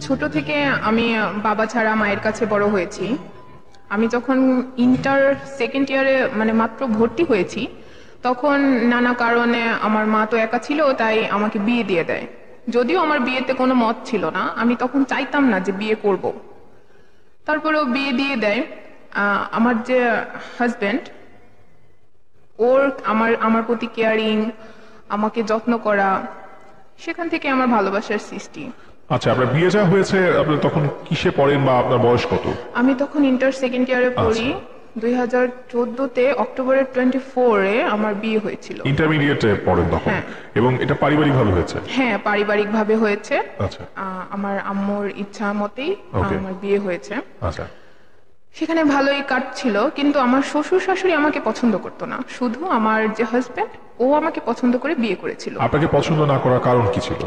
ছোট থেকে আমি বাবা ছাড়া মায়ের কাছে বড় হয়েছি। আমি যখন ইন্টার সেকেন্ড ইয়ারে মানে মাত্র ভর্তি হয়েছি, তখন নানা কারণে আমার মা তো একা ছিল, তাই আমাকে বিয়ে দিয়ে দেয়। যদিও আমার বিয়েতে কোনো মত ছিল না, আমি তখন চাইতাম না যে বিয়ে করব। তারপরেও বিয়ে দিয়ে দেয়। আমার যে হাজবেন্ড, ওর আমার আমার প্রতি কেয়ারিং, আমাকে যত্ন করা, সেখান থেকে আমার ভালোবাসার সৃষ্টি। আচ্ছা, আপনার বিয়ে যা হয়েছে আপনি তখন কিসে পড়েন বা আপনার বয়স কত? আমি তখন ইন্টার সেকেন্ড ইয়ারে পড়ি। 2014-তে অক্টোবরের 24-এ আমার বিয়ে হয়েছিল। ইন্টারমিডিয়েটে পড়েন তখন? হ্যাঁ। এবং এটা পারিবারিক ভাবে হয়েছে? হ্যাঁ, পারিবারিক ভাবে হয়েছে। আচ্ছা। আমার আম্মুর ইচ্ছা মতেই Okay. আমার বিয়ে হয়েছে। আচ্ছা। সেখানে ভালোই কাটছিল, কিন্তু আমার শ্বশুর শাশুড়ি আমাকে পছন্দ করতো না। শুধু আমার যে হাজবেন্ড, ও আমাকে পছন্দ করে বিয়ে করেছিল। আপনাকে পছন্দ না করার কারণ কি ছিল?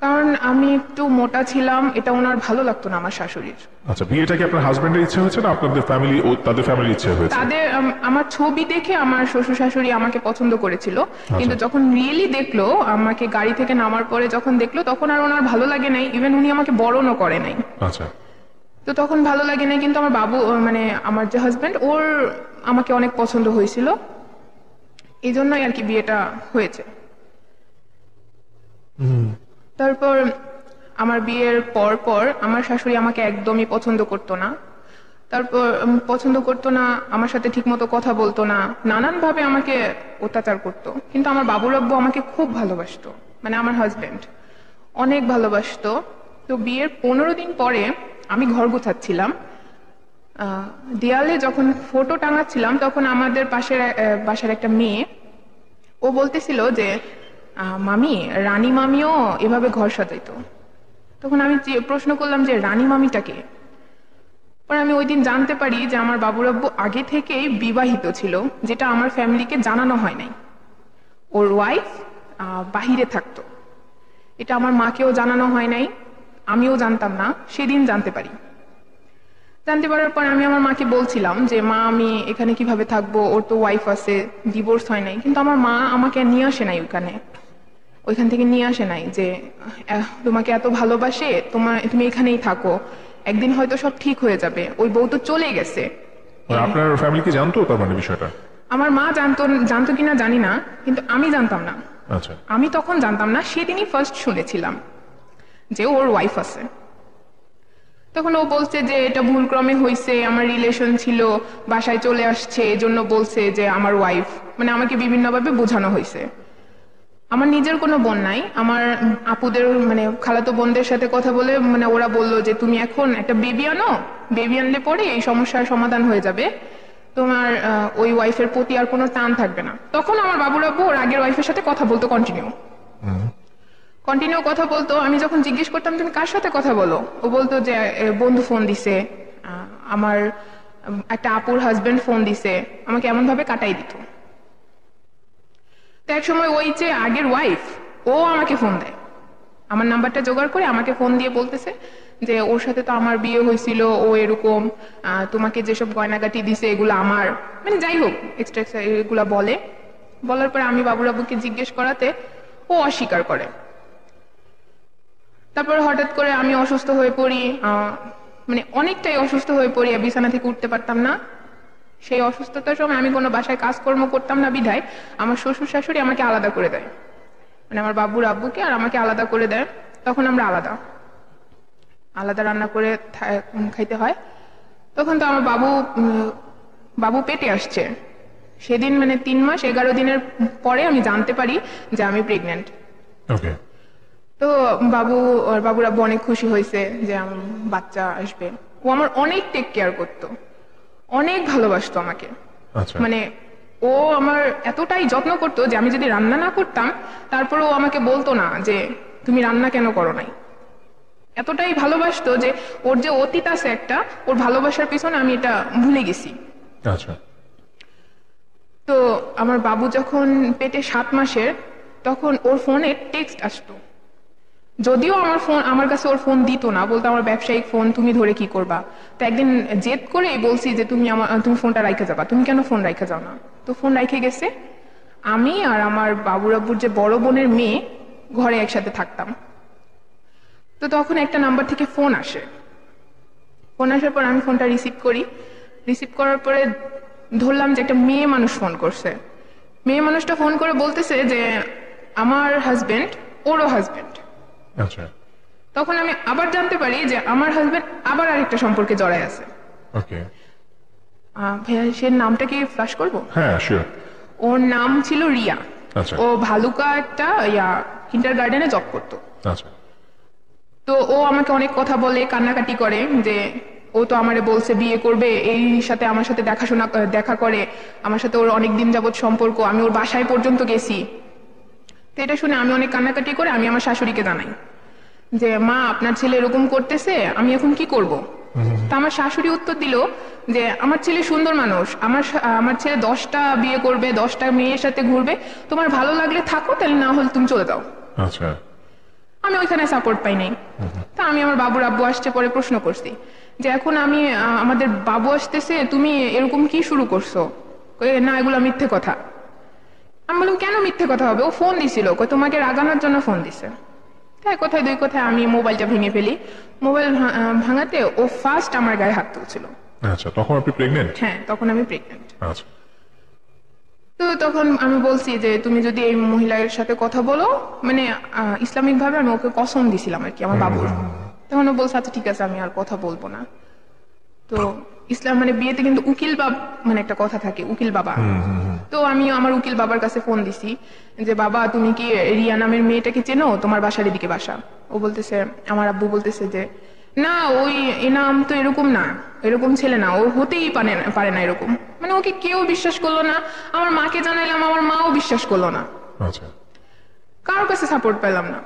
কারণ আমি একটু মোটা ছিলাম, এটা ওনার ভালো লাগতো না আমার শাশুড়ির। আচ্ছা, বিয়েটা কি আপনার হাজবেন্ডের ইচ্ছে হয়েছে না আপনাদের ফ্যামিলি ও তাদের ফ্যামিলির ইচ্ছে হয়েছে? তাদের আমার ছবি দেখে আমার শ্বশুর শাশুড়ি আমাকে পছন্দ করেছিল, কিন্তু যখন রিয়েলি দেখলো, আমাকে গাড়ি থেকে নামার পরে যখন দেখলো, তখন আর ওনার ভালো লাগে নাই। ইভেন উনি আমাকে বরণও করে নাই। আচ্ছা। তো তখন ভালো লাগে নাই, কিন্তু আমার বাবু মানে আমার যে হাজবেন্ড, ওর আমাকে অনেক পছন্দ হয়েছিল, এই জন্যই আর কি বিয়েটা হয়েছে। তারপর আমার বিয়ের পর পর আমার শাশুড়ি আমাকে একদমই পছন্দ করতো না। তারপর পছন্দ করতো না, আমার সাথে ঠিকমতো কথা বলতো না, নানানভাবে আমাকে অত্যাচার করতো। কিন্তু আমার বাবুর আব্বু আমাকে খুব ভালোবাসতো, মানে আমার হাজবেন্ড অনেক ভালোবাসতো। তো বিয়ের 15 দিন পরে আমি ঘর গোছাচ্ছিলাম, দেয়ালে যখন ফটো টাঙাচ্ছিলাম, তখন আমাদের বাসার একটা মেয়ে, ও বলতেছিল যে মামি, রানী মামিও এভাবে ঘর সাজাইতো। তখন আমি প্রশ্ন করলাম যে রানী মামিটাকে। পরে আমি ওই দিন জানতে পারি যে আমার বাবুর আব্বু আগে থেকেই বিবাহিত ছিল, যেটা আমার ফ্যামিলিকে জানানো হয় নাই। ওর ওয়াইফ বাহিরে থাকতো, এটা আমার মাকেও জানানো হয় নাই, আমিও জানতাম না। সেদিন জানতে পারি। জানতে পারার পর আমি আমার মাকে বলছিলাম যে মা, আমি এখানে কিভাবে থাকবো, ওর তো ওয়াইফ আছে, ডিভোর্স হয় নাই। কিন্তু আমার মা আমাকে নিয়ে আসে নাই ওইখান থেকে নিয়ে আসে নাই যে তোমাকে এত ভালোবাসে, তুমি এখানেই থাকো, একদিন হয়তো সব ঠিক হয়ে যাবে, ওই বউ তো চলে গেছে। আপনার ফ্যামিলি কি জানতো তার মানে বিষয়টা? আমার মা জানতো কিনা জানি না, কিন্তু আমি জানতাম না। আচ্ছা। আমি তখন জানতাম না, সেদিনই ফার্স্ট শুনেছিলাম যে ওর ওয়াইফ আছে। তখন ও বলছে যে এটা ভুলক্রমে হয়েছে, আমার রিলেশন ছিল, বাসায় চলে আসছে, এজন্য বলছে যে আমার ওয়াইফ, মানে আমাকে বিভিন্নভাবে বোঝানো হয়েছে। আমার নিজের কোনো বোন নাই, আমার আপুদের মানে খালাতো বোনদের সাথে কথা বলে মানে ওরা বললো যে তুমি এখন একটা বেবি আনো, বেবি আনলে পরে এই সমস্যার সমাধান হয়ে যাবে, তোমার ওই ওয়াইফের প্রতি আর কোনো টান থাকবে না। তখন আমার বাবুর আব্বু ওর আগের ওয়াইফের সাথে কথা বলতো, কন্টিনিউ কথা বলতো। আমি যখন জিজ্ঞেস করতাম তুমি কার সাথে কথা বলো, ও বলতো যে বন্ধু ফোন দিছে, আমার একটা আপুর হাজবেন্ড ফোন দিছে, আমাকে এমন ভাবে কাটাই দিত। তো এক সময় ওই যে আগের ওয়াইফ, ও আমাকে ফোন দেয়, আমার নাম্বারটা জোগাড় করে আমাকে ফোন দিয়ে বলতেছে যে ওর সাথে তো আমার বিয়ে হয়েছিল, ও এরকম, তোমাকে যেসব গয়নাগাটি দিছে এগুলো আমার, মানে যাই হোক এক্সট্রা এগুলা বলার পরে আমি বাবুর আব্বুকে জিজ্ঞেস করাতে ও অস্বীকার করে। তারপর হঠাৎ করে আমি অসুস্থ হয়ে পড়ি, মানে অনেকটাই অসুস্থ হয়ে পড়ি, বিছানা থেকে উঠতে পারতাম না। সেই অসুস্থতার সময় আমি কোনো বাসায় কাজকর্ম করতাম না বিধায় আমার শ্বশুর শাশুড়ি আমাকে আলাদা করে দেয়, মানে আমার বাবুর আব্বুকে আর আমাকে আলাদা করে দেয়। তখন আমরা আলাদা রান্না করে খাইতে হয়। তখন তো আমার বাবু পেটে আসছে। সেদিন মানে 3 মাস 11 দিনের পরে আমি জানতে পারি যে আমি প্রেগনেন্ট। তো বাবুর আব্বু অনেক খুশি হয়েছে যে আমার বাচ্চা আসবে। ও আমার অনেক টেক কেয়ার করতো, অনেক ভালোবাসতো আমাকে। মানে ও আমার এতটাই যত্ন করতো যে আমি যদি রান্না না করতাম, তারপরে ও আমাকে বলতো না যে তুমি রান্না কেন করো নাই। এতটাই ভালোবাসতো যে ওর যে অতীত আছে একটা, ওর ভালোবাসার পিছনে আমি এটা ভুলে গেছি। আচ্ছা। তো আমার বাবু যখন পেটে 7 মাসের, তখন ওর ফোনে টেক্সট আসতো। যদিও আমার কাছে ওর ফোন দিত না, বলতো আমার ব্যবসায়িক ফোন, তুমি ধরে কি করবা। তো একদিন জেদ করে বলছি যে তুমি ফোনটা রাইখে যাবা, তুমি কেন ফোন রাইখে যাও না। তো ফোন রাইখে গেছে। আমি আর আমার বাবুর আব্বুর যে বড় বোনের মেয়ে ঘরে একসাথে থাকতাম। তো তখন একটা নাম্বার থেকে ফোন আসে। ফোন আসার পর আমি ফোনটা রিসিভ করি। রিসিভ করার পরে ধরলাম যে একটা মেয়ে মানুষ ফোন করছে। মেয়ে মানুষটা ফোন করে বলতেছে যে আমার হাজবেন্ড ওরও হাজবেন্ড। আচ্ছা, তখন আমি আবার জানতে পারি যে আমার হাজবেন্ড আবার আরেকটা সম্পর্কে জড়ায় আছে। ওকে, ভাইয়া সে নামটা কি ফ্ল্যাশ করব? হ্যাঁ শিওর। ওর নাম ছিল রিয়া। আচ্ছা ও ভালুকা একটা কিন্ডার গার্ডেনে জব করতো। আচ্ছা তো ও আমাকে অনেক কথা বলে, কান্নাকাটি করে যে ও তো আমারে বলছে বিয়ে করবে, এই সাথে আমার সাথে দেখা করে, আমার সাথে ওর অনেক দিন যাবত সম্পর্ক, আমি ওর বাসায় পর্যন্ত গেছি। তো এটা শুনে আমি অনেক কান্নাকাটি করে আমি আমার শাশুড়িকে জানাই যে মা আপনার ছেলে এরকম করতেছে, আমি এখন কি করব? তা আমার শাশুড়ি উত্তর দিল যে আমার ছেলে সুন্দর মানুষ, আমার ছেলে 10টা বিয়ে করবে, 10টা মেয়ের সাথে ঘুরবে, তোমার ভালো লাগলে থাকো, তাহলে না হলে তুমি চলে যাও। আচ্ছা, আমি ওইখানে সাপোর্ট পাই নাই। তা আমি আমার বাবুর আব্বু আসছে পরে প্রশ্ন করছি যে এখন আমি আমাদের বাবু আসতেছে, তুমি এরকম কি শুরু করছো? না এগুলো মিথ্যে কথা। আমি বললাম কেন মিথ্যে কথা হবে? ও ফোন দিছিল, তোমাকে রাগানোর জন্য ফোন দিছে। তাই কথায় দুই কথায় আমি মোবাইলটা ভেঙে ফেলি। মোবাইল ভাঙাতে ও ফার্স্ট আমার গায়ে হাত তুলছিল। আচ্ছা, তখন আপনি প্রেগনেন্ট? হ্যাঁ, তখন আমি প্রেগনেন্ট। আচ্ছা, তো তখন আমি বলছি যে তুমি যদি এই মহিলার সাথে কথা বলো, মানে ইসলামিক ভাবে আমি ওকে কসম দিছিলাম আর কি আমার বাবুর। তখন ও বলছে আচ্ছা ঠিক আছে, আমি আর কথা বলবো না। তো ইসলাম মানে বিয়েতে কিন্তু উকিল বাবা মানে একটা কথা থাকে, উকিল বাবা। তো আমি আমার উকিল বাবার কাছে ফোন দিছি যে বাবা তুমি কি রিয়া নামের মেয়েটাকে চেনো? তোমার বাসার এদিকে বাসা। ও বলতেছে, আমার আব্বু বলতেছে যে না ওই নাম তো এরকম না, এরকম ছেলে না, ও হতেই পারে না এরকম। মানে ওকে কেউ বিশ্বাস করলো না। আমার মাকে জানাইলাম, আমার মাও বিশ্বাস করলো না। আচ্ছা, কারোর কাছে সাপোর্ট পেলাম না।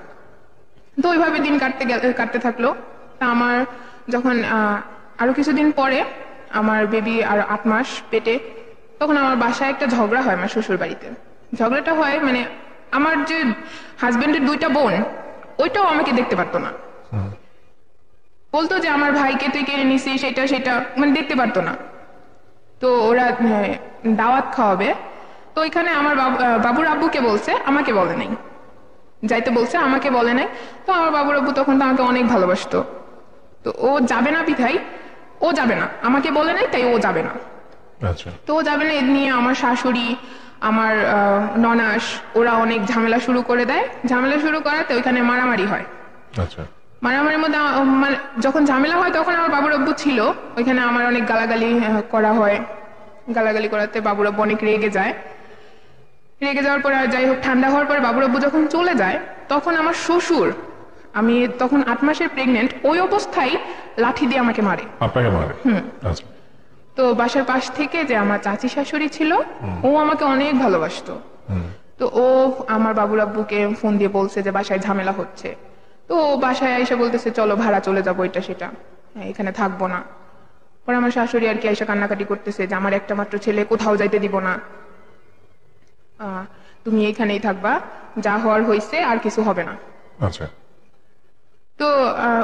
তো ওইভাবে দিন কাটতে থাকলো। তা আমার যখন আরো কিছুদিন পরে আমার বেবি আর 8 মাস পেটে, তখন আমার বাসায় একটা ঝগড়া হয় আমার শ্বশুর বাড়িতে। ঝগড়াটা হয় মানে আমার যে হাজবেন্ডের 2টা বোন, ওইটাও আমাকে দেখতে পারতো না। বলতো যে আমার ভাইকে তুই কেড়ে নিছিস, সেটা মানে দেখতে পারতো না। তো ওরা দাওয়াত খাওয়াবে, তো ওইখানে আমার বাবুর আব্বুকে বলছে, আমাকে বলে নাই। যাইতে বলছে, আমাকে বলে নাই। তো আমার বাবুর আব্বু তখন তো আমাকে অনেক ভালোবাসতো। তো ও যাবে না বিধায় ও যাবে না, আমাকে বলে নাই তাই ও যাবে না। আচ্ছা, তো ও যাবে না, এ নিয়ে আমার শাশুড়ি, আমার ননাস, ওরা অনেক ঝামেলা শুরু করে দেয়। ঝামেলা শুরু করাতে ওইখানে মারামারি হয়। আচ্ছা, মারামারির মধ্যে মানে যখন ঝামেলা হয় তখন আমার বাবুর আব্বু ছিল ওইখানে, আমার অনেক গালাগালি করা হয়। গালাগালি করাতে বাবুর আব্বু অনেক রেগে যায়। রেগে যাওয়ার পরে যাই হোক ঠান্ডা হওয়ার পরে বাবুর আব্বু যখন চলে যায়, তখন আমার শ্বশুর, আমি তখন 8 মাসের প্রেগনেন্ট, ওই অবস্থায় লাঠি দিয়ে আমাকে মারে। আপনাকে মারে? আচ্ছা, তো বাসার পাশ থেকে যে আমার চাচি শাশুড়ি ছিল, ও আমাকে অনেক ভালোবাসতো। তো ও আমার বাবুর আব্বুকে ফোন দিয়ে বলছে যে বাসায় ঝামেলা হচ্ছে। তো ও বাসায় এসে বলতেছে চলো ভাড়া চলে যাবো, এটা সেটা, এখানে থাকবো না। পরে আমার শাশুড়ি আর কি এসে কান্নাকাটি করতেছে যে আমার একটা মাত্র ছেলে, কোথাও যাইতে দিব না, তুমি এখানেই থাকবা, যা হওয়ার হয়েছে, আর কিছু হবে না। আচ্ছা, তো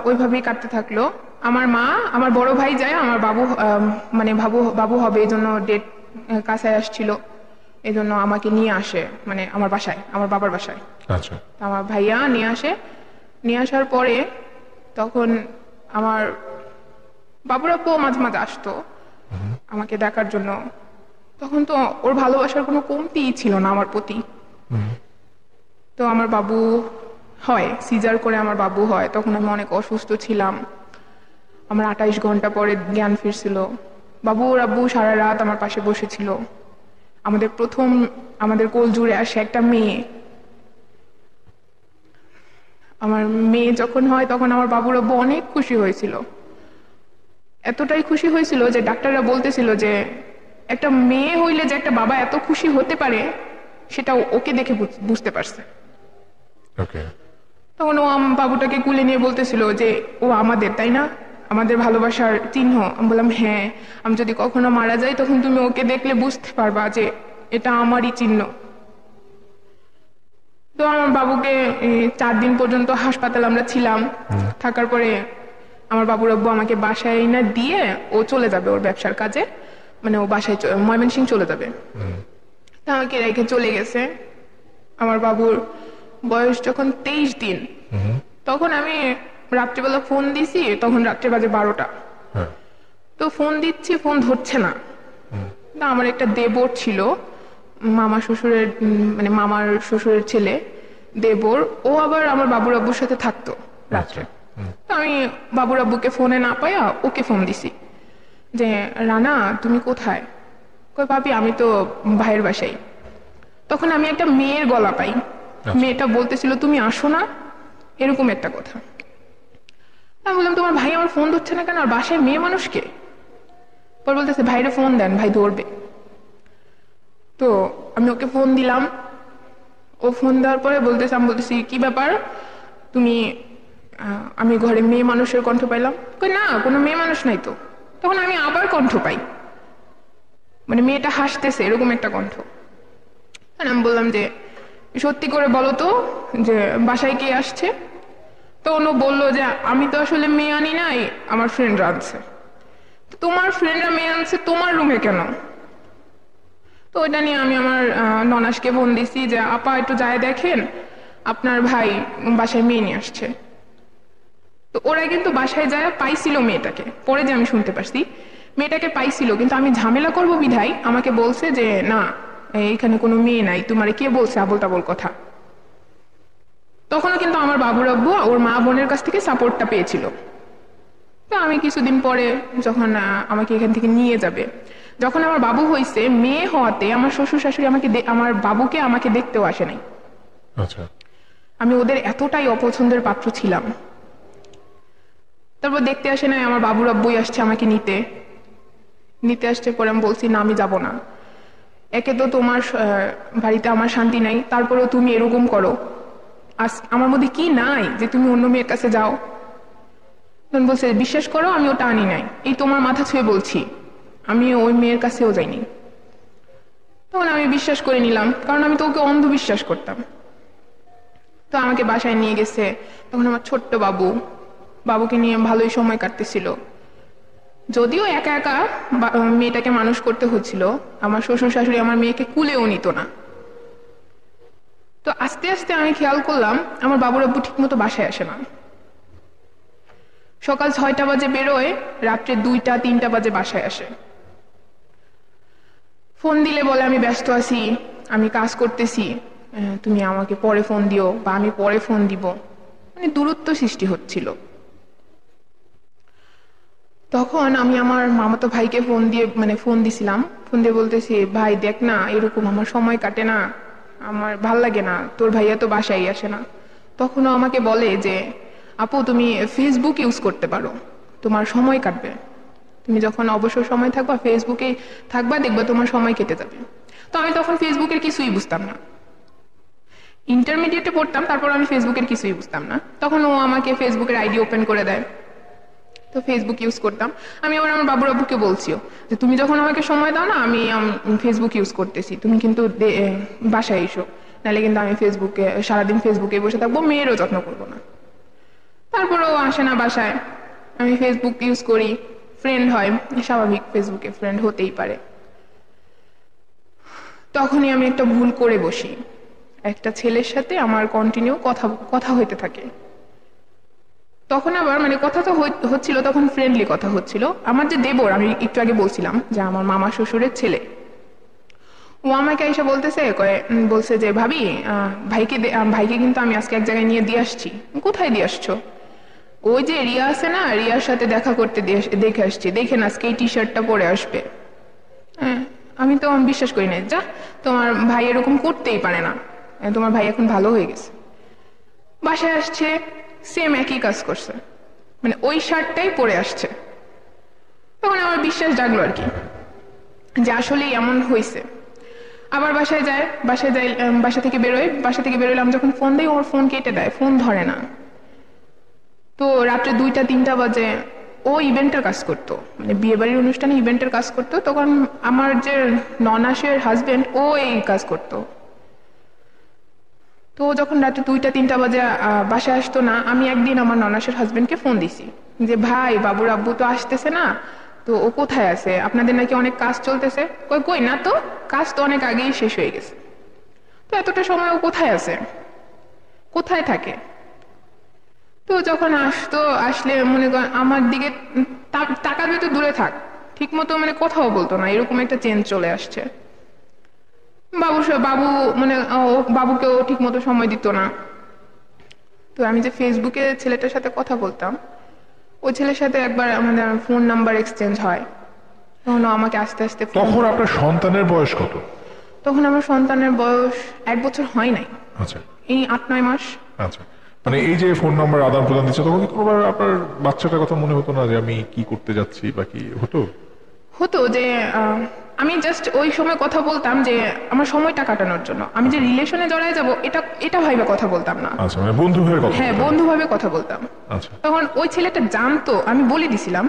ওইভাবেই কাটতে থাকলো। আমার মা, আমার বড় ভাই যায়, আমার বাবু মানে বাবু হবে এই জন্য ডেট কাছায় আসছিল, এই জন্য আমাকে নিয়ে আসে মানে আমার বাসায়, আমার বাবার বাসায়। আচ্ছা, আমার ভাইয়া নিয়ে আসে। নিয়ে আসার পরে তখন আমার বাবুর আব্বু মাঝে মাঝে আসতো আমাকে দেখার জন্য। তখন তো ওর ভালোবাসার কোনো কমতি ছিল না আমার প্রতি। তো আমার বাবু হয়, সিজার করে আমার বাবু হয়, তখন আমি অনেক অসুস্থ ছিলাম। আমার 28 ঘন্টা পরে জ্ঞান ফিরছিল। বাবুর আব্বু সারা রাত আমার পাশে বসেছিল। আমাদের কোল জুড়ে আসে একটা মেয়ে। আমার মেয়ে যখন হয় তখন আমার বাবুর আব্বু অনেক খুশি হয়েছিল। এতটাই খুশি হয়েছিল যে ডাক্তাররা বলতেছিল যে একটা মেয়ে হইলে যে একটা বাবা এত খুশি হতে পারে সেটা ওকে দেখে বুঝতে পারছে। ওকে, তখন ও বাবুটাকে কুলে নিয়ে বলতেছিল যে ও আমাদের, তাই না, আমাদের ভালোবাসার চিহ্ন। আমি বললাম হ্যাঁ, আমি যদি কখনো মারা যাই তখন তুমি ওকে দেখলে বুঝতে পারবা যে এটা আমারই চিহ্ন। তো আমার বাবুকে 4 দিন পর্যন্ত হাসপাতালে আমরা ছিলাম। থাকার পরে আমার বাবুর আব্বু আমাকে বাসায় না দিয়ে ও চলে যাবে ওর ব্যবসার কাজে, মানে ও বাসায় ময়মনসিংহ চলে যাবে। তা আমাকে রেখে চলে গেছে। আমার বাবুর বয়স যখন 23 দিন, তখন আমি রাত্রিবেলা ফোন দিছি, তখন রাত্রে বাজে 12টা। হ্যাঁ। তো ফোন দিচ্ছি, ফোন ধরছে না। না, আমার একটা দেবর ছিল, মামা শ্বশুরের মানে মামার শ্বশুরের ছেলে, দেবর। ও আবার আমার বাবুর আব্বুর সাথে থাকতো রাত্রে। তো আমি বাবুর আব্বুকে ফোনে না পাইয়া ওকে ফোন দিছি যে রানা তুমি কোথায়? কই ভাবি আমি তো ভাইয়ের বাসায়। তখন আমি একটা মেয়ের গলা পাই, মেয়েটা বলতেছিল তুমি আসো না, এরকম একটা কথা। আমি বললাম তোমার ভাই আমার ফোন ধরছে না কেন, আর বাসায় মেয়ে মানুষকে? পর বলতেছে ভাইরে ফোন দেন, ভাই ধরবে। তো আমি ওকে ফোন দিলাম। ও ফোন দেওয়ার পরে বলতেছে, আমি বলতেছি কি ব্যাপার তুমি, আমি ঘরে মেয়ে মানুষের কণ্ঠ পাইলাম। কই না, কোনো মেয়ে মানুষ নাই তো। তখন আমি আবার কণ্ঠ পাই, মানে মেয়েটা হাসতেছে এরকম একটা কণ্ঠ। আমি বললাম যে সত্যি করে বলো তো যে বাসায় কে আসছে? তখন ও বললো যে আমি তো আসলে মেয়ে আনি নাই, আমার ফ্রেন্ডরা আনছে। তোমার ফ্রেন্ডরা মেয়ে আনছে তোমার রুমে কেন? তো ওইটা নিয়ে আমি আমার ননাসকে ফোন দিছি যে আপা একটু যায় দেখেন আপনার ভাই বাসায় মেয়ে নিয়ে আসছে। তো ওরা কিন্তু বাসায় যায় পাইছিল মেয়েটাকে, পরে যে আমি শুনতে পারছি মেয়েটাকে পাইছিল, কিন্তু আমি ঝামেলা করবো বিধায় আমাকে বলছে যে না এখানে কোনো মেয়ে নাই, তোমারে কে বলছে আবোল তাবোল কথা। তখনও কিন্তু আমার বাবুর আব্বু ওর মা বোনের কাছ থেকে সাপোর্টটা পেয়েছিল। তো আমি কিছুদিন পরে যখন আমাকে এখান থেকে নিয়ে যাবে, যখন আমার বাবু হয়েছে, মেয়ে হওয়াতে আমার শ্বশুর শাশুড়ি আমার বাবুকে আমাকে দেখতেও আসে নাই। আচ্ছা। আমি ওদের এতটাই অপছন্দের পাত্র ছিলাম। তারপর দেখতে আসে নাই, আমার বাবুর আব্বুই আসছে আমাকে নিতে আসছে। পরে আমি বলছি না আমি যাব না, একে তো তোমার বাড়িতে আমার শান্তি নাই, তারপরেও তুমি এরকম করো, আমার মধ্যে কি নাই যে তুমি অন্য মেয়ের কাছে যাও? তখন বলছে বিশ্বাস করো আমি ওটা আনি নাই, এই তোমার মাথা ছুঁয়ে বলছি আমি ওই মেয়ের কাছেও যাইনি। তখন আমি বিশ্বাস করে নিলাম, কারণ আমি তো ওকে অন্ধবিশ্বাস করতাম। তো আমাকে বাসায় নিয়ে গেছে। তখন আমার ছোট্ট বাবুকে নিয়ে ভালোই সময় কাটতেছিল। যদিও একা একা মেয়েটাকে মানুষ করতে হচ্ছিল, আমার শ্বশুর শাশুড়ি আমার মেয়েকে কুলেও নিত না। তো আস্তে আস্তে আমি খেয়াল করলাম আমার বাবুর আব্বু ঠিক মতো বাসায় আসে না। সকাল 6টা বাজে বেরোয়, রাত্রে 2টা 3টা বাজে বাসায় আসে। ফোন দিলে বলে আমি ব্যস্ত আছি, আমি কাজ করতেছি, তুমি আমাকে পরে ফোন দিও বা আমি পরে ফোন দিব, মানে দূরত্ব সৃষ্টি হচ্ছিল। তখন আমি আমার মামাতো ভাইকে ফোন দিছিলাম, ফোন দিয়ে বলতেছি ভাই দেখ না এরকম আমার সময় কাটে না, আমার ভাল লাগে না, তোর ভাইয়া তো বাসায় আসে না। তখনও আমাকে বলে যে আপু তুমি ফেসবুক ইউজ করতে পারো, তোমার সময় কাটবে, তুমি যখন অবসর সময় থাকবা ফেসবুকে থাকবা, দেখবা তোমার সময় কেটে যাবে। তো আমি তখন ফেসবুকের কিছুই বুঝতাম না, ইন্টারমিডিয়েটে পড়তাম, তারপর আমি ফেসবুকের কিছুই বুঝতাম না। তখন ও আমাকে ফেসবুকের আইডি ওপেন করে দেয়, তো ফেসবুক ইউজ করতাম। আমি আবার আমার বাবুর আব্বুকে বলছিও যে তুমি যখন আমাকে সময় দাও না, আমি ফেসবুক ইউজ করতেছি, তুমি কিন্তু বাসায় এসো, নাহলে কিন্তু আমি সারাদিন ফেসবুকে বসে থাকবো, মেয়েরও যত্ন করবো না। তারপরেও আসে না বাসায়, আমি ফেসবুক ইউজ করি, ফ্রেন্ড হয়, স্বাভাবিক ফেসবুকে ফ্রেন্ড হতেই পারে। তখনই আমি একটা ভুল করে বসি, একটা ছেলের সাথে আমার কন্টিনিউ কথা হইতে থাকে। তখন আবার মানে কথা তো হচ্ছিল, তখন ফ্রেন্ডলি কথা হচ্ছিল। আমার যে দেবর, আমি একটু আগে বলছিলাম যে আমার মামা শ্বশুরের ছেলে, ও আমাকে এসে বলছে যে ভাবি ভাইকে কিন্তু আমি আজকে এক জায়গায় নিয়ে দিয়ে আসছি। কোথায় দিয়ে আসছো? ওই যে রিয়া আছে না, রিয়ার সাথে দেখা করতে দেখে আসছি, দেখেন আজকে এই টি শার্টটা পরে আসবে। হ্যাঁ, আমি তো বিশ্বাস করি না, যা তোমার ভাই এরকম করতেই পারে না, তোমার ভাই এখন ভালো হয়ে গেছে। বাসায় আসছে, সেম একই কাজ করছে, মানে ওই শার্টটাই পরে আসছে। তখন আমার বিশ্বাস জাগলো আর কি, যে আসলেই এমন হয়েছে। আবার বাসা থেকে বেরোলে আমি যখন ফোন দিই ওর ফোন কেটে দেয়, ফোন ধরে না। তো রাত্রে 2টা 3টা বাজে ও ইভেন্টের কাজ করতো, মানে বিয়ে বাড়ির অনুষ্ঠানে ইভেন্টের কাজ করতো। তখন আমার যে ননাসের হাজবেন্ড ও এই কাজ করতো। তো যখন রাতে 2টা 3টা বাজে বাসায় আসতো না, আমি একদিন আমার ননাসের হাজবেন্ডকে ফোন দিছি যে ভাই বাবুর আব্বু তো আসতেছে না, তো ও কোথায় আছে, আপনাদের নাকি অনেক কাজ চলতেছে। কই না তো, কাজ তো অনেক আগেই শেষ হয়ে গেছে, তো এতটা সময় ও কোথায় আছে, কোথায় থাকে? তো যখন আসলে মনে কর আমার দিকে তাকাবে তো দূরে থাক, ঠিক মতো মানে কথাও বলতো না, এরকম একটা চেঞ্জ চলে আসছে। বাবু মানে বাবুকেও ঠিক মতো সময় দিত না। তো আমি যে ফেসবুকে ছেলেটার সাথে কথা বলতাম, ওই ছেলের সাথে একবার আমাদের ফোন নাম্বার এক্সচেঞ্জ হয়। তখন ও আমাকে আস্তে আস্তে তখন আপনার সন্তানের বয়স কত? তখন আমার সন্তানের বয়স 1 বছর হয় নাই, আচ্ছা এই 8-9 মাস। আচ্ছা, মানে এই যে ফোন নাম্বার আদান প্রদান দিচ্ছে, তখন কি কোনোবার আপনার বাচ্চাটার কথা মনে হতো না যে আমি কি করতে যাচ্ছি বা কি হতো? হতো যে আমি জাস্ট ওই সময় কথা বলতাম যে আমার সময়টা কাটানোর জন্য, আমি যে রিলেশনে জড়ায় যাব এটা ভাইবে কথা বলতাম না। আচ্ছা, মানে বন্ধু হয়ে কথা হ্যাঁ, বলতেন? বন্ধু ভাবে কথা বলতাম। আচ্ছা তখন ওই ছেলেটা জানতো, আমি বলে দিছিলাম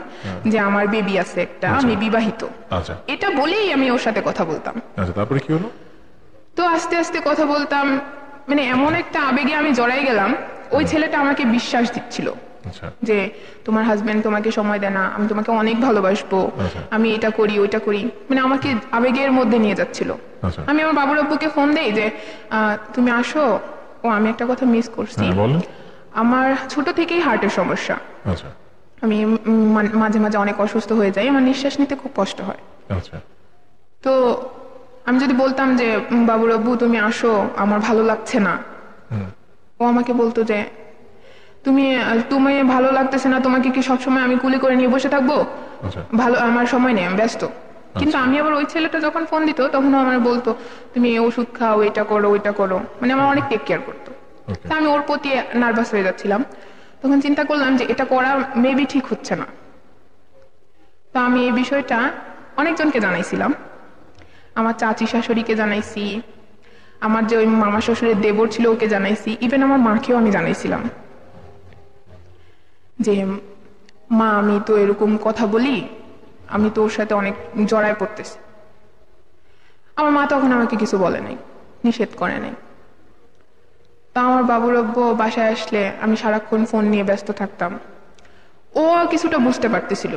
যে আমার বেবি আছে একটা, আমি বিবাহিত, আচ্ছা এটা বলেই আমি ওর সাথে কথা বলতাম। আচ্ছা, তারপরে কি হলো? তো আস্তে আস্তে কথা বলতাম, মানে এমন একটা আবেগে আমি জড়াই গেলাম, ওই ছেলেটা আমাকে বিশ্বাস দিচ্ছিল আচ্ছা যে তোমার হাজবেন্ড তোমাকে সময় দেয় না, আমি তোমাকে অনেক ভালোবাসবো, আচ্ছা। আমি এটা করি ওইটা করি, মানে আমাকে আবেগের মধ্যে নিয়ে যাচ্ছিল। আচ্ছা। আমি আমার বাবুর আব্বুকে ফোন দেই যে তুমি আসো। ও, আমি একটা কথা মিস করছি, হ্যাঁ বলেন। আমার ছোট থেকেই হার্টের সমস্যা, আচ্ছা আমি মাঝে মাঝে অনেক অসুস্থ হয়ে যাই, আমার নিঃশ্বাস নিতে খুব কষ্ট হয়। আচ্ছা তো আমি যদি বলতাম যে বাবুর আব্বু তুমি আসো, আমার ভালো লাগছে না, ও আমাকে বলতো যে তুমি ভালো লাগতেছে না, তোমাকে কি সবসময় আমি কুলি করে নিয়ে বসে থাকবো? আচ্ছা ভালো, আমার সময় নেই, আমি ব্যস্ত। কিন্তু আমি আবার ওই ছেলেটা যখন ফোন দিত তখন আমার বলতো তুমি ওষুধ খাও, এটা করো ওইটা করো, মানে আমার অনেক টেক কেয়ার করতো। ওকে। তা আমি ওর প্রতি নার্ভাস হয়ে যাচ্ছিলাম। তখন চিন্তা করলাম যে এটা করা মেবি ঠিক হচ্ছে না। তো আমি এই বিষয়টা অনেকজনকে জানাইছিলাম, আমার চাচি শাশুড়িকে জানাইছি, আমার যে ওই মামা শ্বশুরের দেবর ছিল ওকে জানাইছি, ইভেন আমার মাকেও আমি জানাইছিলাম যে মা আমি তো এরকম কথা বলি, আমি তো ওর সাথে অনেক জড়ায় পড়তেছি। আমার মা তখন আমাকে কিছু বলে নাই, নিষেধ করে নাই। তা আমার বাবুর আব্বু বাসায় আসলে আমি সারাক্ষণ ফোন নিয়ে ব্যস্ত থাকতাম। ও কিছুটা বুঝতে পারতেছিল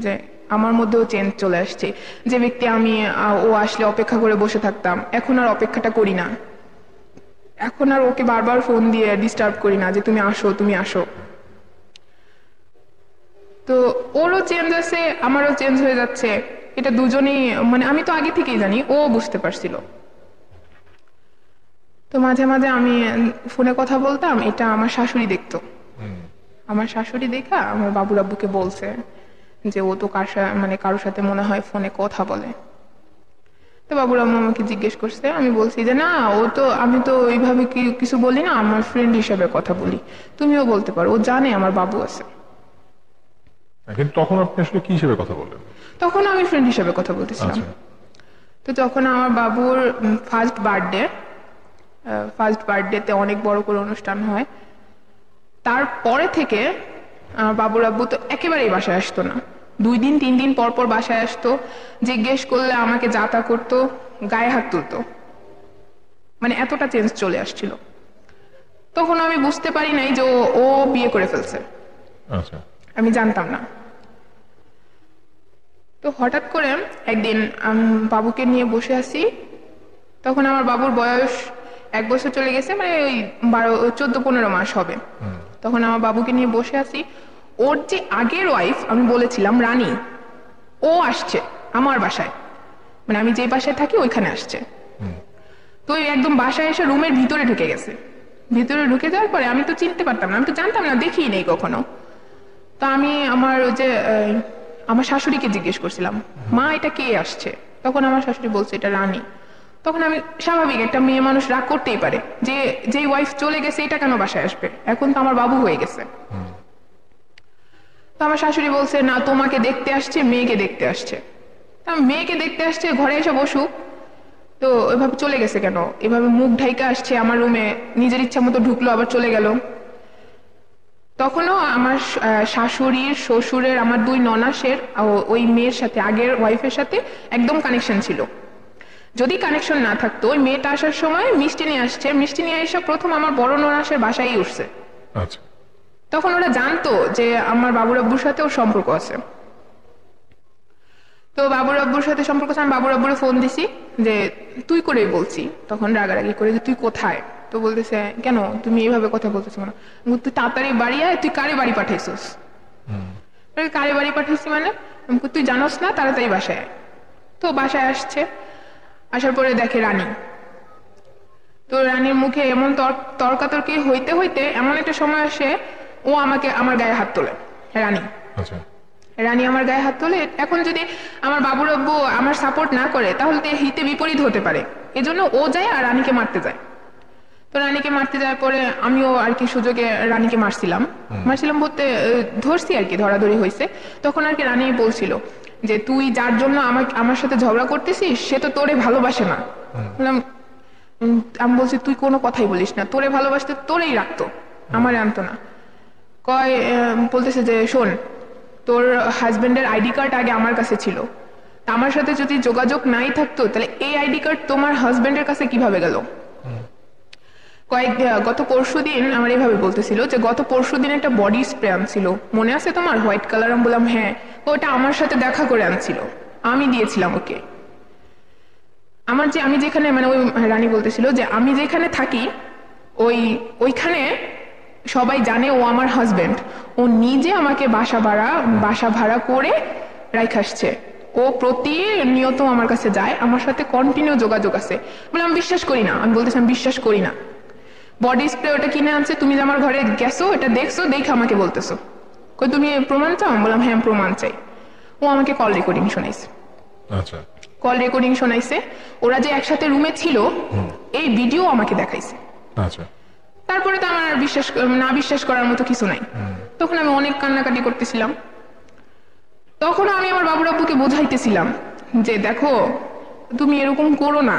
যে আমার মধ্যেও চেঞ্জ চলে আসছে, যে ব্যক্তি আমি ও আসলে অপেক্ষা করে বসে থাকতাম, এখন আর অপেক্ষাটা করি না, এখন আর ওকে বারবার ফোন দিয়ে ডিস্টার্ব করি না যে তুমি আসো তুমি আসো। তো ওরও চেঞ্জ আছে, আমারও চেঞ্জ হয়ে যাচ্ছে, এটা দুজনেই, মানে আমি তো আগে থেকেই জানি, ও বুঝতে পারছিল। তো মাঝে মাঝে আমি ফোনে কথা বলতাম, এটা আমার শাশুড়ি দেখতো। আমার শাশুড়ি দেখা আমার বাবুর আব্বুকে বলছে যে ও তো কারোর সাথে মনে হয় ফোনে কথা বলে। তো বাবুর আম্মু আমাকে জিজ্ঞেস করছে, আমি বলছি যে না, আমি তো ওইভাবে কিছু বলি না, আমার ফ্রেন্ড হিসেবে কথা বলি, তুমিও বলতে পারো, ও জানে আমার বাবু আছে। কিন্তু তখন আপনি আসলে কি হিসেবে কথা বললেন? তখন আমি ফ্রেন্ড হিসেবে কথা বলতেছিলাম। আচ্ছা তো যখন আমার বাবুর ফার্স্ট বার্থডেতে অনেক বড় করে অনুষ্ঠান হয়, তারপরে থেকে আমার বাবুর আব্বু তো একেবারেই বাসায় আসতো না, 2 দিন 3 দিন পর পর বাসায় আসতো, জিজ্ঞেস করলে আমাকে যাতা করতো, গায়ে হাত তুলতো, মানে এতটা চেঞ্জ চলে আসছিল। তখন আমি বুঝতে পারি নাই যে ও বিয়ে করে ফেলছে, আচ্ছা আমি জানতাম না। তো হঠাৎ করে একদিন আমি বাবুকে নিয়ে বসে আছি, তখন আমার বাবুর বয়স 1 বছর চলে গেছে, মানে ওই 14-15 মাস হবে। তখন আমার বাবুকে নিয়ে বসে আছি, ওর যে আগের ওয়াইফ আমি বলেছিলাম রানী, ও আসছে আমার বাসায়, মানে আমি যে বাসায় থাকি ওইখানে আসছে। তো একদম বাসায় এসে রুমের ভিতরে ঢুকে গেছে। ভিতরে ঢুকে যাওয়ার পরে আমি তো চিনতে পারতাম না, আমি তো জানতাম না, দেখিই নেই কখনো। তো আমি আমার শাশুড়িকে জিজ্ঞেস করছিলাম, মা এটা কে আসছে? তখন আমার শাশুড়ি বলছে এটা রানী। তখন আমি, স্বাভাবিক একটা মেয়ে মানুষ রাগ করতেই পারে যে ওয়াইফ চলে গেছে এটা কেন বাসায় আসবে, এখন তো আমার বাবু হয়ে গেছে। তো আমার শাশুড়ি বলছে না, তোমাকে দেখতে আসছে, মেয়েকে দেখতে আসছে। মেয়েকে দেখতে আসছে, ঘরে এসে বসুক, তো এভাবে চলে গেছে কেন, এভাবে মুখ ঢাইকা আসছে আমার রুমে, নিজের ইচ্ছা মতো ঢুকলো আবার চলে গেল। তখনও আমার শাশুড়ির শ্বশুরের আমার 2 ননাসের ওই মেয়ের সাথে, আগের ওয়াইফের সাথে একদম কানেকশন ছিল। যদি কানেকশন না থাকতো, ওই মেয়েটা আসার সময় মিষ্টি নিয়ে আসছে, মিষ্টি নিয়ে এসে প্রথম আমার বড় ননাসের বাসায় উঠছে। আচ্ছা তখন ওরা জানতো যে আমার বাবুর আব্বুর সাথে ওর সম্পর্ক আছে। তো বাবুর আব্বুর সাথে সম্পর্ক আছে, আমি বাবুর আব্বুরে ফোন দিছি যে তুই করেই বলছি, তখন রাগারাগি করে যে তুই কোথায়, তো বলতেছে কেন তুমি এইভাবে কথা বলতেছো কেন? আমি বলি, তুই তাড়াতাড়ি বাড়ি আয়, তুই কারে বাড়ি পাঠাইছিস? কারে বাড়ি পাঠাইছি মানে? আমি বলি, তুই জানোস না, তাড়াতাড়ি বাসায় আয়। তো বাসায় আসছে, আসার পরে দেখে রানী। তো রানীর মুখে এমন তর্কাতর্কি হইতে হইতে এমন একটা সময় আসে, ও আমাকে আমার গায়ে হাত তোলে। রানী আচ্ছা রানী আমার গায়ে হাত তোলে। এখন যদি আমার বাবুর আব্বু আমার সাপোর্ট না করে তাহলে তো হিতে বিপরীত হতে পারে, এজন্য ও যায় আর রানীকে মারতে যায়। তো রানীকে মারতে যাওয়ার পরে আমিও আর কি সুযোগে রানীকে মারছিলাম বলতে ধরছি আর কি, ধরাধরি হয়েছে। তখন আর কি রানী বলছিল যে তুই যার জন্য আমার সাথে ঝগড়া করতেছিস সে তো তোরে ভালোবাসে না। বললাম, আমি বলছি তুই কোনো কথাই বলিস না, তোরে ভালোবাসতে তোরেই রাখতো, আমারে আনতো না। বলতেছে যে শোন, তোর হাজবেন্ডের আইডি কার্ড আগে আমার কাছে ছিল, আমার সাথে যদি যোগাযোগ নাই থাকতো তাহলে এই আইডি কার্ড তোমার হাজবেন্ডের কাছে কিভাবে গেল? গত পরশুদিন আমার এইভাবে বলতেছিল যে গত পরশুদিন একটা বডি স্প্রে আনছিল, মনে আছে তোমার, হোয়াইট কালার? আমি বললাম হ্যাঁ। ওটা আমার সাথে দেখা করে আনছিল, আমি দিয়েছিলাম ওকে। আমি যেখানে মানে ওই রানী বলতেছিল যে আমি যেখানে থাকি ওইখানে সবাই জানে ও আমার হাজবেন্ড, ও নিজে আমাকে বাসা ভাড়া করে রাইখে আসছে, ও প্রতিনিয়ত আমার কাছে যায়, আমার সাথে কন্টিনিউ যোগাযোগ আছে। বলে আমি বিশ্বাস করি না, আমি বলতেছি আমি বিশ্বাস করি না। বডি স্প্রে ওটা কিনে আনছে, তুমি যে আমার ঘরে গেছো এটা দেখছো, দেখে আমাকে বলতেছো, কই তুমি প্রমাণ চাও? আমি বললাম হ্যাঁ প্রমাণ চাই। ও আমাকে কল রেকর্ডিং শোনাইছে। আচ্ছা কল রেকর্ডিং শোনাইছে, ওরা যে একসাথে রুমে ছিল এই ভিডিও আমাকে দেখাইছে। আচ্ছা তারপরে তো আমার বিশ্বাস করার মতো কিছু নাই। তখন আমি অনেক কান্নাকাটি করতেছিলাম। তখন আমি আমার বাবুর আব্বুকে বোঝাইতেছিলাম যে দেখো তুমি এরকম করো না,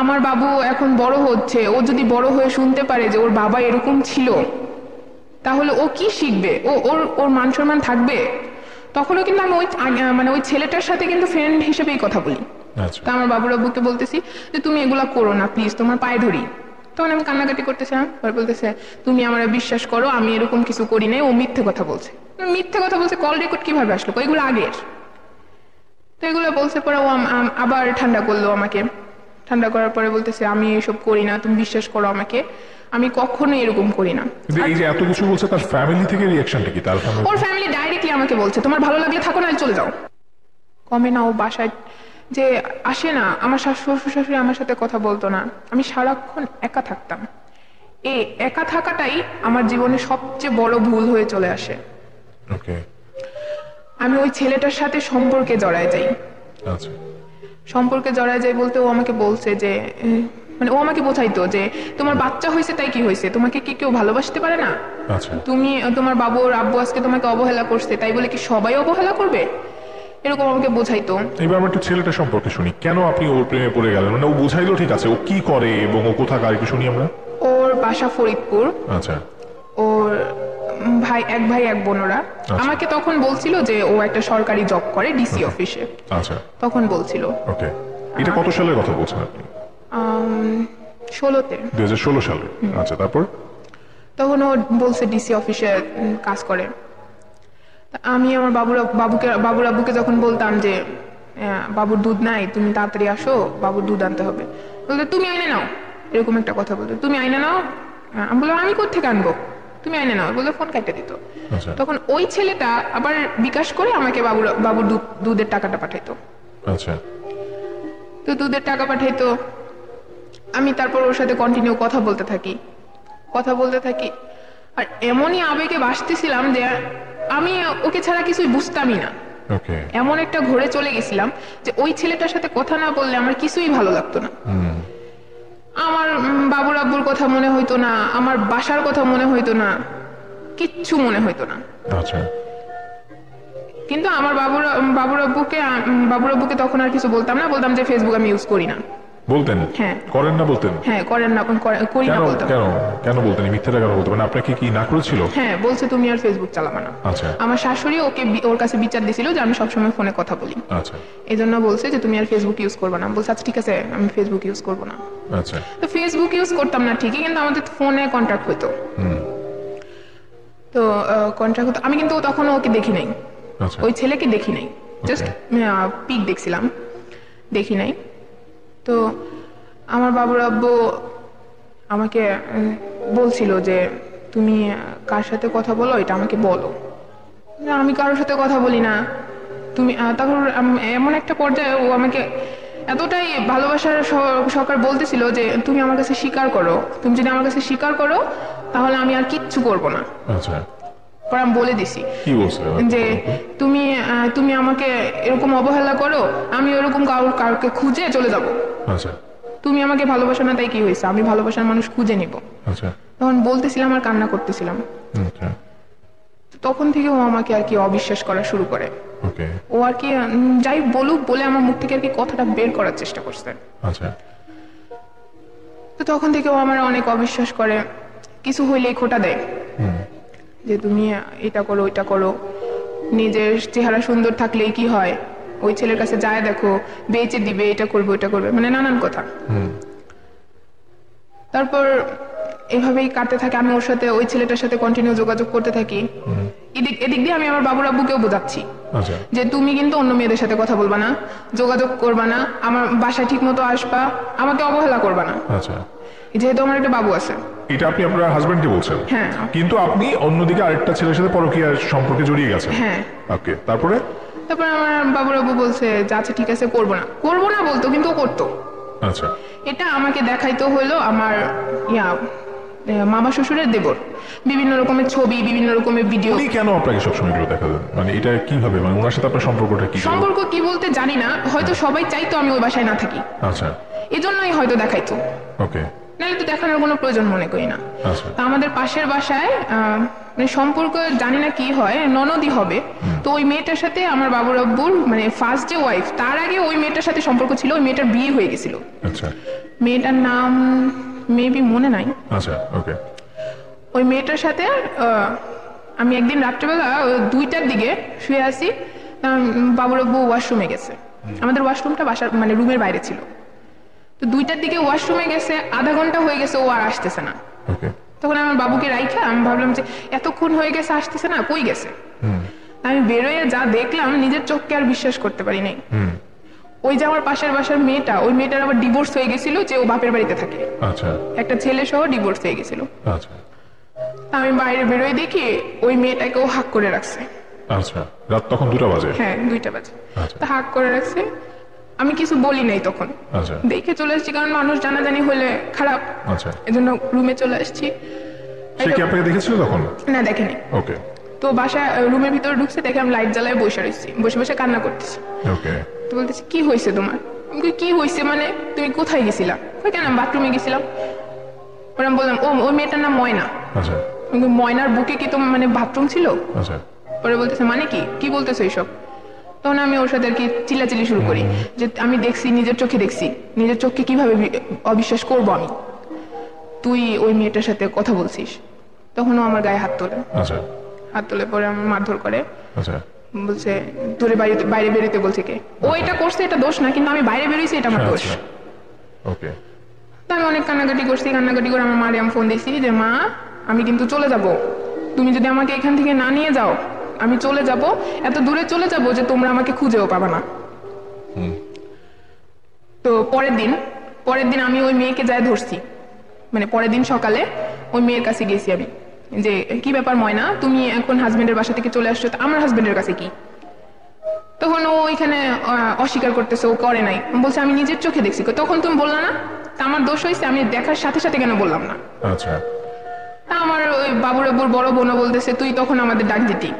আমার বাবু এখন বড় হচ্ছে, ও যদি বড় হয়ে শুনতে পারে যে ওর বাবা এরকম ছিল তাহলে ও কি শিখবে? ওর মান সম্মান থাকবে? তখনও কিন্তু আমি ওই ছেলেটার সাথে কিন্তু ফ্রেন্ড হিসেবেই কথা বলি। তা আমার বাবুর আব্বুকে বলতেছি যে তুমি এগুলা করো না প্লিজ, তোমার পায়ে ধরি। তখন আমি কান্নাকাটি করতেছিলাম, বলতেছে তুমি আমার বিশ্বাস করো আমি এরকম কিছু করি নাই, ও মিথ্যে কথা বলছে। মিথ্যে কথা বলছে, কল রেকর্ড কিভাবে আসলো? এগুলো আগের। তো এগুলো বলছে পরে ও আবার ঠান্ডা করলো আমাকে। ঠান্ডা করার পরে বলতেছে আমি এসব করি না, তুমি বিশ্বাস করো আমাকে, আমি কখনো এরকম করি না। এই যে এত কিছু বলছে, তার ফ্যামিলি থেকে রিঅ্যাকশনটা কি? তার ওর ফ্যামিলি ডাইরেক্টলি আমাকে বলছে তোমার ভালো লাগলে থাকো না চলে যাও। কমে না ও বাসায় যে আসে না, আমার শ্বশুর শাশুড়ি আমার সাথে কথা বলতো না, আমি সারাক্ষণ একা থাকতাম। এই একা থাকাটাই আমার জীবনে সবচেয়ে বড় ভুল হয়ে চলে আসে। আমি ওই ছেলেটার সাথে সম্পর্কে জড়ায় যাই। সম্পর্কে জড়ায় যাই বলতে ও আমাকে বলছে যে মানে ও আমাকে বোঝাইতো যে তোমার বাচ্চা হয়েছে তাই কি হয়েছে, তোমাকে কি কেউ ভালোবাসতে পারে না? তুমি তোমার বাবুর আব্বু আজকে তোমাকে অবহেলা করছে তাই বলে কি সবাই অবহেলা করবে? এরকম আমাকে বোঝাইতো। এবার আমরা একটু ছেলেটা সম্পর্কে শুনি, কেন আপনি ওর প্রেমে পড়ে গেলেন? মানে ও বুঝাইলো ঠিক আছে, ও কি করে এবং ও কোথাকার একটু শুনি আমরা। ওর বাসা ফরিদপুর। আচ্ছা। ওর এক ভাই এক বোন ওরা। আমাকে তখন বলছিল যে ও একটা সরকারি জব করে ডিসি অফিসে। আচ্ছা। তখন বলছিল। ওকে, এটা কত সালের কথা বলছেন আপনি? 2016-তে। 2016 সালে। আচ্ছা, তারপর? তখন ও বলছে ডিসি অফিসে কাজ করে। আমি আমার বাবুর আব্বুকে যখন বলতাম যে বাবুর দুধ নাই, তুমি তাড়াতাড়ি আসো, বাবুর দুধ আনতে হবে, বলতে তুমি আইনে নাও, এরকম একটা কথা বলতো, তুমি আইনে নাও। আমি বললাম আমি কোত্থেকে আনবো, তুমি আইনে নাও, বলতে ফোন কাটতে দিত। তখন ওই ছেলেটা আবার বিকাশ করে আমাকে বাবুর দুধের টাকাটা পাঠাইতো। আচ্ছা। তো দুধের টাকা পাঠাইতো, আমি তারপর ওর সাথে কন্টিনিউ কথা বলতে থাকি। আর এমনই আবেগে বাসতেছিলাম যে আমি ওকে ছাড়া কিছুই বুঝতামই না। এমন একটা ঘোরে চলে গেছিলাম যে ওই ছেলেটার সাথে কথা না বললে আমার কিছুই ভালো লাগতো না। আমার বাবুর আব্বুর কথা মনে হইতো না, আমার বাসার কথা মনে হইতো না, কিচ্ছু মনে হইতো না। কিন্তু আমার বাবুর আব্বুকে তখন আর কিছু বলতাম না, বলতাম যে ফেসবুক আমি ইউজ করি না। বলতেন? হ্যাঁ। করেন না বলতেন? হ্যাঁ, করেন না, করি না বলতাম। কেন বলতেন? মিথ্যাটা কেন বলতেন? মানে আপনাকে কি না করেছিল? হ্যাঁ, বলছে তুমি আর ফেসবুক চালাবা না। আচ্ছা। আমার শাশুড়ি ওর কাছে বিচার দিছিল যে আমি সবসময় ফোনে কথা বলি। আচ্ছা। এজন্য বলছে যে তুমি আর ফেসবুক ইউজ করবে না। বলছে আচ্ছা ঠিক আছে, আমি ফেসবুক ইউজ করবো না। আচ্ছা। তো ফেসবুক ইউজ করতাম না ঠিকই, কিন্তু আমাদের ফোনে কন্ট্যাক্ট হইতো। তো কন্ট্যাক্ট হতো, আমি কিন্তু তখন ওকে দেখি নাই, ওই ছেলেকে দেখি নাই, জাস্ট পিক দেখছিলাম, দেখি নাই। তো আমার বাবুর আব্বু আমাকে বলছিল যে তুমি কার সাথে কথা বলো এটা আমাকে বলো। না, আমি কারোর সাথে কথা বলি না। তুমি তখন এমন একটা পর্যায়ে ও আমাকে এতটাই ভালোবাসার সহকার বলতেছিল যে তুমি আমার কাছে স্বীকার করো, তুমি যদি আমার কাছে স্বীকার করো তাহলে আমি আর কিচ্ছু করবো না। আচ্ছা, পরে আমি বলে দিছি কি বলছে যে তুমি আমাকে এরকম অবহেলা করো, আমি ওরকম কাউকে খুঁজে চলে যাব। আচ্ছা, তুমি আমাকে ভালোবাসো না তাই কি হয়েছে, আমি ভালোবাসার মানুষ খুঁজে নিব। আচ্ছা, তখন বলতেছিলাম আর কান্না করতেছিলাম। আচ্ছা, তখন থেকে ও আমাকে আর কি অবিশ্বাস করা শুরু করে। ওকে, ও আর কি যাই বলুক বলে আমার মুখ থেকে আর কি কথাটা বের করার চেষ্টা করছে। আচ্ছা, তো তখন থেকে ও আমার অনেক অবিশ্বাস করে, কিছু হইলেই খোঁটা দেয় যে তুমি এটা করো ওইটা করো, নিজের চেহারা সুন্দর থাকলেই কি হয়, ওই ছেলের কাছে যায় দেখো বেচে দিবে, এটা করবে ওইটা করবে, মানে নানান কথা। তারপর এভাবেই কাটতে থাকে। আমি ওর সাথে ওই ছেলেটার সাথে কন্টিনিউ যোগাযোগ করতে থাকি। এদিক দিয়ে আমি আমার বাবুর আব্বুকেও বোঝাচ্ছি আচ্ছা, যে তুমি কিন্তু অন্য মেয়েদের সাথে কথা বলবা না, যোগাযোগ করবা না, আমার বাসায় ঠিক মতো আসবা, আমাকে অবহেলা করবা না, আচ্ছা। যেহেতু আমার একটা বাবু আছে। এটা আপনি আপনার হাজবেন্ডকে বলছেন? হ্যাঁ। কিন্তু আপনি অন্যদিকে আরেকটা ছেলের সাথে পরকীয়া সম্পর্কে জড়িয়ে গেছেন? হ্যাঁ। ওকে, তারপরে আমার বাবুর আব্বু বলছে যে আচ্ছা ঠিক আছে, করবো না বলতো, কিন্তু ও করতো। আচ্ছা, এটা আমাকে দেখাইতো হলো আমার মামা শ্বশুরের দেবর, বিভিন্ন রকমের ছবি, বিভিন্ন রকমের ভিডিও। উনি কেন আপনাকে সবসময় এগুলো দেখালেন? মানে এটা কিভাবে, মানে ওনার সাথে আপনার সম্পর্কটা কি? সম্পর্ক কি বলতে জানি না, হয়তো সবাই চাইতো আমি ওই বাসায় না থাকি, আচ্ছা, এজন্যই হয়তো দেখাইতো। ওকে, নাহলে তো দেখানোর কোনো প্রয়োজন মনে করি না। আচ্ছা, তা আমাদের পাশের বাসায় মানে সম্পর্ক জানি না কি হয়, ননদই হবে। তো ওই মেয়েটার সাথে আমার বাবুর আব্বুর মানে ফার্স্ট যে ওয়াইফ, তার আগে ওই মেয়েটার সাথে সম্পর্ক ছিল, ওই মেয়েটার বিয়ে হয়ে গেছিল। আচ্ছা, মেয়েটার নাম মেবি মনে নাই। আচ্ছা, ওকে। ওই মেয়েটার সাথে আমি একদিন রাত্রেবেলা 2টার দিকে শুয়ে আছি, বাবুর আব্বু ওয়াশরুমে গেছে। আমাদের ওয়াশরুমটা বাসার মানে রুমের বাইরে ছিল। তো 2টার দিকে ওয়াশরুমে গেছে, আধা ঘন্টা হয়ে গেছে, ও আর আসতেছে না। ওকে, তখন আমার বাবুকে রাইখা আমি ভাবলাম যে এতক্ষণ হয়ে গেছে আসতেছে না, কই গেছে। আমি বেরোয় যা দেখলাম নিজের চোখকে আর বিশ্বাস করতে পারি নাই। ওই যে আমার পাশের বাসার মেয়েটা, ওই মেয়েটার আবার ডিভোর্স হয়ে গেছিল, যে ও বাপের বাড়িতে থাকে। আচ্ছা, একটা ছেলে সহ ডিভোর্স হয়ে গেছিল। আচ্ছা, আমি বাইরে বেরোয় দেখি ওই মেয়েটাকেও হাক করে রাখছে। আচ্ছা, রাত তখন 2টা বাজে? হ্যাঁ, 2টা বাজে। আচ্ছা, তা হাক করে রাখছে, আমি কিছু বলি নাই তখন। আচ্ছা, দেখে চলে আসছি, কারণ মানুষ জানাজানি হলে খারাপ, আচ্ছা। এজন্য রুমে চলে আসছি। সে কি আপনাকে দেখেছিল তখন? না, দেখেনি। ওকে, তো বাসা রুমের ভিতরে ঢুকছে, দেখে আমি লাইট জ্বালায় বসে রয়েছি, বসে বসে কান্না করতেছি। ওকে, তো বলতেছি কি হয়েছে তোমার? আমি কই, কি হয়েছে মানে তুমি কোথায় গেছিলা? কই কেন, বাথরুমে গেছিলাম। পরে আমি বললাম ওই মেয়েটার নাম ময়না। আচ্ছা, আমি কই, ময়নার বুকে কি তোমার মানে বাথরুম ছিল? আচ্ছা। পরে বলতেছে মানে কি বলতেছো এইসব? তখন আমি ওর সাথে আর কি চিল্লাচিল্লি শুরু করি যে আমি দেখছি, নিজের চোখে দেখছি, নিজের চোখকে কিভাবে অবিশ্বাস করবো আমি, তুই ওই মেয়েটার সাথে কথা বলছিস। তখনও আমার গায়ে হাত তোলে। আচ্ছা, হাত তুলে পরে আমার মারধর করে, আচ্ছা, বলছে তোরে বাইরে বেরোতে বলছে কে? ও এটা করছে, এটা দোষ না, কিন্তু আমি বাইরে বেরিয়েছি, এটা আমার দোষ। ওকে। তো আমি অনেক কান্নাকাটি করছি, কান্নাকাটি করে আমার মারে আমি ফোন দিয়েছি যে মা, আমি কিন্তু চলে যাব, তুমি যদি আমাকে এখান থেকে না নিয়ে যাও আমি চলে যাব, এত দূরে চলে যাব যে তোমরা আমাকে খুঁজেও পাবা না। তো পরের দিন আমি ওই মেয়েকে যায় ধরছি, মানে পরের দিন সকালে ওই মেয়ের কাছে গেছি আমি, যে কি ব্যাপার ময়না, তুমি এখন হাজবেন্ডের বাসা থেকে চলে আসছো, আমার হাজবেন্ডের কাছে কি? তখন ও ওইখানে অস্বীকার করতেছে, ও করে নাই, বলছে আমি নিজের চোখে দেখছি। তখন তুমি বললা না? তা আমার দোষ হয়েছে, আমি দেখার সাথে সাথে কেন বললাম না? আচ্ছা, তা আমার ওই বাবুর আব্বুর বড় বোনও বলতেছে তুই তখন আমাদের ডাক দিতি।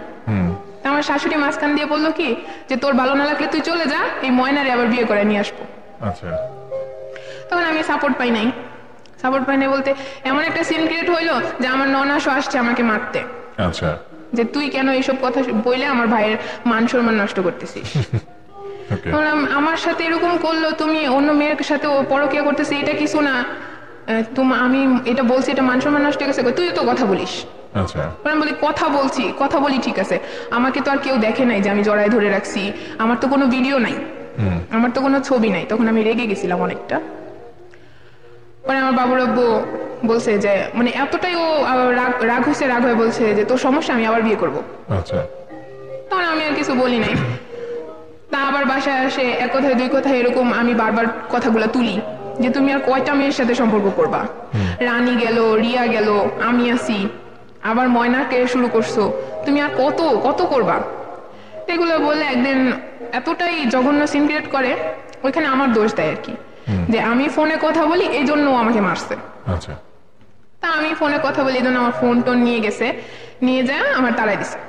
তা আমার শাশুড়ি মাঝখান দিয়ে বললো কি যে তোর ভালো না লাগলে তুই চলে যা, এই ময়নারে আবার বিয়ে করে নিয়ে আসবো। আচ্ছা। তখন আমি সাপোর্ট পাই নাই বলতে এমন একটা সিন ক্রিয়েট হইলো যে আমার ননাসও আসছে আমাকে মারতে। আচ্ছা, যে তুই কেন এইসব কথা বইলে আমার ভাইয়ের মান সম্মান নষ্ট করতেছিস। আমার সাথে এরকম করলো, তুমি অন্য মেয়ের সাথে পরকীয়া করতেছিস, এটা কিছু না, আমি এটা বলছি, এটা মান সম্মান নষ্ট গেছে, তুই তো কথা বলিস। আচ্ছা, আমি বলি কথা বলি ঠিক আছে, আমাকে তো আর কেউ দেখে নাই যে আমি জড়ায় ধরে রাখছি, আমার তো কোনো ভিডিও নাই, আমার তো কোনো ছবি নাই। তখন আমি রেগে গেছিলাম অনেকটা। পরে আমার বাবুর আব্বু বলছে যে মানে এতটাই ও রাগ হয়ে বলছে যে তোর সমস্যা, আমি আবার বিয়ে করবো। আচ্ছা, তখন আমি আর কিছু বলি নাই। তা আবার বাসায় আসে এক কথায় দুই কথায় এরকম আমি বারবার কথাগুলো তুলি যে তুমি আর কয়টা মেয়ের সাথে সম্পর্ক করবা, রানী গেল, রিয়া গেল, আমি আসি, আবার ময়নাকে শুরু করছো, তুমি আর কত কত করবা। এগুলো বলে একদিন এতটাই জঘন্য সিন ক্রিয়েট করে, ওইখানে আমার দোষ দেয় আর কি, যে আমি ফোনে কথা বলি এই জন্য ও আমাকে মারছে। আচ্ছা, তা আমি ফোনে কথা বলি এই জন্য আমার ফোন টোন নিয়ে গেছে, নিয়ে যায় আমার তাড়াই দিছে।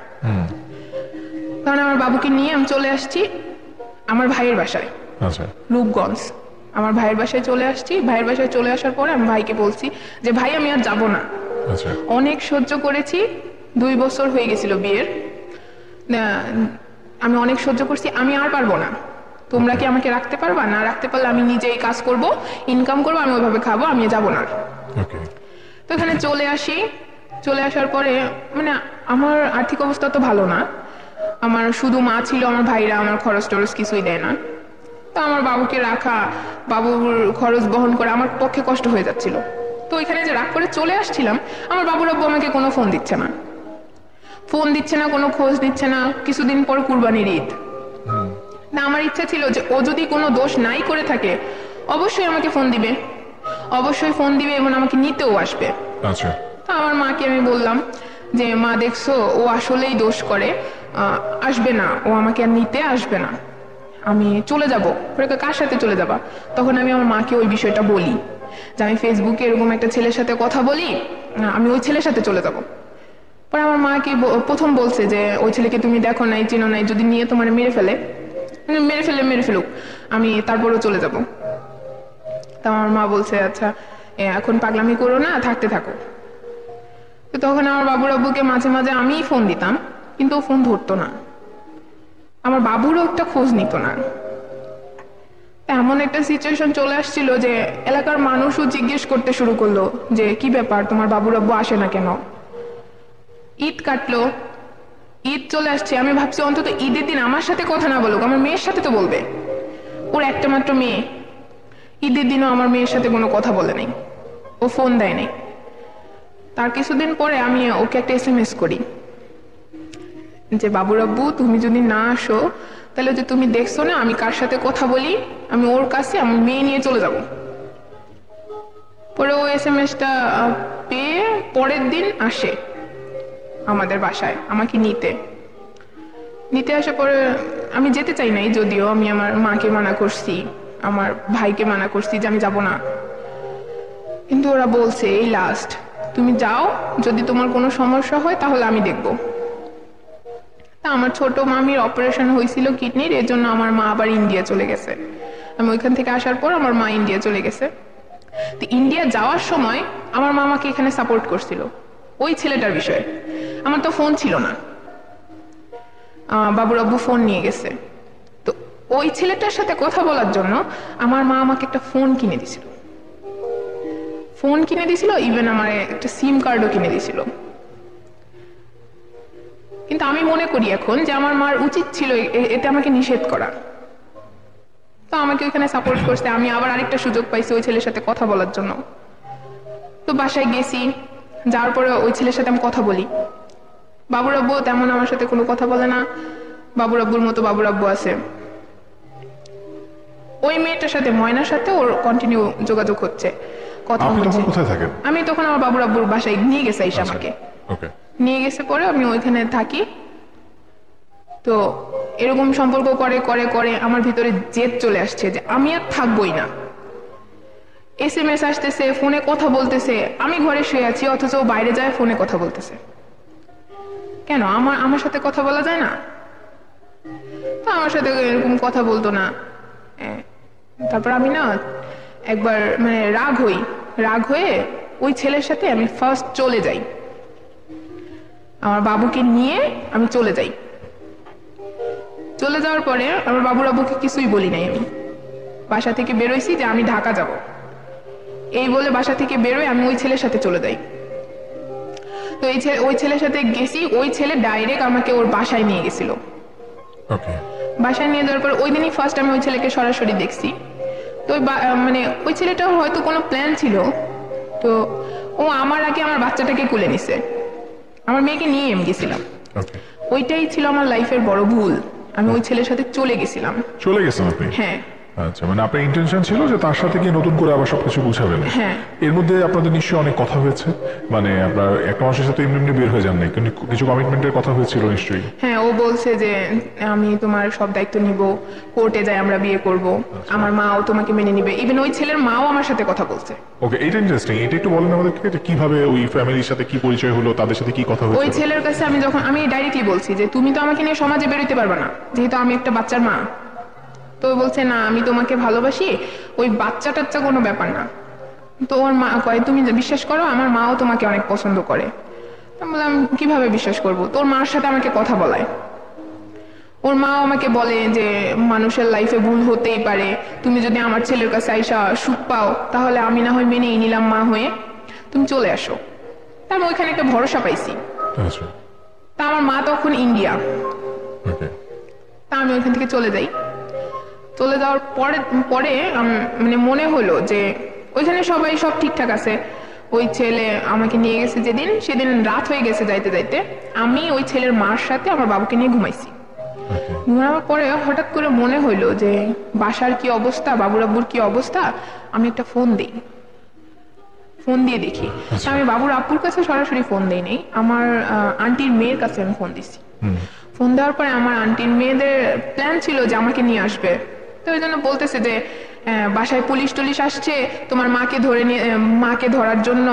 তখন আমার বাবুকে নিয়ে আমি চলে আসছি আমার ভাইয়ের বাসায়, আচ্ছা, রূপগঞ্জ। আমার ভাইয়ের বাসায় চলে আসছি। ভাইয়ের বাসায় চলে আসার পরে আমি ভাইকে বলছি যে ভাই আমি আর যাব না, আচ্ছা, অনেক সহ্য করেছি, 2 বছর হয়ে গেছিল বিয়ের, আমি অনেক সহ্য করছি, আমি আর পারবো না, তোমরা কি আমাকে রাখতে পারবা? না রাখতে পারলে আমি নিজেই কাজ করব, ইনকাম করবো, আমি ওইভাবে খাবো, আমি যাবো না। ওকে। তো এখানে চলে আসি। চলে আসার পরে মানে আমার আর্থিক অবস্থা তো ভালো না, আমার শুধু মা ছিল, আমার ভাইরা আমার খরচ টরচ কিছুই দেয় না। তো আমার বাবুকে রাখা, বাবুর খরচ বহন করা আমার পক্ষে কষ্ট হয়ে যাচ্ছিল। তো এখানে যে রাগ করে চলে আসছিলাম, আমার বাবুর আব্বু আমাকে কোনো ফোন দিচ্ছে না, কোনো খোঁজ দিচ্ছে না। কিছুদিন পর কুরবানির ঈদ, না আমার ইচ্ছা ছিল যে ও যদি কোনো দোষ নাই করে থাকে অবশ্যই আমাকে ফোন দিবে, অবশ্যই ফোন দিবে এবং আমাকে নিতেও আসবে। আচ্ছা, তো আমার মাকে আমি বললাম যে মা দেখছো ও আসলেই দোষ করে, আসবে না, ও আমাকে আর নিতে আসবে না, আমি চলে যাব। কার সাথে চলে যাবা? তখন আমি আমার মাকে ওই বিষয়টা বলি যে আমি ফেসবুকে এরকম একটা ছেলের সাথে কথা বলি, আমি ওই ছেলের সাথে চলে যাব। পরে আমার মাকে প্রথম বলছে যে ওই ছেলেকে তুমি দেখো নাই, চিনো নাই, যদি নিয়ে তোমার মেরে ফেলুক, আমি তারপরও চলে যাব। তা আমার মা বলছে আচ্ছা এখন পাগলামি করো না, থাকতে থাকো। তো তখন আমার বাবুর আব্বুকে মাঝে মাঝে আমিই ফোন দিতাম, কিন্তু ও ফোন ধরতো না, আমার বাবুরও একটা খোঁজ নিত না। এমন একটা সিচুয়েশন চলে আসছিল যে এলাকার মানুষও জিজ্ঞেস করতে শুরু করলো যে কি ব্যাপার, তোমার বাবুর আব্বু আসে না কেন। ঈদ কাটলো, ঈদ চলে আসছে, আমি ভাবছি অন্তত ঈদের দিন আমার সাথে কথা না বলুক, আমার মেয়ের সাথে তো বলবে, ওর একটা মাত্র মেয়ে। ঈদের দিনও আমার মেয়ের সাথে কোনো কথা বলে নাই, ও ফোন দেয় নাই। তার কিছুদিন পরে আমি ওকে একটা SMS করি যে বাবুর আব্বু তুমি যদি না আসো তাহলে যে তুমি দেখছো না আমি কার সাথে কথা বলি, আমি ওর কাছে আমার মেয়ে নিয়ে চলে যাব। পরে ও SMS-টা পেয়ে পরের দিন আসে আমাদের বাসায় আমাকে নিতে আসার পরে আমি যেতে চাই নাই, যদিও আমি আমার মাকে মানা করছি, আমার ভাইকে মানা করছি যে আমি যাব না, কিন্তু ওরা বলছে এই লাস্ট তুমি যাও, যদি তোমার কোনো সমস্যা হয় তাহলে আমি দেখব। তা আমার ছোট মামির অপারেশন হয়েছিল কিডনির, এর জন্য আমার মা আবার ইন্ডিয়া চলে গেছে। আমি ওইখান থেকে আসার পর আমার মা ইন্ডিয়া চলে গেছে। তো ইন্ডিয়া যাওয়ার সময় আমার মা আমাকে এখানে সাপোর্ট করছিল ওই ছেলেটার বিষয়ে। আমার তো ফোন ছিল না, বাবুর আব্বু ফোন নিয়ে গেছে। তো ওই ছেলেটার সাথে কথা বলার জন্য আমার মা আমাকে একটা ফোন কিনে দিছিল, ইভেন আমার একটা সিম কার্ডও কিনে দিছিল। কিন্তু আমি মনে করি এখন যে আমার মার উচিত ছিল এতে আমাকে নিষেধ করা। তো আমাকে ওইখানে সাপোর্ট করছে, আমি আবার আরেকটা সুযোগ পাইছি ওই ছেলের সাথে কথা বলার জন্য। তো বাসায় গেছি, যাওয়ার পরে ওই ছেলের সাথে আমি কথা বলি। বাবুর আব্বু তেমন আমার সাথে কোনো কথা বলে না, বাবুর আব্বুর মতো বাবুর আব্বু আছে। ওই মেয়েটার সাথে, ময়নার সাথে ওর কন্টিনিউ যোগাযোগ হচ্ছে, কথা হচ্ছে। আমি তখন আমার বাবুর আব্বুর বাসায় নিয়ে গেছে এসে আমাকে নিয়ে গেছে। পরে আমি ওইখানে থাকি। তো এরকম সম্পর্ক করে করে করে আমার ভিতরে জেদ চলে আসছে যে আমি আর থাকবোই না। SMS আসতেছে, ফোনে কথা বলতেছে, আমি ঘরে শুয়ে আছি অথচ বাইরে যায় ফোনে কথা বলতেছে। কেন আমার সাথে কথা বলা যায় না? তো আমার সাথে এরকম কথা বলতো না। তারপর আমি না একবার মানে রাগ হয়ে ওই ছেলের সাথে আমি ফার্স্ট চলে যাই, আমার বাবুকে নিয়ে আমি চলে যাই। চলে যাওয়ার পরে আমার বাবুর আব্বুকে কিছুই বলি নাই, আমি বাসা থেকে বেরোইছি যে আমি ঢাকা যাব, এই বলে বাসা থেকে বেরোয় আমি ওই ছেলের সাথে চলে যাই। তো ওই ছেলের সাথে গেছি, ওই ছেলে ডাইরেক্ট আমাকে ওর বাসায় নিয়ে গেছিল। বাসায় নিয়ে যাওয়ার পর ওই দিনই ফার্স্ট আমি ওই ছেলেকে সরাসরি দেখছি। তো মানে ওই ছেলেটার হয়তো কোনো প্ল্যান ছিল, তো ও আমার আগে আমার বাচ্চাটাকে কুলে নিছে, আমার মেয়েকে নিয়ে আমি গেছিলাম। ওইটাই ছিল আমার লাইফের বড় ভুল, আমি ওই ছেলের সাথে চলে গেছিলাম। চলে গেছেন আপনি? হ্যাঁ, আচ্ছা, মানে আপনার ইন্টেনশন ছিল যে তার সাথে গিয়ে নতুন করে আবার সবকিছু বুঝাবেন। হ্যাঁ। এর মধ্যে আপনাদের নিশ্চয়ই অনেক কথা হয়েছে, মানে আপনার একটা মানুষের সাথে এমনি এমনি বের হয়ে যান নাই, কিন্তু কিছু কমিটমেন্টের কথা হয়েছিল নিশ্চয়ই। হ্যাঁ, ও বলছে যে আমি তোমার সব দায়িত্ব নিব, কোর্টে যাই আমরা বিয়ে করব, আমার মাও তোমাকে মেনে নিবে। ইভেন ওই ছেলের মাও আমার সাথে কথা বলছে। ওকে, এটা ইন্টারেস্টিং। এটা একটু বলেন আমাদেরকে যে কিভাবে ওই ফ্যামিলির সাথে কি পরিচয় হলো, তাদের সাথে কি কথা ওই হয়েছিল। ছেলের কাছে আমি ডাইরেক্টলি বলছি যে তুমি তো আমাকে নিয়ে সমাজে বেরোতে পারবে না, যেহেতু আমি একটা বাচ্চার মা। তো ও বলছে না, আমি তোমাকে ভালোবাসি, ওই বাচ্চা টাচ্চা কোনো ব্যাপার না। তো ওর মা কয় তুমি বিশ্বাস করো, আমার মাও তোমাকে অনেক পছন্দ করে। আমি বললাম কিভাবে বিশ্বাস করবো? তোর মার সাথে আমাকে কথা বলায়। ওর মা আমাকে বলে যে মানুষের লাইফে ভুল হতেই পারে, তুমি যদি আমার ছেলের কাছে আইসা সুখ পাও তাহলে আমি না হয় মেনেই নিলাম মা হয়ে, তুমি চলে আসো। তা আমি ওইখানে একটা ভরসা পাইছি। আচ্ছা, তা আমার মা তখন ইন্ডিয়া। ওকে, তা আমি ওইখান থেকে চলে যাই। চলে যাওয়ার পরে পরে মানে মনে হলো যে ওইখানে সবাই সব ঠিকঠাক আছে। ওই ছেলে আমাকে নিয়ে গেছে যেদিন, সেদিন রাত হয়ে গেছে যাইতে যাইতে। আমি ওই ছেলের মার সাথে আমার বাবুকে নিয়ে ঘুমাইছি। ঘুমানোর পরে হঠাৎ করে মনে হইলো যে বাসার কি অবস্থা, বাবুর আব্বুর কি অবস্থা, আমি একটা ফোন দিই। ফোন দিয়ে দেখি। তা আমি বাবুর আব্বুর কাছে সরাসরি ফোন দিই নাই, আমার আন্টির মেয়ের কাছে আমি ফোন দিছি। ফোন দেওয়ার পরে আমার আন্টির মেয়েদের প্ল্যান ছিল যে আমাকে নিয়ে আসবে। তো ওই জন্য বলতেছে যে বাসায় পুলিশ টুলিশ আসছে, তোমার মাকে ধরে নিয়ে, মাকে ধরার জন্য।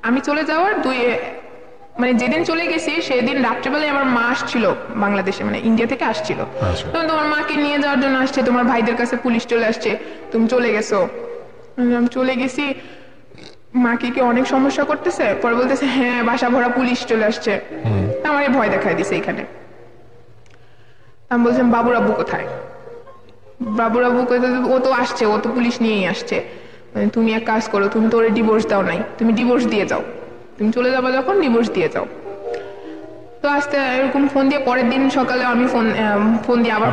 আমি চলে যাওয়ার মানে যেদিন চলে গেছি সেদিন রাত্রেবেলায় আমার মা আসছিল বাংলাদেশে, মানে ইন্ডিয়া থেকে আসছিল। আচ্ছা। তো তোমার মাকে নিয়ে যাওয়ার জন্য আসছে, তোমার ভাইদের কাছে পুলিশ চলে আসছে, তুমি চলে গেছো। আমি চলে গেছি, মাকে কি অনেক সমস্যা করতেছে। পরে বলতেছে হ্যাঁ, বাসা ভরা পুলিশ চলে আসছে। আমার ভয় দেখায় দিছে এখানে। আমি বলছিলাম বাবুর আব্বু কোথায়? বাবুর আব্বু ও তো আসছে, ও তো পুলিশ নিয়েই আসছে। তুমি এক কাজ করো, তুমি তো ওরে ডিভোর্স দাও নাই, তুমি ডিভোর্স দিয়ে যাও, তুমি চলে যাবো যখন ডিভোর্স দিয়ে যাও। তো আস্তে এরকম ফোন দিয়ে পরের দিন সকালে আমি ফোন দিয়ে আবার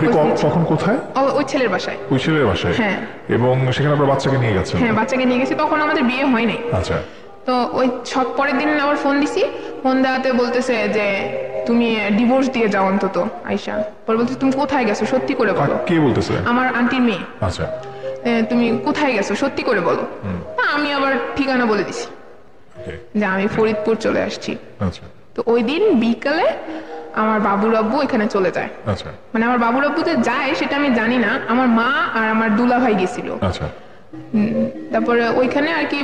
তখন কোথায়? ওই ছেলের বাসায়। ওই ছেলের বাসায়? হ্যাঁ। এবং সেখানে আপনার বাচ্চাকে নিয়ে গেছেন? হ্যাঁ, বাচ্চাকে নিয়ে গেছি, তখন আমাদের বিয়ে হয় নাই। আচ্ছা। তো ওই সব পরের দিন আবার ফোন দিছি, ফোন দেওয়াতে বলতেছে যে তুমি ডিভোর্স দিয়ে যাও অন্তত আয়শা। পরে বলতেছে তুমি কোথায় গেছো সত্যি করে বলো। কে বলতেছে? আমার আন্টির মেয়ে। আচ্ছা। তুমি কোথায় গেছো সত্যি করে বলো। আমি আবার ঠিকানা বলে দিছি যে আমি ফরিদপুর চলে আসছি। আচ্ছা। তো ওই দিন বিকালে আমার বাবুর আব্বু এখানে চলে যায়। আচ্ছা। মানে আমার বাবুর আব্বু যে যায় সেটা আমি জানি না, আমার মা আর আমার দুলা ভাই গেছিল। আচ্ছা। তারপরে ওইখানে আর কি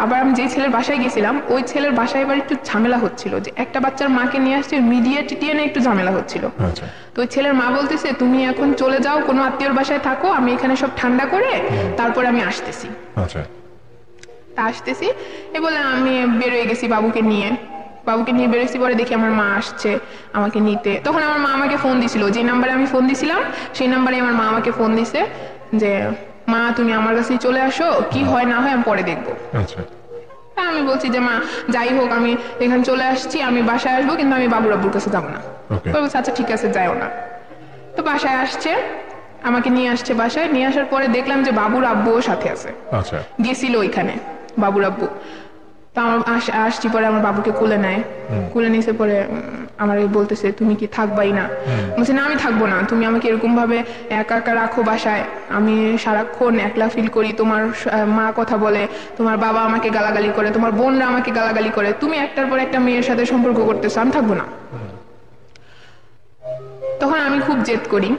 আবার আমি যে ছেলের বাসায় গেছিলাম, ওই ছেলের বাসায় এবার একটু ঝামেলা হচ্ছিল, যে একটা বাচ্চার মাকে নিয়ে আসছে, মিডিয়া টিটিএনে একটু ঝামেলা হচ্ছিল। আচ্ছা। তো ওই ছেলের মা বলতেছে তুমি এখন চলে যাও, কোনো আত্মীয়র বাসায় থাকো, আমি এখানে সব ঠান্ডা করে তারপরে আমি আসতেছি। আচ্ছা। তা আসতেছি এ বলে আমি বেরোয় গেছি বাবুকে নিয়ে বেরোইছি। পরে দেখি আমার মা আসছে আমাকে নিতে। তখন আমার মা আমাকে ফোন দিছিল, যে নাম্বারে আমি ফোন দিছিলাম সেই নাম্বারে আমার মা আমাকে ফোন দিছে যে মা তুমি আমার কাছেই চলে আসো, কি হয় না হয় আমি পরে দেখবো। আচ্ছা। আমি বলছি যে মা যাই হোক আমি এখানে চলে আসছি, আমি বাসায় আসবো, কিন্তু আমি বাবুর আব্বুর কাছে যাবো না। বলছে আচ্ছা ঠিক আছে যাও না। তো বাসায় আসছে, আমাকে নিয়ে আসছে। বাসায় নিয়ে আসার পরে দেখলাম যে বাবুর আব্বুও সাথে আছে। আচ্ছা। গেছিল ওইখানে বাবুর আব্বু। তো আমার আসছি, পরে আমার বাবুকে কুলে নেয়, কুলে নিয়েছে। পরে আমার বলতেছে তুমি কি থাকবাই না? বলছে না আমি থাকবো না, তুমি আমাকে এরকম ভাবে একা একা রাখো বাসায়, আমি সারাক্ষণ একলা ফিল করি, তোমার মা কথা বলে, তোমার বাবা আমাকে গালাগালি করে, তোমার বোনরা আমাকে গালাগালি করে, তুমি একটার পর একটা মেয়ের সাথে সম্পর্ক করতেছো, আমি থাকবো না। তখন আমি খুব জেদ করি।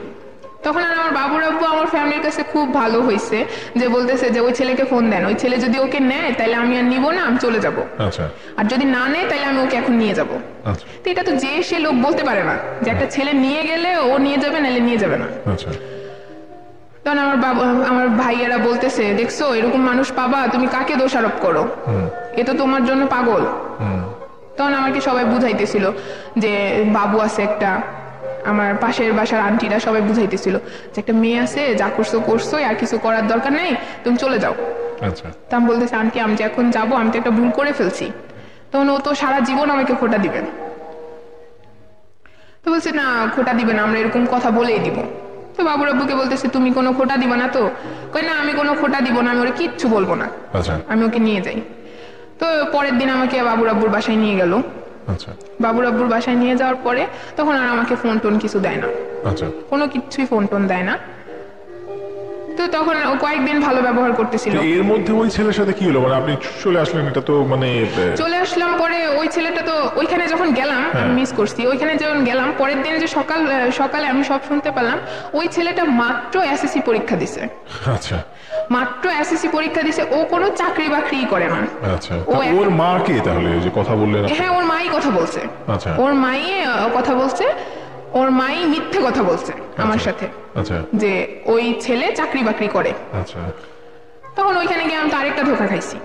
তখন আর আমার বাবুর আব্বু আমার ফ্যামিলির কাছে খুব ভালো হয়েছে, যে বলতেছে যে ওই ছেলেকে ফোন দেন, ওই ছেলে যদি ওকে নেয় তাহলে আমি আর নিব না, আমি চলে যাব। আচ্ছা। আর যদি না নেয় তাহলে আমি ওকে এখন নিয়ে যাব। আচ্ছা। তো এটা তো যে সে লোক বলতে পারে না যে একটা ছেলে নিয়ে গেলে ও নিয়ে যাবে, নাহলে নিয়ে যাবে না। আচ্ছা। তখন আমার ভাইয়েরা বলতেছে দেখছো এরকম মানুষ পাবা, তুমি কাকে দোষারোপ করো, এ তো তোমার জন্য পাগল। তখন আমাকে সবাই বুঝাইতেছিল যে বাবু আছে একটা, আমার পাশের বাসার আন্টিরা সবাই বুঝাইতেছিল যে একটা মেয়ে আছে, যা করছো করছো, আর কিছু করার দরকার নেই, তুমি চলে যাও। আচ্ছা। তা আমি বলতেছি আন্টি আমি যে এখন যাবো, আমি তো একটা ভুল করে ফেলছি। তখন ও তো সারা জীবন আমাকে খোটা দিবেন। তো বলছে না খোটা দিবে না, আমরা এরকম কথা বলেই দিব। তো বাবুর আব্বুকে বলতেছে তুমি কোনো খোটা দিবা না তো? কই না আমি কোনো খোটা দিব না, আমি ওরা কিচ্ছু বলবো না, আমি ওকে নিয়ে যাই। তো পরের দিন আমাকে বাবুর আব্বুর বাসায় নিয়ে গেল। আচ্ছা। বাবুর আব্বুর বাসায় নিয়ে যাওয়ার পরে তখন আর আমাকে ফোন টোন কিছু দেয় না। আচ্ছা। কোনো কিছুই ফোন টোন দেয় না। তো তখন ও কয়েকদিন ভালো ব্যবহার করতেছিল। তো এর মধ্যে ওই ছেলের সাথে কি হলো, মানে আপনি চলে আসলেন, এটা তো মানে চলে আসলাম পরে ওই ছেলেটা তো ওইখানে যখন গেলাম আমি মিস করছি, ওইখানে যখন গেলাম পরের দিন যে সকালে আমি সব শুনতে পেলাম ওই ছেলেটা মাত্র এসএসসি পরীক্ষা দিছে। আচ্ছা, মাত্র এসএসসি পরীক্ষা দিছে, ও কোনো চাকরি বাকরি করে না। আচ্ছা, ওর মা কে তাহলে যে কথা বললেন? হ্যাঁ, ওর মাই কথা বলছে। আচ্ছা, ওর মাই কথা বলছে, ওর মাই মিথ্যে কথা বলছে আমার সাথে। আচ্ছা, যে ওই ছেলে চাকরি বাকরি করে। আচ্ছা, তখন ওইখানে গিয়ে আমি তো আরেকটা ধোঁকা খাইছি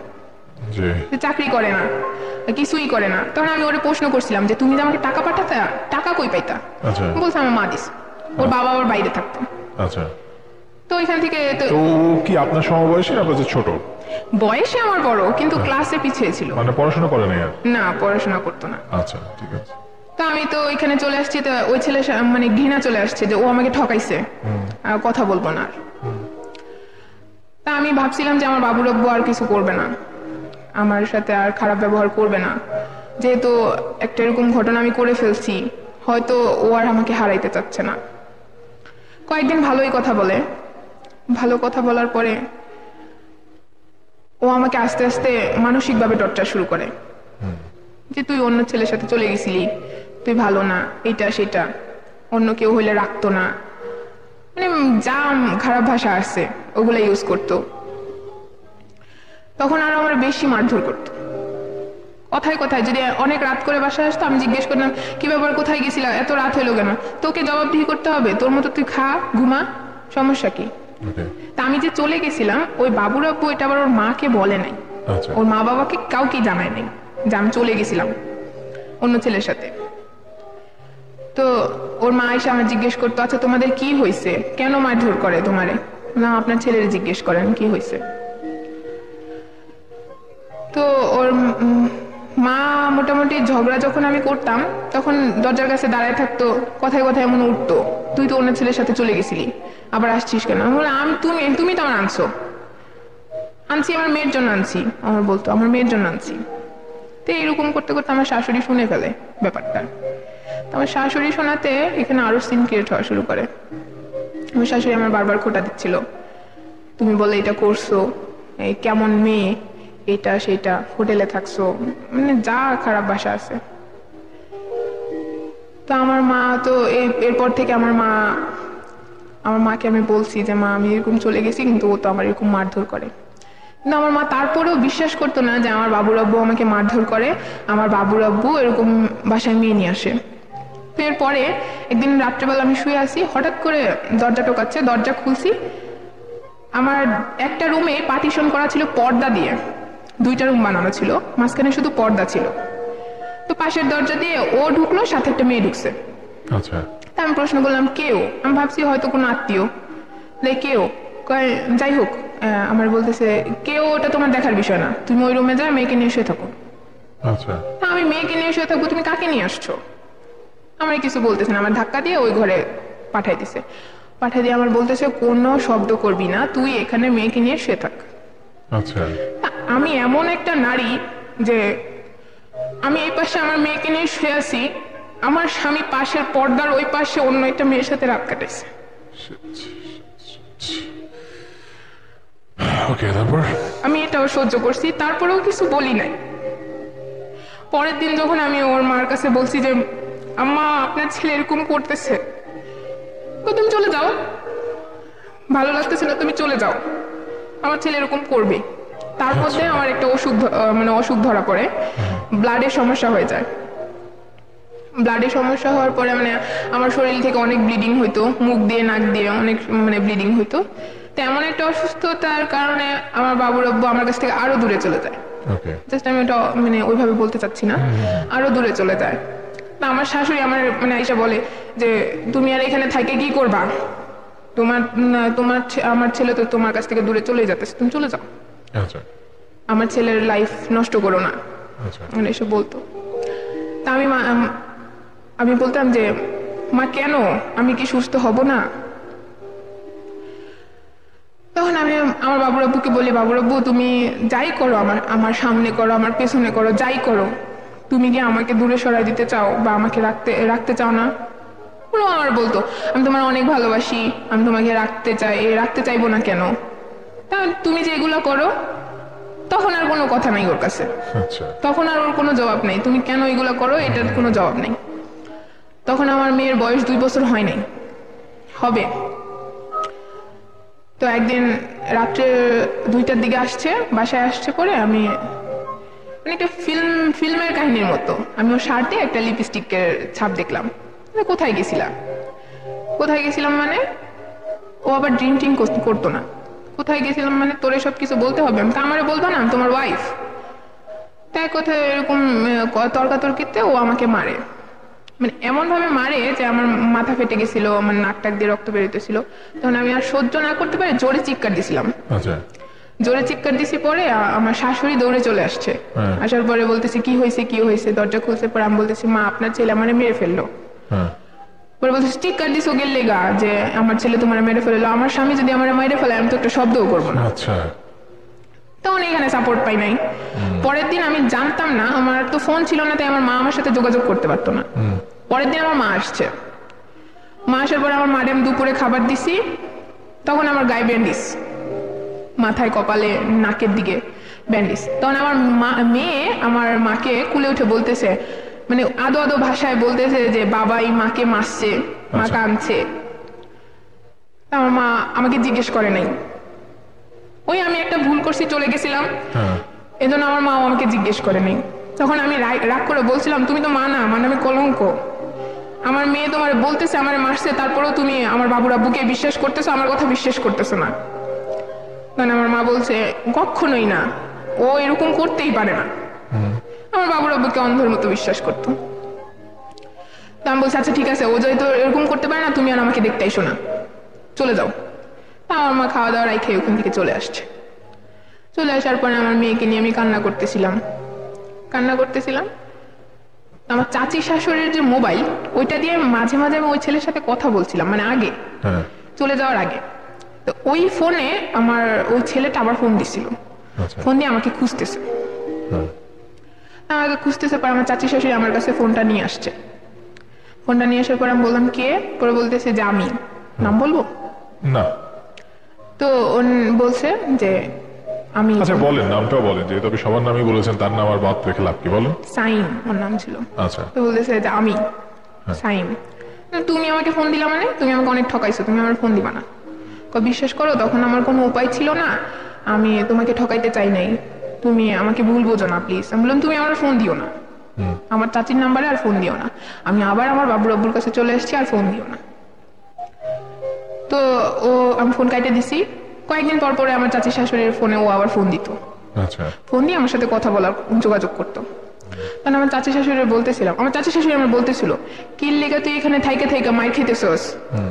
যে চাকরি করে না, কিছুই করে না। তখন আমি ওরে প্রশ্ন করছিলাম যে তুমি যে আমাকে টাকা পাঠাতা, টাকা কই পাইতা? আচ্ছা, বলছে আমার মা দিস, ওর বাবা ওর বাইরে থাকতো। আচ্ছা, তো ওইখান থেকে তো তো কি আপনার সমবয়সী, আপনার যে ছোট? বয়সে আমার বড়, কিন্তু ক্লাসে পিছিয়ে ছিল। মানে পড়াশোনা করে না? না, পড়াশোনা করতো না। আচ্ছা, ঠিক আছে। তো আমি তো ওইখানে চলে আসছি, তো ওই ছেলে মানে ঘৃণা চলে আসছে যে ও আমাকে ঠকাইছে, আর কথা বলবো না আর। তা আমি ভাবছিলাম যে আমার বাবু রব্বু আর কিছু করবে না, আমার সাথে আর খারাপ ব্যবহার করবে না, যেহেতু একটা এরকম ঘটনা আমি করে ফেলছি, হয়তো ও আর আমাকে হারাইতে চাচ্ছে না। কয়েকদিন ভালোই কথা বলে, ভালো কথা বলার পরে ও আমাকে আস্তে আস্তে মানসিকভাবে টর্চার শুরু করে যে তুই অন্য ছেলের সাথে চলে গেছিলি, তুই ভালো না, এটা সেটা, অন্য কেউ হইলে রাখতো না, মানে যা খারাপ ভাষা আছে ওগুলা ইউজ করতো। তখন আরো আমার বেশি মারধর করতো, কথায় কথায়। যদি অনেক রাত করে বাসায় আসতো, আমি জিজ্ঞেস করতাম কি ব্যাপার, কোথায় গেছিলা, এত রাত হইলো কেন? তোকে জবাবদিহি করতে হবে, তোর মতো তুই খা ঘুমা, সমস্যা কি? তা আমি যে চলে গেছিলাম, ওই বাবুর আব্বু এটা আবার ওর মাকে বলে নাই, ওর মা বাবাকে কাউকে জানায় নাই যে আমি চলে গেছিলাম অন্য ছেলের সাথে। তো ওর মা এসে আমার জিজ্ঞেস করতো আচ্ছা তোমাদের কি হয়েছে, কেন মারধর করে তোমারে? না, আপনার ছেলের জিজ্ঞেস করেন কি হয়েছে। তো ওর মা মোটামুটি ঝগড়া যখন আমি করতাম তখন দরজার কাছে দাঁড়ায় থাকতো, কথায় কথায় এমন উঠতো তুই তো অন্য ছেলের সাথে চলে গেছিলি, আবার আসছিস কেন? আমি বললাম তুমি তো আমার আনছি আমার মেয়ের জন্য আনছি। আমার বলতো আমার মেয়ের জন্য আনছি। তো এরকম করতে করতে আমার শাশুড়ি শুনে ফেলে ব্যাপারটা। আমার শাশুড়ি শোনাতে এখানে আরো সিন ক্রিয়েট হওয়া শুরু করে। আমার শাশুড়ি আমার বারবার খোঁটা দিচ্ছিল, তুমি বলে এটা করছো, এই কেমন মেয়ে, এটা সেটা, হোটেলে থাকছো, মানে যা খারাপ ভাষা আছে। তো আমার মা তো এরপর থেকে আমার মাকে আমি বলছি যে মা আমি এরকম চলে গেছি, কিন্তু ও তো আমার এরকম মারধর করে। কিন্তু আমার মা তারপরেও বিশ্বাস করতো না যে আমার বাবুর আব্বু আমাকে মারধর করে, আমার বাবুর আব্বু এরকম বাসায় মেয়ে নিয়ে আসে। তো এরপরে একদিন রাত্রেবেলা আমি শুয়ে আছি, হঠাৎ করে দরজা টোকাচ্ছে, দরজা খুলছি, আমার একটা রুমে পার্টিশন করা ছিল পর্দা দিয়ে, 2টা রুম বানানো ছিল, মাঝখানে শুধু পর্দা ছিল। তো পাশের দরজা দিয়ে ও ঢুকলো, সাথে একটা মেয়ে ঢুকছে। আচ্ছা, তা আমি প্রশ্ন করলাম কেউ, আমি ভাবছি হয়তো কোনো আত্মীয়, কেউ কয় যাই হোক, আমার বলতেছে কেউ ওটা তোমার দেখার বিষয় না, তুমি ওই রুমে যা মেয়েকে নিয়ে শুয়ে থাকো। আচ্ছা, তা আমি মেয়েকে নিয়ে শুয়ে থাকবো, তুমি কাকে নিয়ে আসছো? আমার কিছু বলতেছে না, আমার ধাক্কা দিয়ে ওই ঘরে পাঠাই দিছে। পাঠাই দিয়ে আমার বলতেছে কোনো শব্দ করবি না, তুই এখানে মেয়েকে নিয়ে শুয়ে থাক। আচ্ছা, আমি এমন একটা নারী যে আমি এই পাশে আমার মেয়েকে নিয়ে শুয়ে আছি, আমার স্বামী পাশের পর্দার ওই পাশে অন্য একটা মেয়ের সাথে রাত কাটাইছে। ওকে, তারপর আমি এটাও সহ্য করছি, তারপরেও কিছু বলি নাই। পরের দিন যখন আমি ওর মার কাছে বলছি যে আম্মা আপনার ছেলে এরকম করতেছে, তো তুমি চলে যাও, ভালো লাগতেছে না, তুমি চলে যাও, আমার ছেলে এরকম করবে। তার মধ্যে আমার একটা অসুখ ধরা পড়ে, ব্লাডের সমস্যা হয়ে যায়। ব্লাডের সমস্যা হওয়ার পরে মানে আমার শরীর থেকে অনেক ব্লিডিং হইতো, মুখ দিয়ে নাক দিয়ে অনেক ব্লিডিং হইতো। তো এমন একটা অসুস্থতার কারণে আমার বাবুর আব্বু আমার কাছ থেকে আরো দূরে চলে যায়। জাস্ট আমি ওটা ওইভাবে বলতে চাচ্ছি না, আরো দূরে চলে যায়। তা আমার শাশুড়ি আমার এসে বলে যে তুমি আর এখানে থাকে কি করবা, আমার ছেলে তো তোমার কাছ থেকে দূরে চলে যাচ্ছে, তুমি চলে যাও, আমার ছেলের লাইফ নষ্ট করো না, এসব বলতো। তা আমি বলতাম যে মা কেন, আমি কি সুস্থ হব না? তখন আমি আমার বাবুর আব্বুকে বলি, বাবুর আব্বু তুমি যাই করো, আমার সামনে করো, আমার পেছনে করো, যাই করো, তুমি কি আমাকে দূরে সরাই দিতে চাও বা আমাকে রাখতে চাও না? ওরা আমার বলতো আমি তোমার অনেক ভালোবাসি, আমি তোমাকে রাখতে চাইবো না কেন, তা তুমি যে এগুলো করো। তখন আর কোনো কথা নাই ওর কাছে, আচ্ছা তখন আর ওর কোনো জবাব নাই, তুমি কেন এগুলো করো এটার কোনো জবাব নেই। তখন আমার মেয়ের বয়স 2 বছর হয় নাই, হবে। তো একদিন রাত্রে 2টার দিকে আসছে, বাসায় আসছে পরে আমি মানে একটা ফিল্মের কাহিনীর মতো আমি ওর শার্টে একটা লিপস্টিকের ছাপ দেখলাম। কোথায় গেছিলাম মানে ও আবার ড্রিঙ্কিং করতো না। কোথায় গেছিলাম মানে তোর সব কিছু বলতে হবে, আমি তো আমারে বলবো না, আমি তোমার ওয়াইফ। তাই কোথায় এরকম তর্কাতর্কিতে ও আমাকে মারে, মানে এমন ভাবে মারে যে আমার মাথা ফেটে গেছিল, আমার নাক টাক দিয়ে রক্ত বেরোতেছিল। তখন আমি আর সহ্য না করতে পারে জোরে চিৎকার দিছিলাম। আচ্ছা জোরে চিৎকার দিছি পরে আমার শাশুড়ি দৌড়ে চলে আসছে। আসার পরে বলতেছি কি হয়েছে, দরজা খুলছে। পরে আমি বলতেছি মা আপনার ছেলে আমারে মেরে ফেললো। পরে বলতেছি চিৎকার দিছো গেলে গা যে আমার ছেলে তোমার মেরে ফেললো, আমার স্বামী যদি আমার মেরে ফেলে আমি তো একটা শব্দও করবো না। আচ্ছা তখন এখানে সাপোর্ট পাই নাই। পরের দিন আমি জানতাম না, আমার তো ফোন ছিল না, তাই আমার মা আমার সাথে যোগাযোগ করতে পারতো না। পরের দিন আমার মা আসছে, মা আসার পরে আমার মারে আমি দুপুরে খাবার দিছি। তখন আমার গায়ে ব্যান্ডিস, মাথায় কপালে নাকের দিকে ব্যান্ডিস। তখন আমার মেয়ে আমার মাকে কুলে উঠে বলতেছে, মানে আদো আদো ভাষায় বলতেছে যে বাবাই মাকে মারছে, মা কাঁদছে। আমার মা আমাকে জিজ্ঞেস করে নাই, ওই আমি একটা ভুল করছি চলে গেছিলাম, এজন্য আমার মা আমাকে জিজ্ঞেস করে নাই। তখন আমি রাগ করে বলছিলাম তুমি তো মা না, আমার নামে কলঙ্ক, আমার মেয়ে তোমার বলতেছে আমার মারছে, তারপরেও তুমি আমার বাবুর আব্বুকে বিশ্বাস করতেছো, আমার কথা বিশ্বাস করতেছো না। তখন আমার মা বলছে কখনোই না, ও এরকম করতেই পারে না। আমার বাবুর আব্বুকে অন্ধের মতো বিশ্বাস করতো। তা আমি বলছি আচ্ছা ঠিক আছে, ও যেহেতু এরকম করতে পারে না, তুমি আর আমাকে দেখতে এসো না, চলে যাও। তা আমার মা খাওয়া দাওয়া রাখে ওখান থেকে চলে আসছে। চলে আসার পরে আমার মেয়েকে নিয়ে আমি কান্না করতেছিলাম। আমার চাচি শাশুড়ির যে মোবাইল, ওইটা দিয়ে মাঝে মাঝে আমি ওই ছেলের সাথে কথা বলছিলাম, মানে আগে চলে যাওয়ার আগে। তো ওই ফোনে আমার ওই ছেলেটা আবার ফোন দিছিল, ফোন দিয়ে আমাকে খুঁজতেছে। পরে আমার চাচি শাশুড়ি আমার কাছে ফোনটা নিয়ে আসছে। ফোনটা নিয়ে আসার পর আমি বললাম কে? পরে বলতেছে যে আমি। নাম বলবো না? তো বলছে যে আমি। আচ্ছা বলেন, নামটাও বলেন, যেহেতু আপনি সবার নামই বলেছেন, তার নাম আর বাদ রেখে লাভ কি, বলেন। সাইম ওর নাম ছিল। আচ্ছা তো বলতেছে যে আমি সাইম। তুমি আমাকে ফোন দিলা মানে তুমি আমাকে অনেক ঠকাইছো, তুমি আমার ফোন দিবা না। বিশ্বাস করো তখন আমার কোনো উপায় ছিল না, আমি তোমাকে ঠকাইতে চাই নাই, তুমি আমাকে ভুল বোঝো না প্লিজ। আমি বললাম তুমি আমার ফোন দিও না, আমার চাচির নাম্বারে আর ফোন দিও না, আমি আবার আমার বাবুর আব্বুর কাছে চলে এসেছি, আর ফোন দিও না। তো আমি ফোন কাটে দিছি। কয়েকদিন পর পরে আমার চাচি শাশুড়ির ফোনে ও আবার ফোন দিত, ফোন দিয়ে আমার সাথে কথা বলার যোগাযোগ করতো। কারণ আমার চাচি শাশুড়ি আমার বলতেছিল কি লেগে তুই এখানে থাইকে থাইকে মাইর খেতেছস,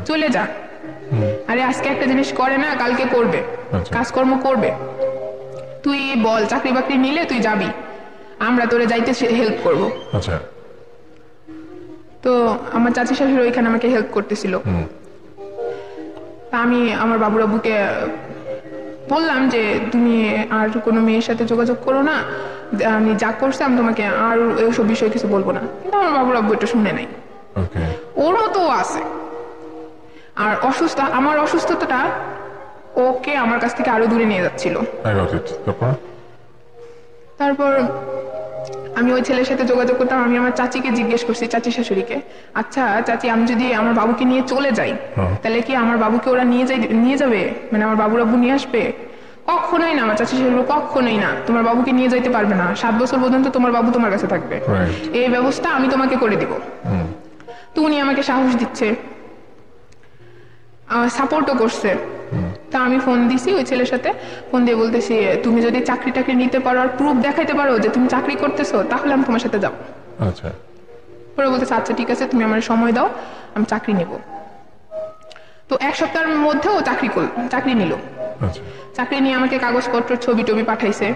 চলে যা। আরে আজকে একটা জিনিস করে না কালকে করবে, কাজকর্ম করবে, তুই বল চাকরি বাকরি নিলে তুই যাবি, আমরা তোরে যাইতে হেল্প করবো। তো আমার চাচি শাশুড়ি ওইখানে আমাকে হেল্প করতেছিল। তা আমি আমার বাবুর আব্বুকে বললাম যে তুমি আর কোনো মেয়ের সাথে যোগাযোগ করো না, আমি যা করছি আমি তোমাকে আর এইসব বিষয়ে কিছু বলবো না। কিন্তু আমার বাবুর আব্বু এটা শুনে নাই, ওর মতো ও আছে। আর আমার অসুস্থতাটা ওকে আমার কাছ থেকে আরো দূরে নিয়ে যাচ্ছিল। তারপর আমি ওই ছেলের সাথে যোগাযোগ করতাম। আমি আমার চাচিকে জিজ্ঞেস করছি, চাচি শাশুড়িকে, আচ্ছা চাচি আমি যদি আমার বাবুকে নিয়ে চলে যাই তাহলে কি আমার বাবুকে ওরা নিয়ে যাবে, মানে আমার বাবুর আব্বু নিয়ে আসবে? কখনোই না, আমার চাচি শাশুড়ি কখনোই না, তোমার বাবুকে নিয়ে যাইতে পারবে না, 7 বছর পর্যন্ত তোমার বাবু তোমার কাছে থাকবে, এই ব্যবস্থা আমি তোমাকে করে দিব। তো উনি আমাকে সাহস দিচ্ছে, সাপোর্টও করছে। তা আমি ফোন দিছি ওই ছেলের সাথে, ফোন দিয়ে বলতেছি তুমি যদি চাকরি টাকরি নিতে পারো আর প্রুফ দেখাইতে পারো যে তুমি চাকরি করতেছো, তাহলে আমি তোমার সাথে যাবো। পরে বলতেছে আচ্ছা ঠিক আছে, তুমি আমার সময় দাও, আমি চাকরি নেব। তো 1 সপ্তাহের মধ্যে ও চাকরি নিল। চাকরি নিয়ে আমাকে কাগজপত্র ছবি টবি পাঠাইছে,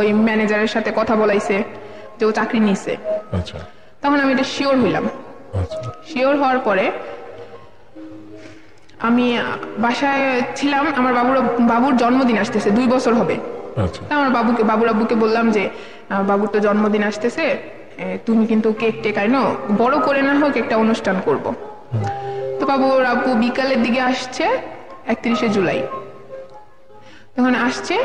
ওই ম্যানেজারের সাথে কথা বলাইছে যে ও চাকরি নিছে। তখন আমি এটা শিওর হইলাম। শিওর হওয়ার পরে আমি বাসায় ছিলাম, আমার বাবুর জন্মদিন আসতেছে, 2 বছর হবে। আমার বাবুর আব্বুকে বললাম যে বাবুর তো জন্মদিন আসতেছে, তুমি কিন্তু কেক টেক আইনো, বড় করে না হোক একটা অনুষ্ঠান করব। তো বাবুর আব্বু বিকালের দিকে আসছে 31শে জুলাই। তখন আসছে,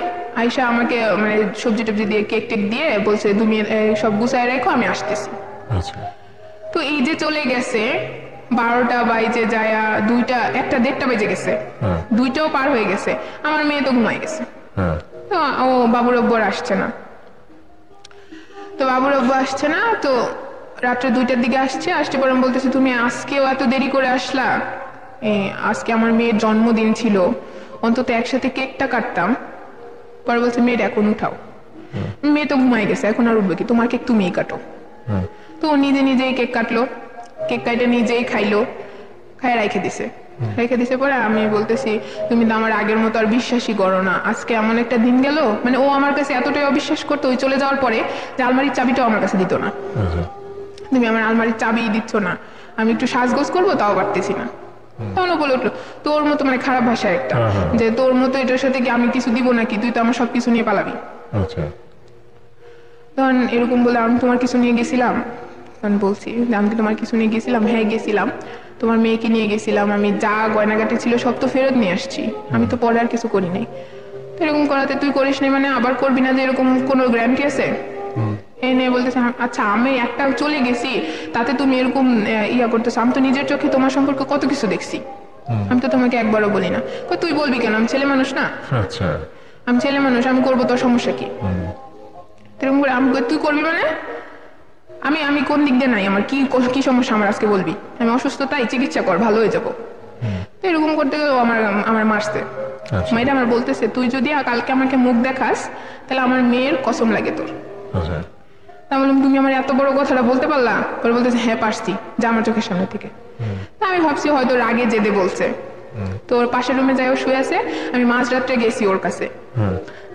আয়শা আমাকে মানে সবজি টবজি দিয়ে কেক টেক দিয়ে বলছে তুমি সব গুছায় রাখো, আমি আসতেছি। আচ্ছা। তো এই যে চলে গেছে 12টা বাইজে যায়া 2টা 1টা 1:30 বেজে গেছে, 2টাও পার হয়ে গেছে, আমার মেয়ে তো ঘুমাই গেছে। তো ও বাবুর আব্বু আর আসছে না। তো বাবুর আব্বু আসছে না, তো রাত্রে 2টার দিকে আসছে পরে আমি বলতেছি তুমি আজকেও এত দেরি করে আসলা, আজকে আমার মেয়ের জন্মদিন ছিল, অন্তত একসাথে কেকটা কাটতাম। পরে বলছে মেয়ের এখন উঠাও, মেয়ে তো ঘুমাই গেছে, এখন আর উঠবে কি, তোমার কেক তুমিই কাটো। তো ও নিজেই কেক কাটলো, কেক কাটে নিজেই খাইলো, খাই রেখে দিছে পরে আমি বলতেছি তুমি তো আমার আগের মতো আর বিশ্বাসই করো না, আজকে এমন একটা দিন গেল, মানে ও আমার কাছে এতটাই অবিশ্বাস করতো ওই চলে যাওয়ার পরে যে আলমারির চাবিটাও আমার কাছে দিত না। তুমি আমার আলমারির চাবি দিচ্ছ না, আমি একটু সাজগোজ করবো তাও পারতেছি না। তখন ও বলে উঠলো তোর মতো, মানে খারাপ ভাষা একটা, যে তোর মতো এটার সাথে কি আমি কিছু দিব নাকি, তুই তো আমার সবকিছু নিয়ে পালাবি। তখন এরকম বলে আমি তোমার কিছু নিয়ে গেছিলাম, তখন বলছি আমি কি তোমার কিছু নিয়ে গেছিলাম, হ্যাঁ গেছিলাম, তোমার মেয়েকে নিয়ে গেছিলাম, আমি যা গয়নাগাটি ছিল সব তো ফেরত নিয়ে আসছি, আমি তো পরে আর কিছু করি নাই। এরকম করাতে তুই করিস নাই মানে আবার করবি না, যে এরকম কোনো গ্যারান্টি আছে? এনে বলতেছে আচ্ছা আমি একটা চলে গেছি তাতে তুমি এরকম ইয়া করতেছো, আমি তো নিজের চোখে তোমার সম্পর্কে কত কিছু দেখছি, আমি তো তোমাকে একবারও বলি না। তুই বলবি কেন, আমি ছেলে মানুষ না? আমি ছেলে মানুষ, আমি করবো, তোর সমস্যা কি? এরকম করে আমি তুই করবি মানে আমি কোন দিক দিয়ে নাই, আমার কি সমস্যা আমার আজকে বলবি, আমি অসুস্থ তাই চিকিৎসা কর ভালো হয়ে যাবো। তো এরকম করতে গেলে আমার মারছে, মেয়েটা আমার বলতেছে তুই যদি কালকে আমাকে মুখ দেখাস তাহলে আমার মেয়ের কসম লাগে তোর। তা বললাম তুমি আমার এত বড় কথাটা বলতে পারলা? পরে বলতেছে হ্যাঁ পারছি, যা আমার চোখের সামনে থেকে। তা আমি ভাবছি হয়তো রাগে জেদে বলছে। তো ওর পাশের রুমে যাই, ও শুয়ে আছে, আমি মাঝরাত্রে গেছি ওর কাছে,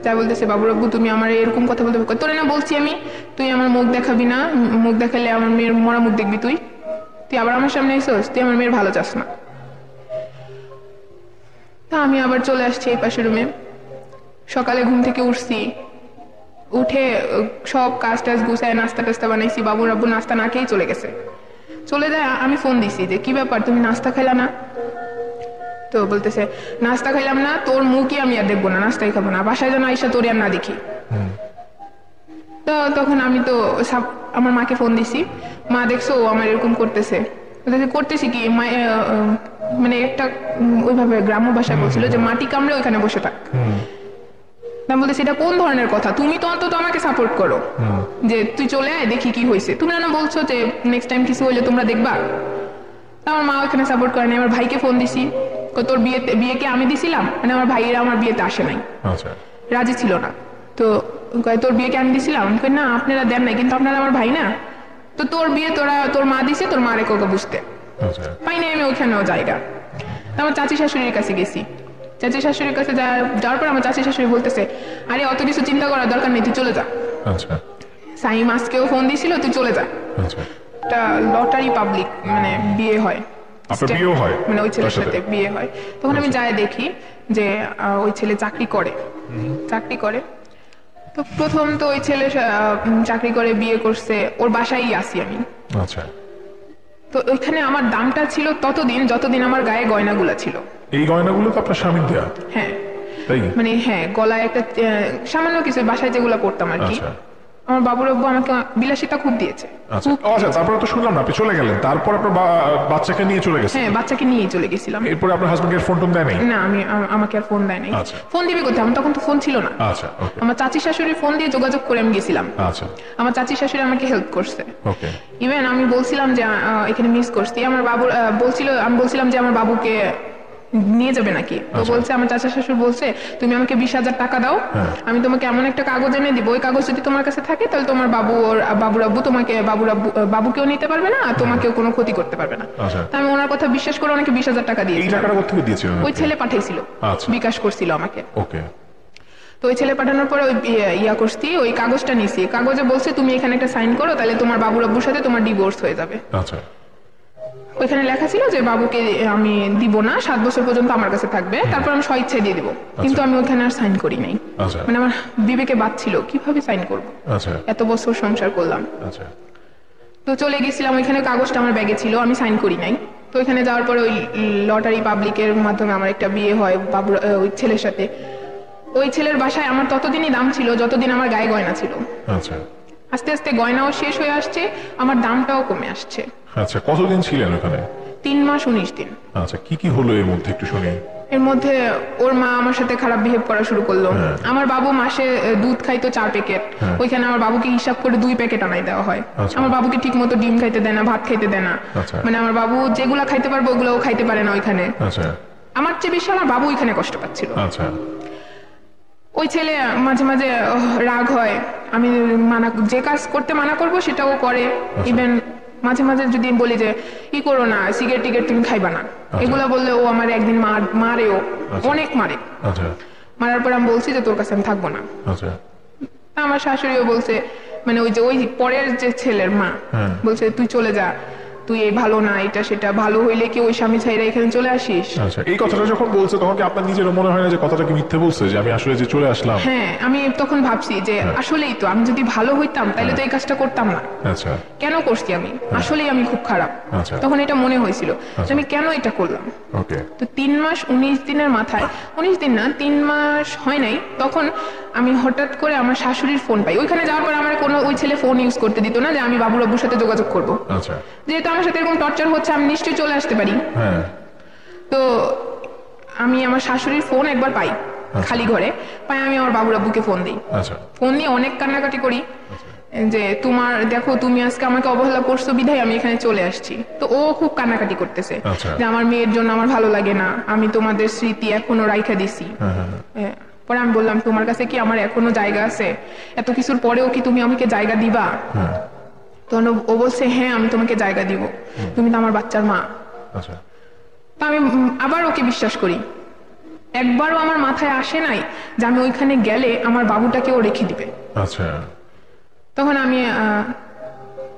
যা বলতেছে বাবুর আব্বু তুমি আমার এরকম কথা বলতে, তোরে না বলছি আমি তুই আমার মুখ দেখাবি না, মুখ দেখালে আমার মেয়ের মরা মুখ দেখবি, তুই আবার আমার সামনে এসোস, তুই আমার মেয়ের ভালো চাস না। তা আমি আবার চলে আসছি এই পাশের রুমে, সকালে ঘুম থেকে উঠছি, উঠে সব কাজ টাজ গুছায় নাস্তা টাস্তা বানাইছি, বাবুর আব্বু নাস্তা না খেয়েই চলে গেছে। চলে যায়, আমি ফোন দিছি যে কি ব্যাপার তুমি নাস্তা খাইলা না? তো বলতেছে নাস্তা খাইলাম না, তোর মুখই আমি আর দেখবো না, নাস্তাই খাবো না, বাসায় যেন আইসা তোর আর না দেখি। তো তখন আমি তো আমার মাকে ফোন দিছি, মা দেখছো ও আমার এরকম করতেছে। করতেছি কি মানে একটা ওইভাবে গ্রাম্য ভাষায় বলছিল যে মাটি কামড়ে ওইখানে বসে থাক। আমি বলতে সেটা কোন ধরনের কথা, তুমি তো অন্তত আমাকে সাপোর্ট করো যে তুই চলে আয় দেখি কি হয়েছে, তুমি না বলছো যে নেক্সট টাইম কিছু হইলে তোমরা দেখবা। আমার মা ওইখানে সাপোর্ট করে নাই, আমার ভাইকে ফোন দিছি, তোর বিয়েকে আমি দিছিলাম, মানে আমার ভাইয়েরা আমার বিয়েতে আসে নাই, রাজি ছিল না। তো তোর বিয়েকে আমি দিছিলাম, না আপনারা দেন নাই, কিন্তু আপনারা আমার ভাই না, তো তোর বিয়ে তোর মা দিছে, তোর মা রেখে বুঝতে পাই নাই আমি ওইখানেও জায়গা। আমার চাচি শাশুড়ির কাছে গেছি, চাচি শাশুড়ির কাছে যাওয়ার পর আমার চাচি শাশুড়ি বলতেছে আরে অত কিছু চিন্তা করার দরকার নেই, তুই চলে যা। সাইম আজকেও ফোন দিছিল, তুই চলে যা, একটা লটারি পাবলিক মানে বিয়ে হয়, মানে ওই ছেলের সাথে বিয়ে হয়। তখন আমি যাই দেখি যে ওই ছেলে চাকরি করে। তো প্রথম তো ওই ছেলে চাকরি করে বিয়ে করছে, ওর বাসায় আসি আমি। তো ওইখানে আমার দামটা ছিল ততদিন যতদিন আমার গায়ে গয়নাগুলা ছিল। এই গয়নাগুলো তো আপনার স্বামীর দেয়া? হ্যাঁ, মানে হ্যাঁ গলায় একটা সামান্য কিছু বাসায় যেগুলো পড়তাম আর কি। আমার বাবুর আব্বু আমাকে বিলাসিতা খুব দিয়েছে। তারপরে তো শুনলাম না আপনি চলে গেলেন, তারপর আপনার বাচ্চাকে নিয়ে চলে গেছেন? হ্যাঁ, বাচ্চাকে নিয়ে চলে গেছিলাম। এরপর আপনার হাজবেন্ডকে ফোন দেয় নাই? না, আমাকে আর ফোন দেয় নাই। ফোন দিবে কোথায়, আমার তখন তো ফোন ছিল না। আমার চাচি শাশুড়ি ফোন দিয়ে যোগাযোগ করে আমি গেছিলাম। আমার চাচি শাশুড়ি আমাকে হেল্প করছে। ইভেন আমি বলছিলাম যে এখানে মিস করছি, আমার বাবু আমি বলছিলাম যে আমার বাবুকে নিয়ে যাবে নাকি, তো বলছে আমার চাচা শাশুড়ি বলছে তুমি আমাকে 20,000 টাকা দাও, আমি তোমাকে এমন একটা কাগজ এনে দিব, ওই কাগজ যদি তোমার কাছে থাকে তাহলে তোমার বাবুর আব্বু তোমাকে বাবুকেও নিতে পারবে না, তোমাকেও কোনো ক্ষতি করতে পারবে না। তা আমি ওনার কথা বিশ্বাস করে ওনাকে 20,000 টাকা দিয়েছিলাম। ওই ছেলে পাঠিয়েছিল, বিকাশ করছিল আমাকে। তো ওই ছেলে পাঠানোর পরে ওই করছি, ওই কাগজটা নিছি, কাগজে বলছে তুমি এখানে একটা সাইন করো, তাহলে তোমার বাবুর আব্বুর সাথে তোমার ডিভোর্স হয়ে যাবে। ওইখানে লেখা ছিল যে বাবুকে আমি দিব না, 7 বছর পর্যন্ত আমার কাছে থাকবে, তারপর আমি স্বইচ্ছে দিয়ে দিব। কিন্তু আমি ওখানে আর সাইন করি নাই, মানে আমার বিবেকে বাধছিল কিভাবে সাইন করব, এত বছর সংসার করলাম। তো চলে গেছিলাম, ওইখানে কাগজটা আমার ব্যাগে ছিল, আমি সাইন করি নাই। তো ওইখানে যাওয়ার পরে ওই লটারি পাবলিকের মাধ্যমে আমার একটা বিয়ে হয় বাবুর ওই ছেলের সাথে। ওই ছেলের বাসায় আমার ততদিনই দাম ছিল যতদিন আমার গায়ে গয়না ছিল। আচ্ছা আস্তে আস্তে গয়নাও শেষ হয়ে আসছে, আমার দামটাও কমে আসছে। আচ্ছা, কতদিন ছিলেন ওখানে? 3 মাস 19 দিন। আচ্ছা, কি কি হলো এর মধ্যে একটু শুনি। এর মধ্যে ওর মা আমার সাথে খারাপ বিহেভ করা শুরু করলো। আমার বাবু মাসে দুধ খাইতো 4 প্যাকেট, ওইখানে আমার বাবুকে হিসাব করে 2 প্যাকেট আনাই দেওয়া হয়। আমার বাবুকে ঠিক মতো ডিম খাইতে দেয় না, ভাত খাইতে দেয় না। মানে আমার বাবু যেগুলা খাইতে পারবে ওগুলোও খাইতে পারে না ওইখানে। আমার চেয়ে বেশি আমার বাবু ওইখানে কষ্ট পাচ্ছিল। ওই ছেলে মাঝে মাঝে রাগ হয়, আমি যে কাজ করতে মানা করবো সেটাও করে। ইভেন মাঝে মাঝে যদি বলি যে ই করো না, সিগারেট টিগারেট তুমি খাইবা না, এগুলা বললে ও আমার একদিন মারেও, অনেক মারে। মারার পর আমি বলছি যে তোর কাছে আমি থাকবো না। আমার শাশুড়িও বলছে, মানে ওই পরের যে ছেলের মা বলছে তুই চলে যা, তুই এই ভালো না, এটা সেটা, ভালো হইলে কি ওই স্বামী ছাইরা এখানে চলে আসিস? এই কথাটা যখন বলছে তখন কি আপনার নিজের মনে হয় না যে কথাটা কি মিথ্যে বলছে, যে আমি আসলে যে চলে আসলাম? হ্যাঁ, আমি তখন ভাবছি যে আসলেই তো আমি যদি ভালো হইতাম তাহলে তো এই কাজটা করতাম না। কেন করছি আমি? আসলেই আমি খুব খারাপ। তখন এটা মনে হয়েছিল যে আমি কেন এটা করলাম। তো 3 মাস 19 দিনের মাথায়, 19 দিন না, 3 মাস হয় নাই, তখন আমি হঠাৎ করে আমার শাশুড়ির ফোন পাই। ওইখানে যাওয়ার পর আমার কোনো ওই ছেলে ফোন ইউজ করতে দিত না যে আমি বাবুর আব্বুর সাথে যোগাযোগ করবো। যেহেতু আমার সাথে এরকম টর্চার হচ্ছে আমি নিশ্চয়ই চলে আসতে পারি। তো আমি আমার শাশুড়ির ফোন একবার পাই, খালি ঘরে পাই, আমি আমার বাবুর আব্বুকে ফোন দিই। ফোন দিয়ে অনেক কান্নাকাটি করি যে তোমার দেখো, তুমি আজকে আমাকে অবহেলা করছো বিধায় আমি এখানে চলে আসছি। তো ও খুব কান্নাকাটি করতেছে যে আমার মেয়ের জন্য আমার ভালো লাগে না, আমি তোমাদের স্মৃতি এখনো রাইখা দিছি। পরে আমি বললাম তোমার কাছে কি আমার এখনো জায়গা আছে? এত কিছুর পরেও কি তুমি আমাকে জায়গা দিবা? তখন ও বলছে হ্যাঁ আমি তোমাকে জায়গা দিব, তুমি তো আমার বাচ্চার মা। তা আমি আবার ওকে বিশ্বাস করি। একবারও আমার মাথায় আসে নাই যে আমি ওইখানে গেলে আমার বাবুটাকে ও রেখে দিবে। তখন আমি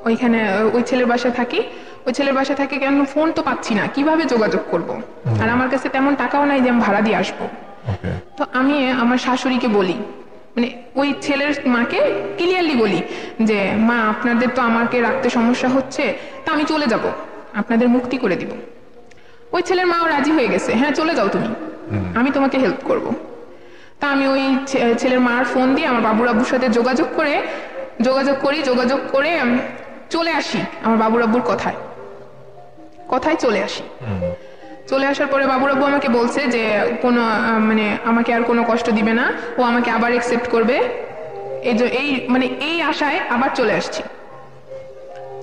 ওইখানে ওই ছেলের বাসায় থাকি। ওই ছেলের বাসায় থাকি, কেন ফোন তো পাচ্ছি না, কিভাবে যোগাযোগ করব? আর আমার কাছে তেমন টাকাও নাই যে আমি ভাড়া দিয়ে আসবো। তো আমি আমার শাশুড়িকে বলি, মানে ওই ছেলের মাকে ক্লিয়ারলি বলি যে মা আপনাদের তো আমাকে রাখতে সমস্যা হচ্ছে, তা আমি চলে যাব, আপনাদের মুক্তি করে দিব। ওই ছেলের মাও রাজি হয়ে গেছে, হ্যাঁ চলে যাও তুমি, আমি তোমাকে হেল্প করব। তা আমি ওই ছেলের মার ফোন দিয়ে আমার বাবুর আব্বুর সাথে যোগাযোগ করে চলে আসি আমার বাবুর আব্বুর কথায় চলে আসি। চলে আসার পরে বাবুর আব্বু আমাকে বলছে যে কোনো মানে আমাকে আর কোনো কষ্ট দিবে না, ও আমাকে আবার অ্যাকসেপ্ট করবে, এই আশায় আবার চলে আসছি।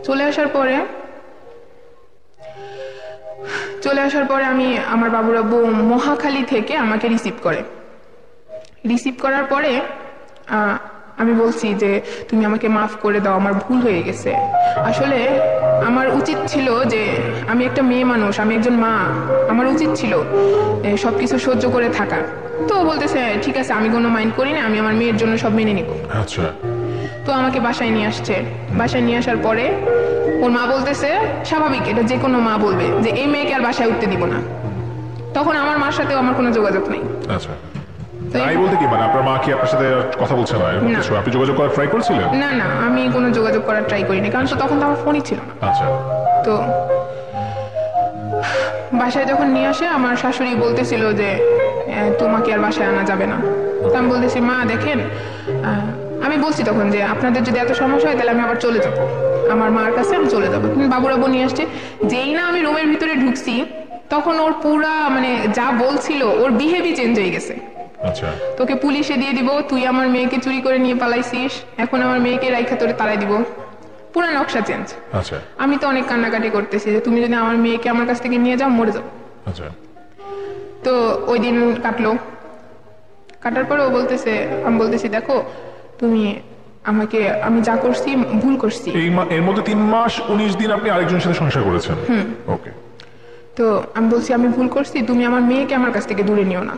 চলে আসার পরে আমি আমার বাবুর আব্বু মহাখালী থেকে আমাকে রিসিভ করার পরে আমি বলছি যে তুমি আমাকে মাফ করে দাও, আমার ভুল হয়ে গেছে। আসলে আমার উচিত ছিল যে আমি একটা মেয়ে মানুষ, আমি একজন মা, আমার উচিত ছিল সবকিছু সহ্য করে থাকা। তো বলতেছে ঠিক আছে, আমি কোনো মাইন্ড করি না, আমি আমার মেয়ের জন্য সব মেনে নিব। তো আমাকে বাসায় নিয়ে আসছে। বাসায় নিয়ে আসার পরে ওর মা বলতেছে, স্বাভাবিক, এটা যে কোনো মা বলবে যে এই মেয়েকে আর বাসায় উঠতে দিব না। তখন আমার মার সাথেও আমার কোনো যোগাযোগ নেই। তাই বলতে কি, মানে আপনার মা কি আপনার সাথে কথা বলছে না? আপনি যোগাযোগ করার ট্রাই করেছিলেন? না, আমি কোনো যোগাযোগ করার ট্রাই করিনি, কারণ তখন তো আমার ফোনই ছিল না। তো বাসায় যখন নিয়ে আসে আমার শাশুড়ি বলতেছিল যে তোমাকে আর বাসায় আনা যাবে না। তো আমি বলতেছি মা দেখেন, আমি বলছি তখন যে আপনাদের যদি এত সমস্যা হয় তাহলে আমি আবার চলে যাবো, আমার মার কাছে আমি চলে যাবো। বাবুর আব্বু নিয়ে আসছে। যেই না আমি রুমের ভিতরে ঢুকছি তখন ওর পুরা মানে যা বলছিল ওর বিহেভই চেঞ্জ হয়ে গেছে। তোকে পুলিশে দিয়ে দিব, তুই আমার মেয়েকে চুরি করে নিয়ে পালাইছিস, এখন আমার মেয়েকে রাইখা তোরে তাড়াই দিব, পুরা নকশা চেঞ্জ। আমি তো অনেক কান্নাকাটি করতেছি যে তুমি যদি আমার মেয়েকে আমার কাছ থেকে নিয়ে যাও মরে যাও। তো ওই দিন কাটার পরে ও বলতেছে, আমি বলতেছি দেখো তুমি আমাকে, আমি যা করছি ভুল করছি। এর মধ্যে 3 মাস 19 দিন আপনি আরেকজনের সাথে সংসার করেছেন? ওকে। তো আমি বলছি আমি ভুল করছি, তুমি আমার মেয়েকে আমার কাছ থেকে দূরে নিও না।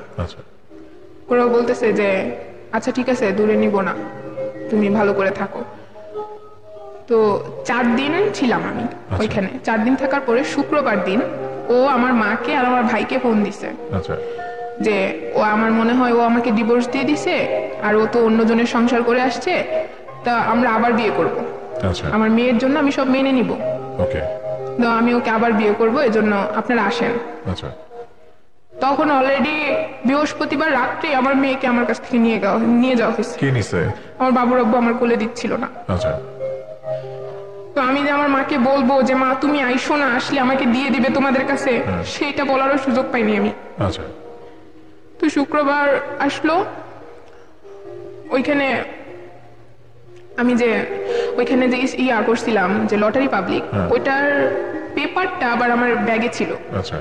ওরা বলতেছে যে আচ্ছা ঠিক আছে, দূরে নিব না, তুমি ভালো করে থাকো। তো 4 দিন ছিলাম আমি ওইখানে। 4 দিন থাকার পরে শুক্রবার দিন ও আমার মাকে আর আমার ভাইকে ফোন দিছে যে ও আমার মনে হয় ও আমাকে ডিভোর্স দিয়ে দিছে, আর ও তো অন্যজনের সংসার করে আসছে, তা আমরা আবার বিয়ে করব, আমার মেয়ের জন্য আমি সব মেনে নিব। তো আমি ওকে আবার বিয়ে করব, এজন্য আপনারা আসেন। আচ্ছা তখন অলরেডি বৃহস্পতিবার রাত্রে আমার মেয়েকে আমার কাছ থেকে নিয়ে যাওয়া হয়েছে। কে নিছে? আমার বাবুর আব্বু আমার কোলে দিচ্ছিল না। আচ্ছা তো আমি যে আমার মাকে বলবো যে মা তুমি আইসো না, আসলে আমাকে দিয়ে দিবে তোমাদের কাছে, সেইটা বলারও সুযোগ পাইনি আমি। আচ্ছা তো শুক্রবার আসলো, ওইখানে আমি যে ওইখানে যে ইয়া করছিলাম যে লটারি পাবলিক, ওইটার পেপারটা আবার আমার ব্যাগে ছিল। আচ্ছা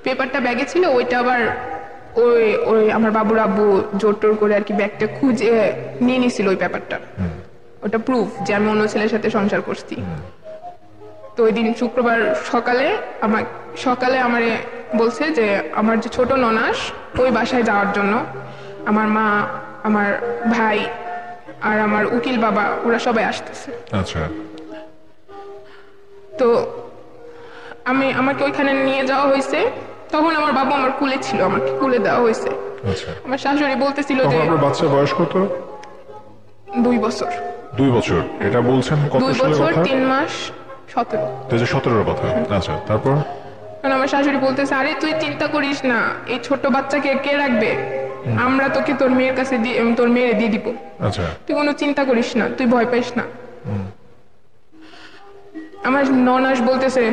পেপারটা ব্যাগে ছিল, ওইটা আবার ওই ওই আমার বাবুর আব্বু জোর টোর করে আর কি ব্যাগটা খুঁজে নিয়ে নিছিল ওই পেপারটা। ওটা প্রুফ যে আমি অন্য ছেলের সাথে সংসার করছি। তো ওই দিন শুক্রবার সকালে আমারে বলছে যে আমার যে ছোট ননাস ওই বাসায় যাওয়ার জন্য, আমার মা, আমার ভাই আর আমার উকিল বাবা ওরা সবাই আসতেছে। আচ্ছা তো আমাকে ওইখানে নিয়ে যাওয়া হয়েছে। তখন আমার বাবা আমার কুলে ছিল, আমাকে কুলে দেওয়া হয়েছে। আচ্ছা আমার শাশুড়ি বলতেছিল যে তখন আপনার বাচ্চার বয়স কত? 2 বছর। 2 বছর। এটা বলছেন কত 2 সালের বছর কথা? 3 মাস 17। 2017 কথা। আচ্ছা তারপর? কারণ আমার শাশুড়ি বলতেছে আরে তুই চিন্তা করিস না, এই ছোট বাচ্চাকে কে রাখবে, আমরা তোকে তোর মেয়ের কাছে তোর মেয়ে দিয়ে দিব। আচ্ছা তুই কোনো চিন্তা করিস না, তুই ভয় পাইস না। আমার ননাস বলতেছে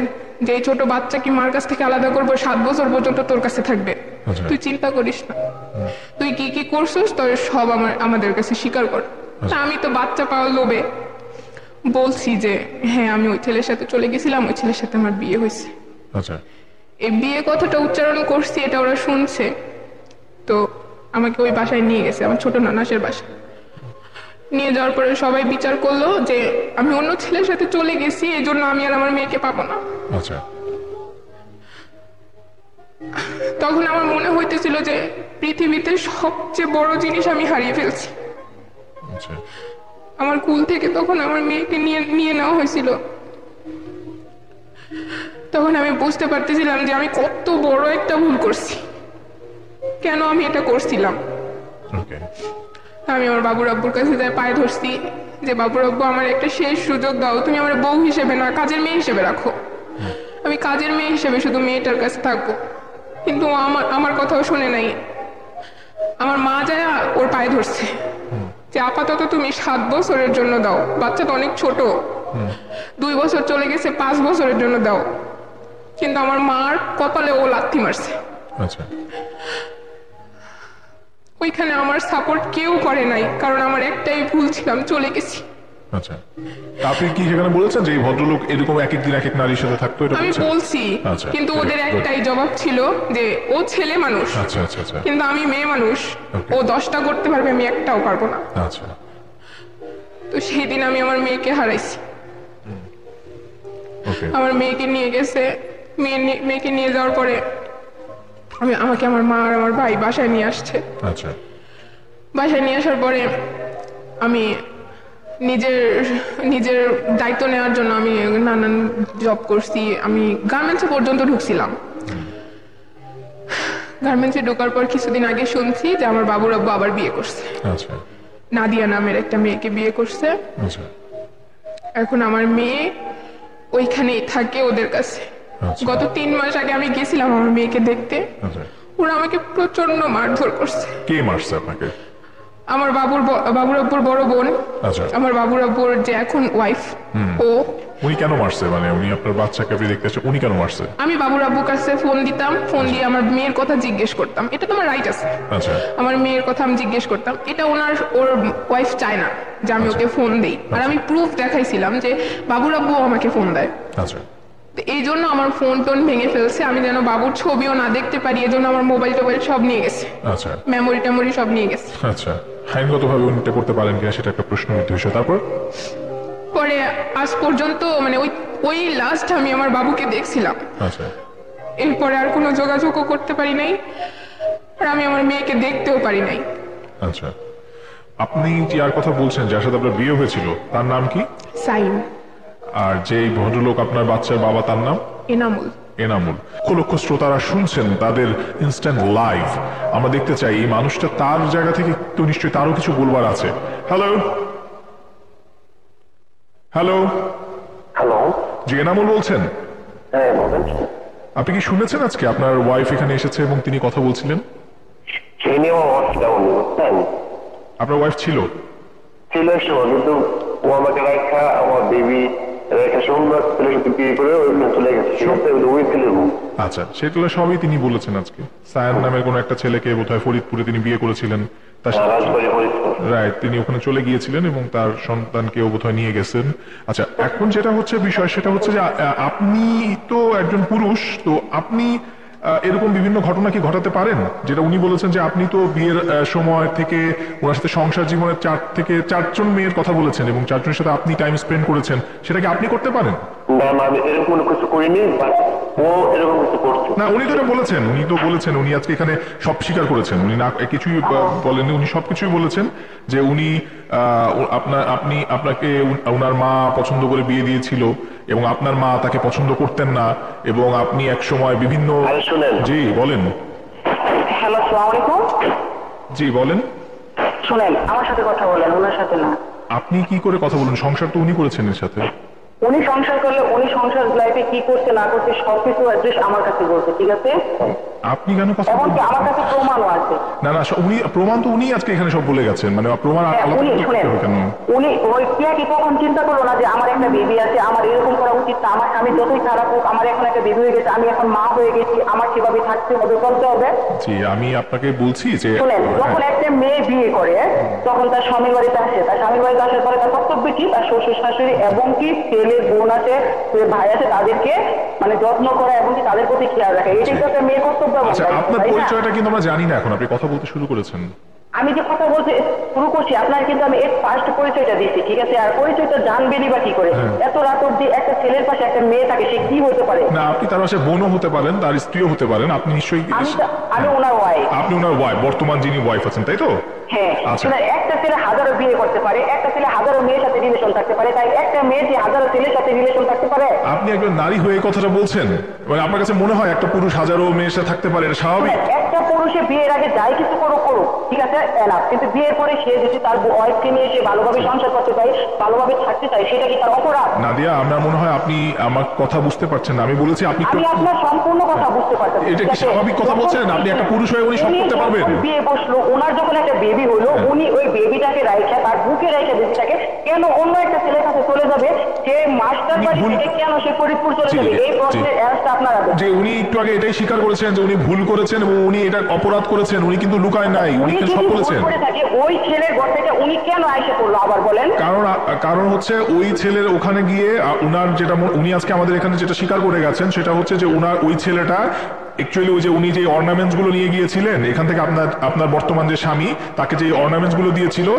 যে এই ছোট বাচ্চা কি মার কাছ থেকে আলাদা করবো, 7 বছর পর্যন্ত তোর কাছে থাকবে, আচ্ছা। তুই চিন্তা করিস না, তুই কি কি করছিস তোর সব আমাদের কাছে স্বীকার কর। তা আমি তো বাচ্চা পাওয়ার লোভে বলছি যে হ্যাঁ আমি ওই ছেলের সাথে চলে গেছিলাম, ওই ছেলের সাথে আমার বিয়ে হয়েছে। আচ্ছা এই বিয়ে কথাটা উচ্চারণ করছি, এটা ওরা শুনছে। তো আমাকে ওই বাসায় নিয়ে গেছে, আমার ছোট নানাসের বাসায় নিয়ে যাওয়ার পরে সবাই বিচার করলো যে আমি অন্য ছেলের সাথে চলে গেছি, এই জন্য আমি আর আমার মেয়েকে পাবো না। আচ্ছা তখন আমার মনে হইতেছিল যে পৃথিবীতে সবচেয়ে বড় জিনিস আমি হারিয়ে ফেলছি। আচ্ছা আমার কুল থেকে তখন আমার মেয়েকে নিয়ে নেওয়া হয়েছিল। তখন আমি বুঝতে পারতেছিলাম যে আমি কত বড় একটা ভুল করছি, কেন আমি এটা করছিলাম। ওকে আমি আমার বাবুর আব্বুর কাছে যাই পায়ে ধরছি যে বাবুর আব্বু আমার একটা শেষ সুযোগ দাও, তুমি আমার বউ হিসেবে না কাজের মেয়ে হিসেবে রাখো, আমি কাজের মেয়ে হিসেবে শুধু মেয়েটার কাছে থাকবো। কিন্তু আমার কথাও শুনে নাই। আমার মা যায় ওর পায়ে ধরছে যে আপাতত তুমি 7 বছরের জন্য দাও, বাচ্চাটা অনেক ছোট, 2 বছর চলে গেছে, 5 বছরের জন্য দাও। কিন্তু আমার মার কপালে ও লাথি মারছে। আচ্ছা ওইখানে আমার সাপোর্ট কেউ করে নাই, কারণ আমার একটাই ভুল ছিলাম, চলে গেছি। আচ্ছা আপনি কি সেখানে বলেছেন যে এই ভদ্রলোক এরকম এক এক দিন এক এক নারীর সাথে থাকতো? এটা আমি বলছেন? বলছি, আচ্ছা, কিন্তু good, ওদের good. একটাই জবাব ছিল যে ও ছেলে মানুষ, আচ্ছা আচ্ছা আচ্ছা কিন্তু আমি মেয়ে মানুষ, Okay. ও 10টা করতে পারবে, আমি একটাও পারবো না। আচ্ছা তো সেই দিন আমি আমার মেয়েকে হারাইছি। ওকে আমার মেয়েকে নিয়ে গেছে, মেয়েকে নিয়ে যাওয়ার পরে আমাকে আমার মা আর আমার ভাই বাসায় নিয়ে আসছে। আচ্ছা বাসায় নিয়ে আসার পরে আমি নিজের দায়িত্ব নেওয়ার জন্য আমি নানান জব করছি। আমি গার্মেন্টসে পর্যন্ত ঢুকছিলাম। গার্মেন্টসে ঢোকার পর কিছুদিন আগে শুনছি যে আমার বাবুর আব্বু আবার বিয়ে করছে, আচ্ছা নাদিয়া নামের একটা মেয়েকে বিয়ে করছে। আচ্ছা এখন আমার মেয়ে ওইখানেই থাকে ওদের কাছে। আচ্ছা। গত 3 মাস আগে আমি গেছিলাম আমার মেয়েকে দেখতে, আচ্ছা ওরা আমাকে প্রচন্ড মারধর করছে। কে মারছে আপনাকে? আমার বাবুর আব্বুর বড় বোন, আচ্ছা আমার বাবুর আব্বুর যে এখন ওয়াইফ, ও। উনি কেন মারছে? মানে উনি আপনার বাচ্চাকে আপনি দেখতে আসছে, উনি কেন মারছে? আমি বাবুর আব্বুর কাছে ফোন দিতাম, ফোন দিয়ে আমার মেয়ের কথা জিজ্ঞেস করতাম, এটা তো আমার রাইট আছে। আচ্ছা আমার মেয়ের কথা আমি জিজ্ঞেস করতাম, এটা ওর ওয়াইফ চায় না যে আমি ওকে ফোন দেই। আর আমি প্রুফ দেখাইছিলাম যে বাবুর আব্বু আমাকে ফোন দেয়। আচ্ছা তো এই জন্য আমার ফোন টোন ভেঙে ফেলছে, আমি যেন বাবুর ছবিও না দেখতে পারি, এই জন্য আমার মোবাইল টোবাইল সব নিয়ে গেছে, আচ্ছা মেমোরি টেমোরি সব নিয়ে গেছে। আচ্ছা আইনগতভাবে উনি এটা করতে পারেন কিনা সেটা একটা প্রশ্নবিদ্ধ বিষয়। তারপর পরে আজ পর্যন্ত মানে ওই লাস্ট আমি আমার বাবুকে দেখছিলাম, আচ্ছা এরপরে আর কোনো যোগাযোগও করতে পারি নাই, আর আমি আমার মেয়েকে দেখতেও পারি নাই। আচ্ছা আপনি যার কথা বলছেন, যার সাথে আপনার বিয়ে হয়েছিল, তার নাম কি? সাইম। আর যেই ভদ্রলোক আপনার বাচ্চার বাবা, তার নাম? এনামুল। এনামুল। লক্ষ লক্ষ শ্রোতারা শুনছেন তাদের ইনস্ট্যান্ট লাইভ। আমরা দেখতে চাই এই মানুষটা তার জায়গা থেকে তো নিশ্চয়ই তারও কিছু বলবার আছে। হ্যালো হ্যালো হ্যালো, জি এনামুল বলছেন? হ্যাঁ বলেন। আপনি কি শুনেছেন আজকে আপনার ওয়াইফ এখানে এসেছে এবং তিনি কথা বলছিলেন? সেই নিয়েও আমার কেমন বুঝছেন, আপনার ওয়াইফ ছিল? ছিল সময়, কিন্তু ও আমাকে রেখা আমার বেবি রেখা সুন্দর ছেলের সাথে বিয়ে করে ওইখানে চলে গেছে, ঠিক আছে? ওই ছেলের বউ। আচ্ছা, সেগুলো সবই তিনি বলেছেন আজকে। সায়ান নামের কোনো একটা ছেলেকে বোধহয় ফরিদপুরে তিনি বিয়ে করেছিলেন, তার সাথে রাজবাড়ি ফরিদপুর। রাইট, তিনি ওখানে চলে গিয়েছিলেন এবং তার সন্তানকেও বোধহয় নিয়ে গেছেন। আচ্ছা, এখন যেটা হচ্ছে বিষয় সেটা হচ্ছে যে আপনি তো একজন পুরুষ, তো আপনি এরকম বিভিন্ন ঘটনা কি ঘটাতে পারেন? যেটা উনি বলেছেন যে আপনি তো বিয়ের সময় থেকে ওনার সাথে সংসার জীবনের 4 থেকে 4জন মেয়ের কথা বলেছেন এবং 4জনের সাথে আপনি টাইম স্পেন্ড করেছেন, সেটা কি আপনি করতে পারেন? না না, আমি এরকম কোনো কিছু করিনি, বাট ও এরকম কিছু করছে। না, উনি তো এটা বলেছেন, উনি আজকে এখানে সব স্বীকার করেছেন, উনি না কিছুই বলেননি, উনি সবকিছুই বলেছেন যে উনি আপনাকে ওনার মা পছন্দ করে বিয়ে দিয়েছিল এবং আপনার মা তাকে পছন্দ করতেন না এবং আপনি এক সময় বিভিন্ন। আরে শুনেন। জি বলেন। হ্যালো, আসসালামু আলাইকুম। জি বলেন। শুনেন, আমার সাথে কথা বলেন, ওনার সাথে না। আপনি কি করে কথা বলুন? সংসার তো উনি করেছেন এর সাথে। উনি সংসার করলে উনি সংসার লাইফে কি করছে না করছে সবকিছু অ্যাড্রেস আমার কাছে বলছে, ঠিক আছে? আপনি কেন কথা এমনকি আমার কাছে প্রমাণও আছে। না না, উনি প্রমাণ তো উনি আজকে এখানে সব বলে গেছেন, মানে প্রমাণ আলাদা উনি করতে শুনেন, হবে কেন? উনি ওই কি কখন চিন্তা করলো না যে আমার একটা বেবি আছে, আমার এরকম করা উচিত না, আমার স্বামী যতই খারাপ হোক, আমার এখন একটা বেবি হয়ে গেছে, আমি এখন মা হয়ে গেছি, আমার সেভাবে থাকতে হবে, চলতে হবে। জি, আমি আপনাকে বলছি যে শুনেন, যখন একটা মেয়ে বিয়ে করে তখন তার স্বামীর বাড়িতে আসে, তার স্বামীর বাড়িতে আসার পরে তার কর্তব্য কি, তার শ্বশুর শাশুড়ি এবং কি ছেলের বোন আছে, ভাই আছে, তাদেরকে মানে যত্ন করা এবং কি তাদের প্রতি খেয়াল রাখা, এটাই তো একটা মেয়ের কর্তব্য। আচ্ছা, আপনার তাই না? পরিচয়টা কিন্তু আমরা জানি না, এখন আপনি কথা বলতে শুরু করেছেন। আমি যে কথা বলতে শুরু করছি আপনার কিন্তু আমি এর ফার্স্ট পরিচয়টা দিচ্ছি, ঠিক আছে? আর পরিচয়টা জানবেনই বা কি করে? এত রাত অব্দি একটা ছেলের পাশে একটা মেয়ে থাকে, সে কি হতে পারে? না, আপনি তার পাশে বোনও হতে পারেন, তার স্ত্রীও হতে পারেন, আপনি নিশ্চয়ই। আমি ওনার ওয়াইফ। আপনি ওনার ওয়াইফ, বর্তমান যিনি ওয়াইফ আছেন, তাই তো? হ্যাঁ। আচ্ছা। একটা ছেলে হাজারো বিয়ে করতে পারে, একটা ছেলে হাজারো মেয়ের সাথে রিলেশন থাকতে পারে, তাই একটা মেয়ে যে হাজারো ছেলের সাথে রিলেশন থাকতে পারে? আপনি একজন নারী হয়ে এই কথাটা বলছেন, মানে আপনার কাছে মনে হয় একটা পুরুষ হাজারো মেয়ের সাথে থাকতে পারে, এটা স্বাভাবিক? একটা পুরুষে বিয়ের আগে যাই কিছু করুক, ঠিক আছে, এনাফ। কিন্তু বিয়ের পরে সে যদি তার ওয়াইফকে নিয়ে সে ভালোভাবে সংসার করতে চায়, ভালোভাবে থাকতে চায়, সেটা কি তার অপরাধ? নাদিয়া, আমার মনে হয় আপনি আমার কথা বুঝতে পারছেন না। আমি বলেছি আপনি আপনার সম্পূর্ণ কথা বুঝতে পারছেন। এটা কি স্বাভাবিক কথা বলছেন? আপনি একটা পুরুষ হয়ে উনি সব করতে পারবেন? বিয়ে বসলো, ওনার যখন একটা বেবি হলো, উনি ওই বেবিটাকে রাইখা, তার বুকে রাইখা বেবিটাকে কেন অন্য একটা ছেলের কাছে চলে যাবে? সে মাস্টার বাড়ি থেকে কেন সে ফরিদপুর চলে যাবে? এই প্রশ্নের অ্যান্সারটা আপনারা দেন। যে উনি একটু আগে এটাই স্বীকার করেছেন যে উনি ভুল করেছেন এবং উনি এটা অপরাধ করেছেন, উনি কিন্তু লুকায় নাই, উনি কিন্তু সব বলেছেন। ওই ছেলের ঘর থেকে উনি কেন আইসে পড়লো আবার বলেন? কারণ হচ্ছে ওই ছেলের ওখানে গিয়ে উনার যেটা উনি আজকে আমাদের এখানে যেটা স্বীকার করে গেছেন সেটা হচ্ছে যে ওই ছেলেটা অ্যাকচুয়ালি ওই যে উনি যে অর্নামেন্টস গুলো নিয়ে গিয়েছিলেন এখান থেকে আপনার বর্তমান যে স্বামী তাকে যে অর্নামেন্টস গুলো দিয়েছিল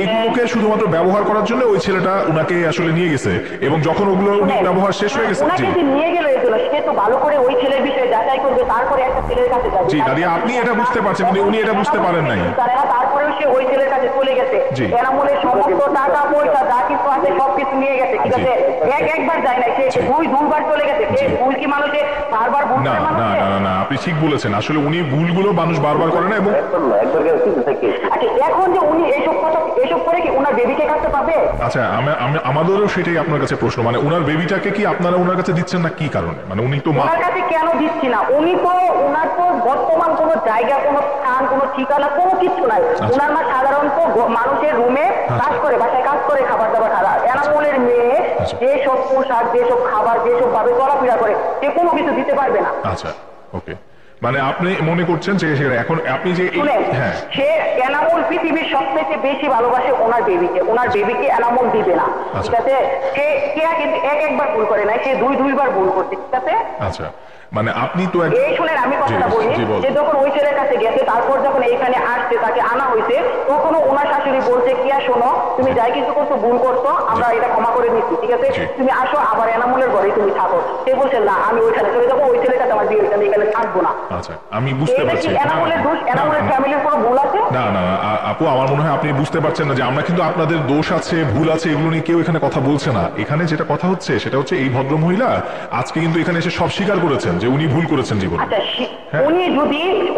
এইগুলোকে শুধুমাত্র ব্যবহার করার জন্য ওই ছেলেটা উনাকে আসলে নিয়ে গেছে এবং যখন ওগুলো ব্যবহার শেষ হয়ে গেছে। ওনাকে যে নিয়ে গেল এই জন্য সে তো ভালো করে ওই ছেলের বিষয়ে যাচাই করবে, তারপরে একটা ছেলের কাছে যাবে। জি নাদিয়া, আপনি এটা বুঝতে পারছেন, উনি এটা বুঝতে পারেন নাই। তারপরেও সে ওই ছেলের কাছে চলে গেছে, এনামুলের সমস্ত টাকা পয়সা যা কিছু আছে সবকিছু নিয়ে গেছে, ঠিক আছে? একবার যায় না, সে দুইবার চলে গেছে। ভুল কি মানুষে বারবার ভুল করে? না না না, আপনি ঠিক বলেছেন, আসলে উনি ভুলগুলো মানুষ বারবার করে না। এবং আচ্ছা, এখন যে উনি এইসব করে কি ওনার বেবিকে কাটতে পারবে? আচ্ছা, আমাদেরও সেটাই আপনার কাছে প্রশ্ন, মানে ওনার বেবিটাকে কি আপনারা ওনার কাছে দিচ্ছেন না কি কারণে? মানে উনি তো ওনার কাছে কেন দিচ্ছি না? ওনার তো বর্তমান কোনো জায়গা, কোনো স্থান, কোনো ঠিকানা, কোনো কিছু নাই। ওনার মা সাধারণত মানুষের রুমে কাজ করে, বাসায় কাজ করে, খাবার দাবার খাওয়া। এনামুলের মেয়ে যেসব পোশাক, যেসব খাবার, যেসব ভাবে চলাফেরা করে, সে কোনো কিছু দিতে পারবে না। আচ্ছা, ওকে, মানে আপনি মনে করছেন যে এখন আপনি যে সে এনামুল পৃথিবীর সবচেয়ে বেশি ভালোবাসে ওনার বেবিকে এনামুল দিবে না, ঠিক আছে? সে কিন্তু একবার ভুল করে নাই, সে দুইবার ভুল করছে, ঠিক আছে? আচ্ছা, মানে আপনি তো এই শুনেন, আমি কথাটা বলি যে যখন ওই ছেলের কাছে গেছে, তারপর যখন এইখানে আসছে, তাকে আনা হয়েছে, তখনও ওনার শাশুড়ি বলছে, কিয়া শোনো, তুমি যাই কিছু করছো, ভুল করছো, আমরা এটা ক্ষমা করে দিচ্ছি, ঠিক আছে? তুমি আসো, আবার এনামুলের ঘরে তুমি থাকো। সে বলছে না, আমি ওইখানে চলে যাবো, ওই ছেলের কাছে আমার বিয়ে, আমি এখানে থাকবো না। আচ্ছা, আমি বুঝতে পারছি। এনামুলের দোষ, এনামুলের ফ্যামিলির কোনো ভুল আছে? না না আপু, আমার মনে হয় আপনি বুঝতে পারছেন না যে আমরা কিন্তু আপনাদের দোষ আছে, ভুল আছে, এগুলো নিয়ে কেউ এখানে কথা বলছে না। এখানে যেটা কথা হচ্ছে সেটা হচ্ছে এই ভদ্রমহিলা আজকে কিন্তু এখানে এসে সব স্বীকার করেছেন যে উনি ভুল করেছেন জীবনে। আচ্ছা,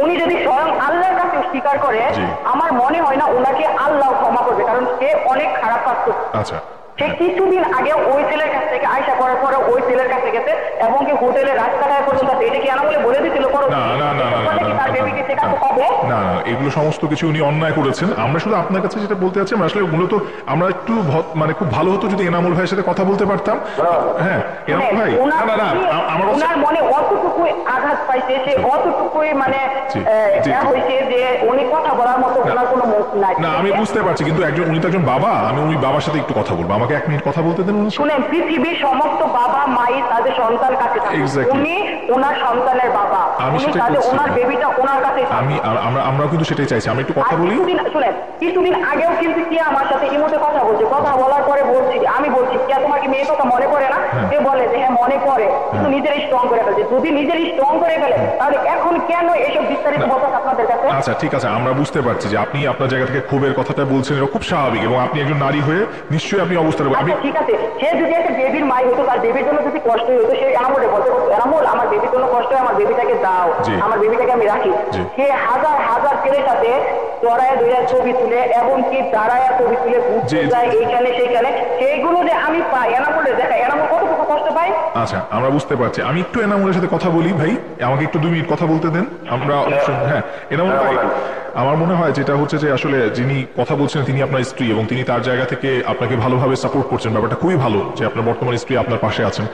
উনি যদি স্বয়ং আল্লাহর কাছে স্বীকার করে, আমার মনে হয় না ওনাকে আল্লাহ ক্ষমা করবে, কারণ সে অনেক খারাপ কাজ করছে। আচ্ছা, সে কিছুদিন আগে ওই ছেলের কাছ থেকে আয়সা করার পরে ওই ছেলের কাছে গেছে এবং কি হোটেলের রাস্তাটায় পর্যন্ত আছে। এটা কি এনামুলে বলে দিছিল তার বেবিকে সে কাছে পাবে না, এগুলো সমস্ত কিছু উনি অন্যায় করেছেন। আমরা শুধু আপনার কাছে যেটা বলতে চাচ্ছি, আমরা আসলে মূলত আমরা একটু মানে খুব ভালো হতো যদি এনামুল ভাইয়ের সাথে কথা বলতে পারতাম। হ্যাঁ, এনামুল ভাই, আমার ওনার মনে অতটুকুই আঘাত পাইছে, সে অতটুকুই মানে হয়েছে যে উনি কথা বলার মতো ওনার কোনো মুখ নাই। না, আমি বুঝতে পারছি, কিন্তু উনি তো একজন বাবা, আমি উনি বাবার সাথে একটু কথা বলবো, আমাকে 1 মিনিট কথা বলতে দেন। শুনেন, পৃথিবীর সমস্ত বাবা মাই তাদের সন্তান কাছে থাকে, উনি ওনার সন্তানের বাবা, উনি তাদের ওনার বেবিটা ওনার কাছে। আমরাও কিন্তু সেটাই চাইছি, আমি একটু কথা বলি। শুনেন, কিছুদিন আগেও কিন্তু কি আমার সাথে ইমোতে কথা বলছে, কথা বলার পরে বলছি, আমি বলছি কি তোমার কি মেয়ে কথা মনে পড়ে না? সে বলে যে হ্যাঁ মনে পড়ে, কিন্তু নিজেরই স্ট্রং করে ফেলছে। যদি নিজেরই স্ট্রং করে ফেলে তাহলে এখন কেন এসব বিস্তারিত বলতে আপনাদের কাছে? আচ্ছা ঠিক আছে, আমরা বুঝতে পারছি যে আপনি আপনার জায়গা থেকে ক্ষোভের কথাটা বলছেন, এটা খুব স্বাভাবিক, এবং আপনি একজন নারী হয়ে নিশ্চয়ই আপনি অবস্থা ঠিক আছে। সে যদি একটা বেবির মাই হতো, তার বেবির জন্য যদি কষ্ট হতো, সে এনামুলে বলতে পারতো এনামুল আমার বেবির জন্য কষ্ট হয়, আমার বেবিটাকে দাও, আমার বেবিটাকে আমি রাখি। সে হাজার হাজার ছেলের সাথে চড়ায় দুইয়া ছবি তুলে এবং কি দাঁড়ায় ছবি তুলে ঘুরতে যায় এইখানে সেইখানে, সেইগুলো যে আমি পাই এনামুলে দেখা, এনামুল কতটুকু কষ্ট পাই। আচ্ছা, আমরা বুঝতে পারছি। আমি একটু এনামুলের সাথে কথা বলি ভাই, আমাকে একটু 2 মিনিট কথা বলতে দেন। আমরা হ্যাঁ, এনামুল ভাই, আমার মনে হয় যেটা হচ্ছে যে আসলে যিনি কথা বলছেন তিনি আপনার স্ত্রী, এবং তিনি তার জায়গা থেকে আপনাকে ভালোভাবে সাপোর্ট করছেন। ব্যাপারটা খুবই ভালো যে আপনার বর্তমান স্ত্রী আপনার পাশে আছেন।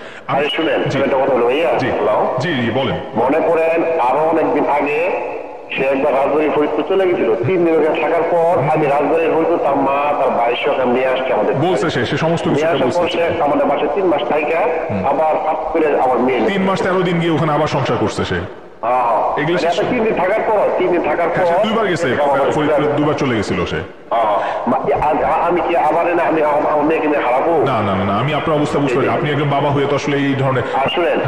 জি বলেন। মনে করেন আরো অনেকদিন আগে সে একবার রাজবাড়ির ফরিদপুর চলে গেছিল, 3 দিন ওখানে থাকার পর আমি রাজবাড়ির হয়তো তার মা তার ভাইয়ের সঙ্গে নিয়ে আসছে আমাদের, বলছে সে সমস্ত কিছু বলছে। আমাদের বাসায় 3 মাস থাইকা আবার আমার মেয়ে 3 মাস 13 দিন গিয়ে ওখানে আবার সংসার করছে সে। এগুলো 3 দিন থাকার পর 2বার গেছে, ফরিদপুরে 2বার চলে গেছিল সে। আমি কি আবার না আমি আমার মেয়েকে নিয়ে হারাবো? না, আমি আপনার অবস্থা বুঝতে পারি। আপনি একজন বাবা হয়ে তো আসলে এই ধরনের আসলেন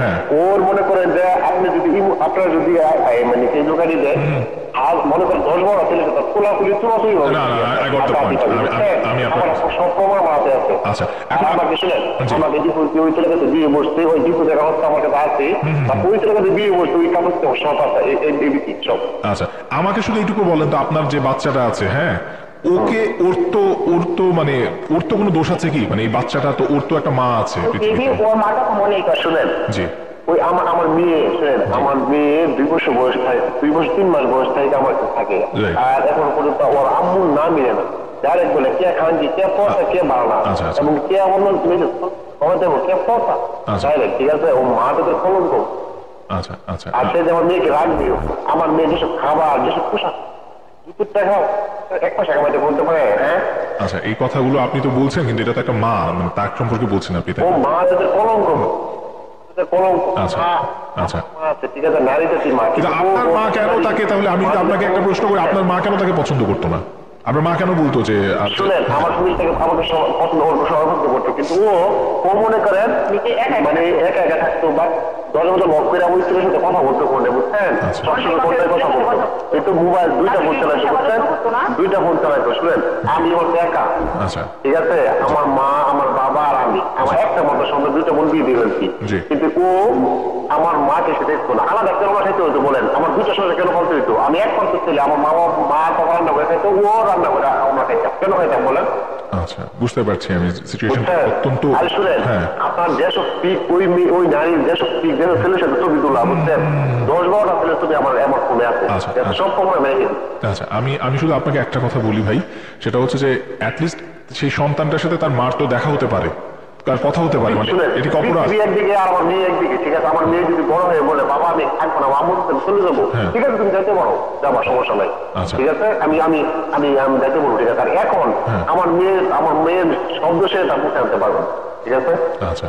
ওর মনে করেন যে আপনি যদি আপনারা যদি মানে সেই দোকানে দেন আর মনে করেন 10-12 ছেলে খোলাখুলি চুমাচুই হবে। আমি আপনার সব প্রমাণ হাতে আছে। আচ্ছা, আমাকে শুনেন, আমাকে ওই ছেলের কাছে বিয়ে বসতে, ওই ডিপো দেখা হচ্ছে আমার কাছে আছে, ওই ছেলের কাছে বিয়ে বসতে ওই কাগজ সব আছে, এই সব। আচ্ছা, আমাকে শুধু এইটুকু বলেন তো, আপনার যে বাচ্চাটা আছে, হ্যাঁ, ওকে ওর তো মানে ওর তো কোনো দোষ আছে কি? মানে এই বাচ্চাটা তো, ওর তো একটা মা আছে পৃথিবীতে। ওর মাটা মনে করে। শুনেন, জি, ওই আমার মেয়ে, শুনেন, আমার মেয়ে 2 বছর বয়স থাকে, 2 বছর 3 মাস বয়স থেকে আমার কাছে থাকে, আর এখন পর্যন্ত ওর আম্মুর নাম মিলে না। ডাইরেক্ট বলে কে খানজি, কে পড়া, কে বাংলা, এবং কে আমার কে পড়া ডাইরেক্ট। ঠিক আছে, ও মা তোদের কলঙ্ক। আচ্ছা, আর সে যে আমার মেয়েকে রাখবে, আমার মেয়ে যেসব খাবার, যেসব পোশাক, আচ্ছা, এই কথাগুলো আপনি তো বলছেন, কিন্তু এটা তো একটা মা, মানে তার সম্পর্কে বলছেন আপনি। ও মা তাদের কলঙ্ক। আচ্ছা, ঠিক আছে, নারীদের কি মা? কিন্তু আপনার মা কেন তাকে, তাহলে আমি আপনাকে একটা প্রশ্ন করি, আপনার মা কেন তাকে পছন্দ করতো না? আপনার মা কেন বলতো যে শুনেন, আমার শরীরটাকে আমাকে পছন্দ করতো, কিন্তু ও মনে করেন মানে একা একা থাকতো, বা দলের মতো লক করে ওই ছেলের সাথে কথা বলতে করলে, বুঝছেন, সবসময় কোনটাই কথা বলতো, কিন্তু মোবাইল 2টা ফোন চালাইতো, বুঝছেন, 2টা ফোন চালাইতো। শুনেন, আমি হচ্ছে একা, ঠিক আছে, আমার মা, আমার বাবা আর আমি, আমার একটা মতো সঙ্গে 2টা বোন বিয়ে দিয়ে ফেলছি, কিন্তু ও আমার মাকে সে দেখতো না। আলাদা কেন খাইতে হতো বলেন? আমার 2টার সঙ্গে কেন খাইতে হতো? আমি এক পার্সেন্ট ছেলে, আমার মা বাবা রান্না করে খাইতো, ও রান্না করে আমরা খাইতাম, কেন খাইতাম বলেন? আচ্ছা, বুঝতে পারছি আমি সিচুয়েশনটা অত্যন্ত। আপনার যেসব পিক, ওই নারীর যেসব পিক, যেন ছেলের সাথে ছবি তোলা, বুঝছেন, 10-12টা ছেলের ছবি আমার ফোনে আছে, সব সময় মেরে। আচ্ছা, আমি শুধু আপনাকে একটা কথা বলি ভাই, সেটা হচ্ছে যে অ্যাটলিস্ট সেই সন্তানটার সাথে তার মার তো দেখা হতে পারে, তার কথা হতে পারে, মানে এটি অপরাধ। একদিকে আর আমার মেয়ে একদিকে, ঠিক আছে, আমার মেয়ে যদি বড় হয়ে বলে বাবা আমি থাকবো না, আমার চলে যাবো, ঠিক আছে, তুমি যাইতে পারো, যাবার সমস্যা নাই, ঠিক আছে, আমি আমি আমি আমি যাইতে পারবো, ঠিক আছে। আর এখন আমার মেয়ের শব্দ সে তার মুখে আনতে পারবো, ঠিক আছে। আচ্ছা,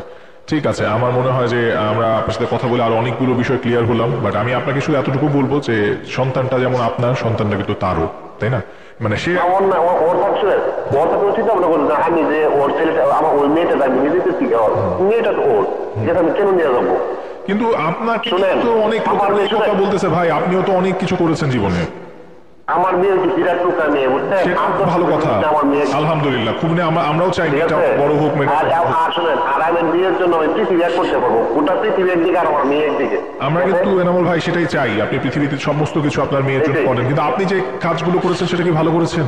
ঠিক আছে, আমার মনে হয় যে আমরা আপনার সাথে কথা বলে আরো অনেকগুলো বিষয় ক্লিয়ার হলাম, বাট আমি আপনাকে শুধু এতটুকু বলবো যে সন্তানটা যেমন আপনার, সন্তানটা কিন্তু তারও, তাই না? মানে সে আমি যে ওর ছেলেটা, আমার ওই মেয়েটা আমি নিজে মেয়েটা তো ওর, যেটা আমি কেন নিয়ে যাবো? কিন্তু আপনার তো অনেক কথা বলতেছে ভাই, আপনিও তো অনেক কিছু করেছেন জীবনে। আমার মেয়ে হচ্ছে বিরাট টুকা মেয়ে, বুঝছেন, ভালো কথা, আলহামদুলিল্লাহ, খুব আমরাও চাই বড় হোক। আর আমি বিয়ের জন্য পৃথিবী এক করতে পারবো, গোটা পৃথিবী একদিকে আর আমার মেয়ে একদিকে। আমরা কিন্তু এনামুল ভাই সেটাই চাই, আপনি পৃথিবীতে সমস্ত কিছু আপনার মেয়ের জন্য করেন, কিন্তু আপনি যে কাজগুলো করেছেন সেটা কি ভালো করেছেন?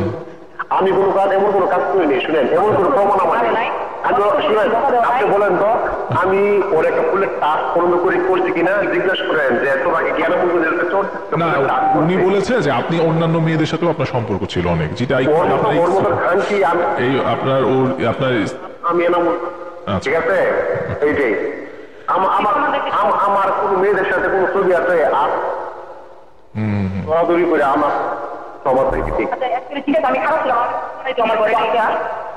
আমি কোনো কাজ, এমন কোনো কাজ করিনি, শুনেন, এমন কোনো প্রমাণ আমার নাই। আপনি বলেন তো আমি ওর একটা ফুলের টাস্ক পূর্ণ করছি কিনা জিজ্ঞাসা করেন যে তোমাকে জ্ঞান না উনি বলেছে যে আপনি অন্যান্য মেয়েদের সাথেও আপনার সম্পর্ক ছিল অনেক যেটা এই আপনার আপনার আমি ঠিক আছে এইটাই আমার কোন মেয়েদের সাথে কোন ছবি আছে আর দৌড়াদৌড়ি করে আমার সবার থেকে ঠিক আছে আমি খারাপ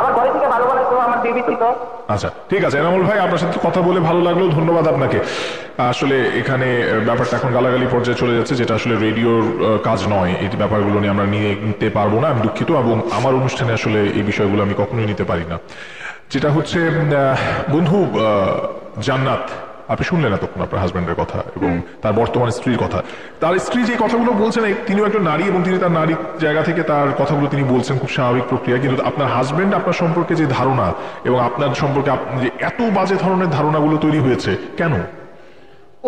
আমার ঘরে থেকে ভালো ভালো আমার বেবি ছিল। আচ্ছা ঠিক আছে এনামুল ভাই আপনার সাথে কথা বলে ভালো লাগলো ধন্যবাদ আপনাকে আসলে এখানে ব্যাপারটা এখন গালাগালি পর্যায়ে চলে যাচ্ছে যেটা আসলে রেডিওর কাজ নয় এই ব্যাপারগুলো নিয়ে আমরা নিতে পারবো না আমি দুঃখিত এবং আমার অনুষ্ঠানে আসলে এই বিষয়গুলো আমি কখনোই নিতে পারি না যেটা হচ্ছে বন্ধু জান্নাত আপনি শুনলেন তখন আপনার হাজবেন্ডের কথা এবং তার বর্তমান স্ত্রীর কথা তার স্ত্রী যে কথাগুলো বলছেন তিনিও একটা নারী এবং তিনি তার নারী জায়গা থেকে তার কথাগুলো তিনি বলছেন খুব স্বাভাবিক প্রক্রিয়া কিন্তু আপনার হাজবেন্ড আপনার সম্পর্কে যে ধারণা এবং আপনার সম্পর্কে যে এত বাজে ধরনের ধারণাগুলো তৈরি হয়েছে কেন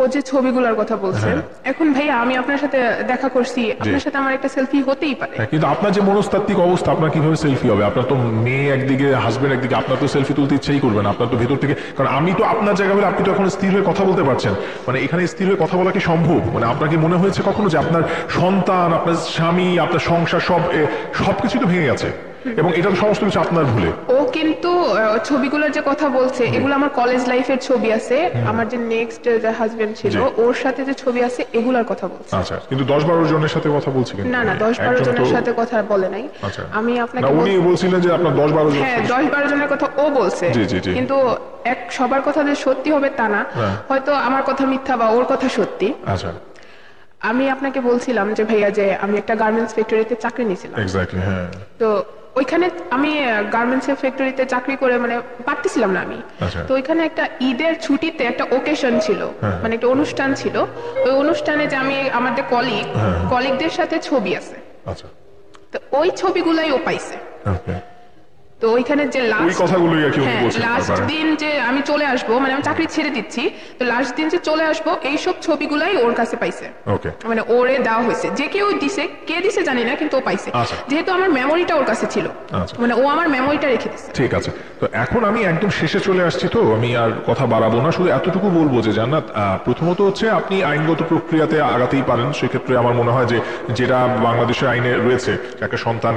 ও যে ছবিগুলোর কথা বলছেন এখন ভাইয়া আমি আপনার সাথে দেখা করছি আপনার সাথে আমার একটা সেলফি হতেই পারে কিন্তু আপনার যে মনস্তাত্ত্বিক অবস্থা আপনার কিভাবে সেলফি হবে আপনার তো মেয়ে একদিকে হাজবেন্ড একদিকে আপনার তো সেলফি তুলতে ইচ্ছাই করবেন আপনার তো ভেতর থেকে কারণ আমি তো আপনার জায়গা হলে আপনি তো এখন স্থির হয়ে কথা বলতে পারছেন মানে এখানে স্থির হয়ে কথা বলা কি সম্ভব মানে আপনার কি মনে হয়েছে কখনো যে আপনার সন্তান আপনার স্বামী আপনার সংসার সবকিছু তো ভেঙে গেছে এবং এটা তো সমস্ত কিছু আপনার ভুলে ও কিন্তু ছবিগুলোর যে কথা বলছে এগুলো আমার কলেজ লাইফের ছবি আছে আমার যে নেক্সট যে হাজবেন্ড ছিল ওর সাথে যে ছবি আছে এগুলোর কথা বলছে আচ্ছা কিন্তু 10-12 জনের সাথে কথা বলছি কিন্তু না না 10-12 জনের সাথে কথা বলে নাই আমি আপনাকে উনি বলছিলেন যে আপনার 10-12 জন হ্যাঁ 10-12 জনের কথা ও বলছে কিন্তু সবার কথা যে সত্যি হবে তা না হয়তো আমার কথা মিথ্যা বা ওর কথা সত্যি আচ্ছা আমি আপনাকে বলছিলাম যে ভাইয়া যে আমি একটা গার্মেন্টস ফ্যাক্টরিতে চাকরি নিয়েছিলাম এক্স্যাক্টলি হ্যাঁ তো ওইখানে আমি গার্মেন্টস এর ফ্যাক্টরিতে চাকরি করে মানে পারতেছিলাম না আমি তো ওইখানে একটা ঈদের ছুটিতে একটা ওকেশন ছিল মানে একটা অনুষ্ঠান ছিল ওই অনুষ্ঠানে যে আমি আমাদের কলিগদের সাথে ছবি আছে আচ্ছা তো ওই ছবিগুলাই ও পাইছে তো ওইখানে যে লাস্ট দিন যে আমি চলে আসবো মানে আমি চাকরি ছেড়ে দিচ্ছি তো লাস্ট দিন যে চলে আসবো এইসব ছবিগুলাই ওর কাছে পাইছে মানে ওরে দেওয়া হয়েছে যে কেউ দিছে কে দিছে জানি না কিন্তু ও পাইছে যেহেতু আমার মেমোরিটা ওর কাছে ছিল মানে ও আমার মেমোরিটা রেখে দিচ্ছে ঠিক আছে তো এখন আমি একদম শেষে চলে আসছি তো আমি আর কথা বাড়াবো না শুধু এতটুকু বলবো যে জান্নাত প্রথমত হচ্ছে আপনি আইনগত প্রক্রিয়াতে আগাতেই পারেন সেক্ষেত্রে আমার মনে হয় যে যেটা বাংলাদেশের আইনে রয়েছে একটা সন্তান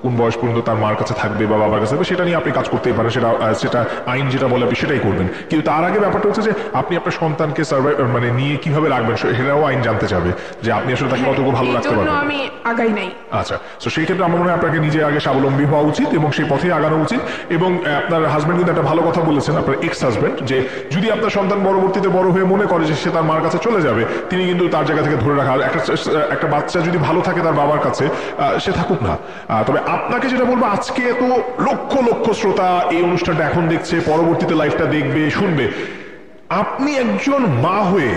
কোন বয়স পর্যন্ত তার মার কাছে থাকবে বা বাবার কাছে সেটা নিয়ে আপনি কাজ করতেই পারেন সেটা আইন যেটা বলে আপনি সেটাই করবেন কিন্তু তার আগে ব্যাপারটা হচ্ছে যে আপনি আপনার সন্তানকে মানে নিয়ে কিভাবে রাখবেন সেটাও আইন জানতে চাবে যে আপনি আসলে তাকে কতটুকু ভালো রাখতে পারবেন আমি আগাই নাই আচ্ছা তো সেই ক্ষেত্রে আমার মনে হয় আপনাকে নিজে আগে স্বাবলম্বী হওয়া উচিত এবং সেই পথে আগানো উচিত এবং আপনার হাজবেন্ড কিন্তু একটা ভালো কথা বলেছেন আপনার এক্স হাজবেন্ড যে যদি আপনার সন্তান পরবর্তীতে বড় হয়ে মনে করে যে সে তার মার কাছে চলে যাবে তিনি কিন্তু তার জায়গা থেকে ধরে রাখা একটা বাচ্চা যদি ভালো থাকে তার বাবার কাছে সে থাকুক না তবে আপনাকে যেটা বলবো আজকে এত লক্ষ লক্ষ শ্রোতা এই অনুষ্ঠানটা এখন দেখছে পরবর্তীতে লাইভটা দেখবে শুনবে আপনি একজন মা হয়ে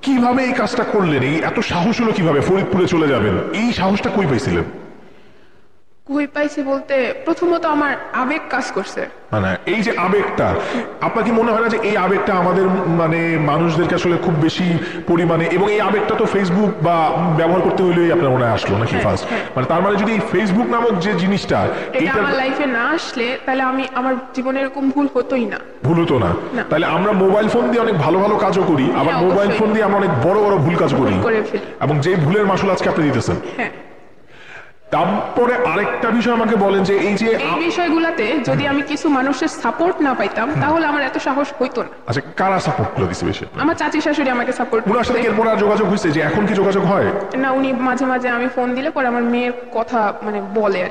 কিভাবে এই কাজটা করলেন এই এত সাহস হলো কিভাবে ফরিদপুরে চলে যাবেন এই সাহসটা কই পাইছিলেন কই পাইছি বলতে প্রথমত আমার আবেগ কাজ করছে মানে এই যে আবেগটা আপনার কি মনে হয় না যে এই আবেগটা আমাদের মানে মানুষদেরকে আসলে খুব বেশি পরিমাণে এবং এই আবেগটা তো ফেসবুক বা ব্যবহার করতে হইলেই আপনার মনে আসলো নাকি ফার্স্ট মানে তার মানে যদি ফেসবুক নামক যে জিনিসটা এটা আমার লাইফে না আসলে তাহলে আমি আমার জীবনে এরকম ভুল হতোই না ভুল হতো না তাহলে আমরা মোবাইল ফোন দিয়ে অনেক ভালো ভালো কাজও করি আবার মোবাইল ফোন দিয়ে আমরা অনেক বড় বড় ভুল কাজ করি এবং যে ভুলের মাসুল আজকে আপনি দিতেছেন হ্যাঁ তারপরে আরেকটা বিষয় আমাকে বলেন যে এই বিষয়গুলোতে যদি আমি কিছু মানুষের সাপোর্ট না পাইতাম তাহলে আমার এত সাহস হইতো না আচ্ছা কারা সাপোর্ট করে দিছে বেশি আমার চাচি শাশুড়ি আমাকে সাপোর্ট ওনার সাথে এরপর আর যোগাযোগ হয়েছে যে এখন কি যোগাযোগ হয় না উনি মাঝে মাঝে আমি ফোন দিলে পরে আমার মেয়ের কথা মানে বলে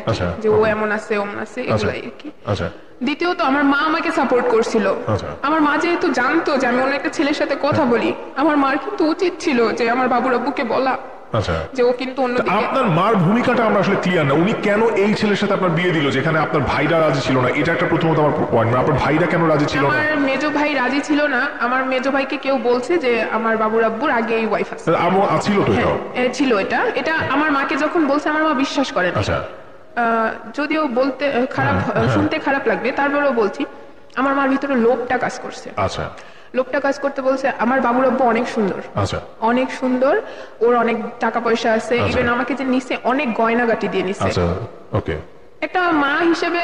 যে ও এমন আছে ওমন আছে এগুলাই আর কি আচ্ছা দ্বিতীয়ত আমার মা আমাকে সাপোর্ট করছিল আমার মা যেহেতু জানতো যে আমি অন্য একটা ছেলের সাথে কথা বলি আমার মার কিন্তু উচিত ছিল যে আমার বাবুর আব্বুকে বলা যে ও কিন্তু আপনার মার ভূমিকাটা আমরা আসলে ক্লিয়ার না উনি কেন এই ছেলের সাথে আপনার বিয়ে দিল যেখানে আপনার ভাইরা রাজি ছিল না এটা একটা প্রথমত আমার পয়েন্ট আপনার ভাইরা কেন রাজি ছিল না আমার মেজো ভাই রাজি ছিল না আমার মেজো ভাইকে কেউ বলছে যে আমার বাবুর আব্বুর আগে এই ওয়াইফ আছে ছিল তো ছিল এটা আমার মাকে যখন বলছে আমার মা বিশ্বাস করে না যদিও বলতে খারাপ শুনতে খারাপ লাগবে তারপরেও বলছি আমার মার ভিতরে লোভটা কাজ করছে আচ্ছা লোকটা কাজ করতে বলছে আমার বাবুর আব্বু অনেক সুন্দর অনেক সুন্দর ওর অনেক টাকা পয়সা আছে ইভেন আমাকে যে নিচে অনেক গয়নাগাটি দিয়ে নিছে একটা মা হিসেবে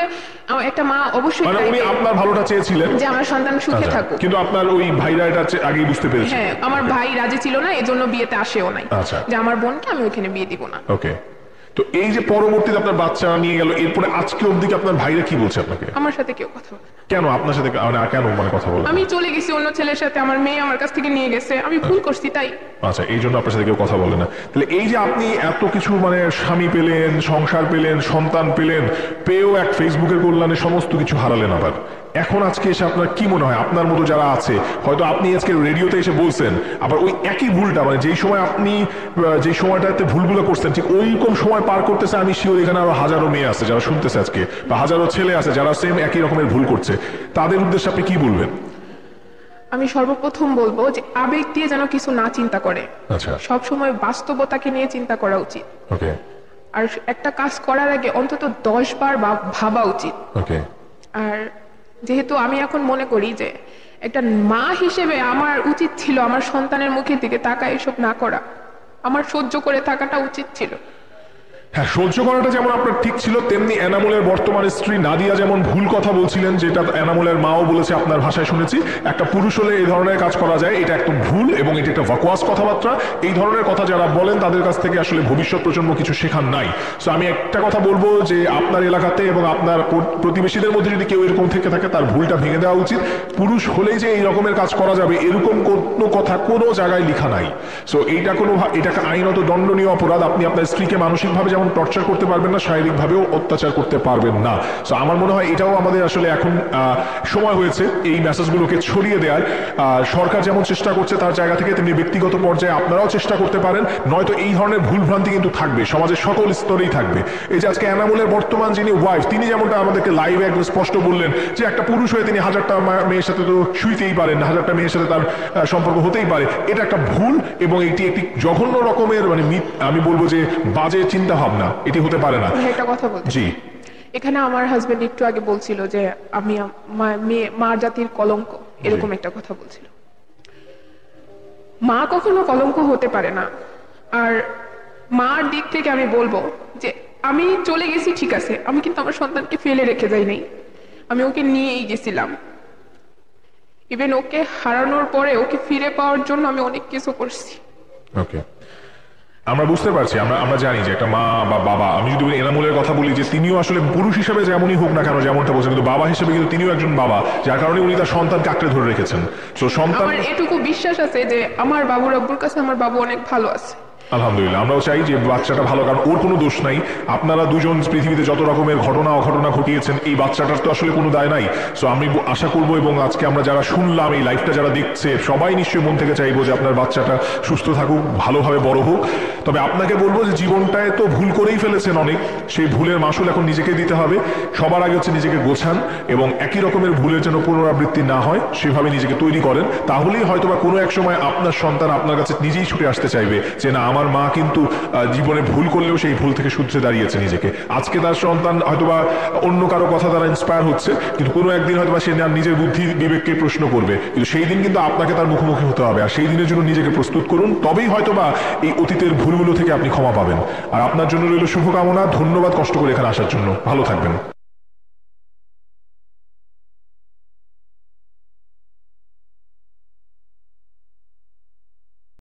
একটা মা অবশ্যই মানে উনি আপনার ভালোটা চেয়েছিলেন যে আমার সন্তান সুখে থাকুক, কিন্তু আপনার ওই ভাইরা এটা আগেই বুঝতে পেরেছে। হ্যাঁ, আমার ভাই রাজি ছিল না, এজন্য বিয়েতে আসেও নাই, আচ্ছা, যে আমার বোনকে আমি ওখানে বিয়ে দিব না। ওকে। তো এই যে পরবর্তীতে আপনার বাচ্চা নিয়ে গেল, এরপরে আজকে অবধি আপনার ভাইরা কি বলছে আপনাকে? আমার সাথে কেউ কথা বলে না। কেন আপনার সাথে কেন মানে কথা বলে? আমি চলে গেছি অন্য ছেলের সাথে, আমার মেয়ে আমার কাছ থেকে নিয়ে গেছে, আমি ভুল করছি তাই। আচ্ছা, এই জন্য আপনার সাথে কেউ কথা বলে না। তাহলে এই যে আপনি এত কিছু মানে স্বামী পেলেন, সংসার পেলেন, সন্তান পেলেন, পেয়েও এক ফেসবুকের কল্যাণে সমস্ত কিছু হারালেন। আবার এখন আজকে এসে আপনার কি মনে হয়, আপনার মতো যারা আছে, হয়তো আপনি আজকে রেডিওতে এসে বলছেন, আবার ওই একই ভুলটা মানে যেই সময় আপনি যেই সময়টাতে ভুলগুলো করছেন ঠিক ওইরকম সময় পার করতেছে, আমি শিওর এখানে আরো হাজারো মেয়ে আছে যারা শুনতেছে আজকে, বা হাজারো ছেলে আছে যারা সেম একই রকমের ভুল করছে, তাদের উদ্দেশ্যে আপনি কি বলবেন? আমি সর্বপ্রথম বলবো যে আবেগ দিয়ে যেন কিছু না চিন্তা করে, আচ্ছা, সব সময় বাস্তবতাকে নিয়ে চিন্তা করা উচিত। ওকে। আর একটা কাজ করার আগে অন্তত 10 বার ভাবা উচিত। ওকে। আর যেহেতু আমি এখন মনে করি যে একটা মা হিসেবে আমার উচিত ছিল আমার সন্তানের মুখের দিকে তাকায় এসব না করা, আমার সহ্য করে থাকাটা উচিত ছিল। হ্যাঁ, সহ্য করাটা যেমন আপনার ঠিক ছিল, তেমনি এনামুলের বর্তমান স্ত্রী নাদিয়া যেমন ভুল কথা বলছিলেন, যেটা এনামুলের মাও বলেছে আপনার ভাষায় শুনেছি, একটা পুরুষ হলে এই ধরনের কাজ করা যায়, এটা একদম ভুল এবং এটা একটা ভাকুয়াস কথাবার্তা। এই ধরনের কথা যারা বলেন তাদের কাছ থেকে আসলে ভবিষ্যৎ প্রজন্ম কিছু শেখার নাই। সো আমি একটা কথা বলবো যে আপনার এলাকাতে এবং আপনার প্রতিবেশীদের মধ্যে যদি কেউ এরকম থেকে থাকে, তার ভুলটা ভেঙে দেওয়া উচিত। পুরুষ হলেই যে এই রকমের কাজ করা যাবে এরকম কোনো কথা কোনো জায়গায় লেখা নাই। সো এটাকে আইনত দণ্ডনীয় অপরাধ। আপনি আপনার স্ত্রীকে মানসিকভাবে যেমন টর্চার করতে পারবেন না, শারীরিকভাবেও অত্যাচার করতে পারবেন না। সো আমার মনে হয় এটাও আমাদের আসলে এখন সময় হয়েছে এই মেসেজগুলোকে ছড়িয়ে দেওয়ার। সরকার যেমন চেষ্টা করছে তার জায়গা থেকে, তেমনি ব্যক্তিগত পর্যায়ে আপনারাও চেষ্টা করতে পারেন, নয়তো এই ধরনের ভুলভ্রান্তি কিন্তু থাকবে, সমাজের সকল স্তরেই থাকবে। এই যে আজকে এনামুলের বর্তমান যিনি ওয়াইফ, তিনি যেমনটা আমাদেরকে লাইভে একদম স্পষ্ট বললেন যে একটা পুরুষ হয়ে তিনি 1000টা মেয়ের সাথে তো শুইতেই পারেন, 1000টা মেয়ের সাথে তার সম্পর্ক হতেই পারে, এটা একটা ভুল এবং এটি একটি জঘন্য রকমের মানে আমি বলবো যে বাজে চিন্তা ভাবনা, এটি হতে পারে না। একটা কথা বলছি, জি, এখানে আমার হাজবেন্ড একটু আগে বলছিল যে আমি মা জাতির কলঙ্ক, এরকম একটা কথা বলছিল। মা কখনো কলঙ্ক হতে পারে না। আর মার দিক থেকে আমি বলবো যে আমি চলে গেছি ঠিক আছে, আমি কিন্তু আমার সন্তানকে ফেলে রেখে যাই নাই, আমি ওকে নিয়েই গেছিলাম। ইভেন ওকে হারানোর পরে ওকে ফিরে পাওয়ার জন্য আমি অনেক কিছু করছি। ওকে, আমরা বুঝতে পারছি, আমরা জানি যে একটা মা বা বাবা, আমি যদি এনামুলের কথা বলি যে তিনিও আসলে পুরুষ হিসেবে যেমনই হোক না কেন, যেমনটা বলছেন, কিন্তু বাবা হিসেবে কিন্তু তিনিও একজন বাবা, যার কারণে উনি তার সন্তানকে আঁকড়ে ধরে রেখেছেন। তো সন্তান, আমার এটুকু বিশ্বাস আছে যে আমার বাবুর আব্বুর কাছে আমার বাবু অনেক ভালো আছে। আলহামদুলিল্লাহ, আমরাও চাই যে বাচ্চাটা ভালো, কারণ ওর কোনো দোষ নাই। আপনারা দুজন পৃথিবীতে যত রকমের ঘটনা অঘটনা ঘটিয়েছেন, এই বাচ্চাটার তো আসলে কোনো দায় নাই। সো আমি আশা করবো, এবং আজকে আমরা যারা শুনলাম, এই লাইফটা যারা দেখছে, সবাই নিশ্চয়ই মন থেকে চাইবো যে আপনার বাচ্চাটা সুস্থ থাকুক, ভালোভাবে বড় হোক। তবে আপনাকে বলবো যে জীবনটায় তো ভুল করেই ফেলেছেন অনেক, সেই ভুলের মাসুল এখন নিজেকে দিতে হবে। সবার আগে হচ্ছে নিজেকে গোছান এবং একই রকমের ভুলের যেন পুনরাবৃত্তি না হয় সেভাবে নিজেকে তৈরি করেন। তাহলেই হয়তোবা কোনো এক সময় আপনার সন্তান আপনার কাছে নিজেই ছুটে আসতে চাইবে যে না, আমার মা কিন্তু জীবনে ভুল করলেও সেই ভুল থেকে শুধরে দাঁড়িয়েছে নিজেকে। আজকে তার সন্তান হয়তোবা অন্য কারো কথা দ্বারা ইন্সপায়ার হচ্ছে, কিন্তু কোনো একদিন হয়তোবা সে নিজের বুদ্ধি বিবেককে প্রশ্ন করবে, কিন্তু সেই দিন কিন্তু আপনাকে তার মুখোমুখি হতে হবে। আর সেই দিনের জন্য নিজেকে প্রস্তুত করুন, তবেই হয়তোবা এই অতীতের ভুলগুলো থেকে আপনি ক্ষমা পাবেন। আর আপনার জন্য রইল শুভকামনা। ধন্যবাদ কষ্ট করে এখানে আসার জন্য। ভালো থাকবেন।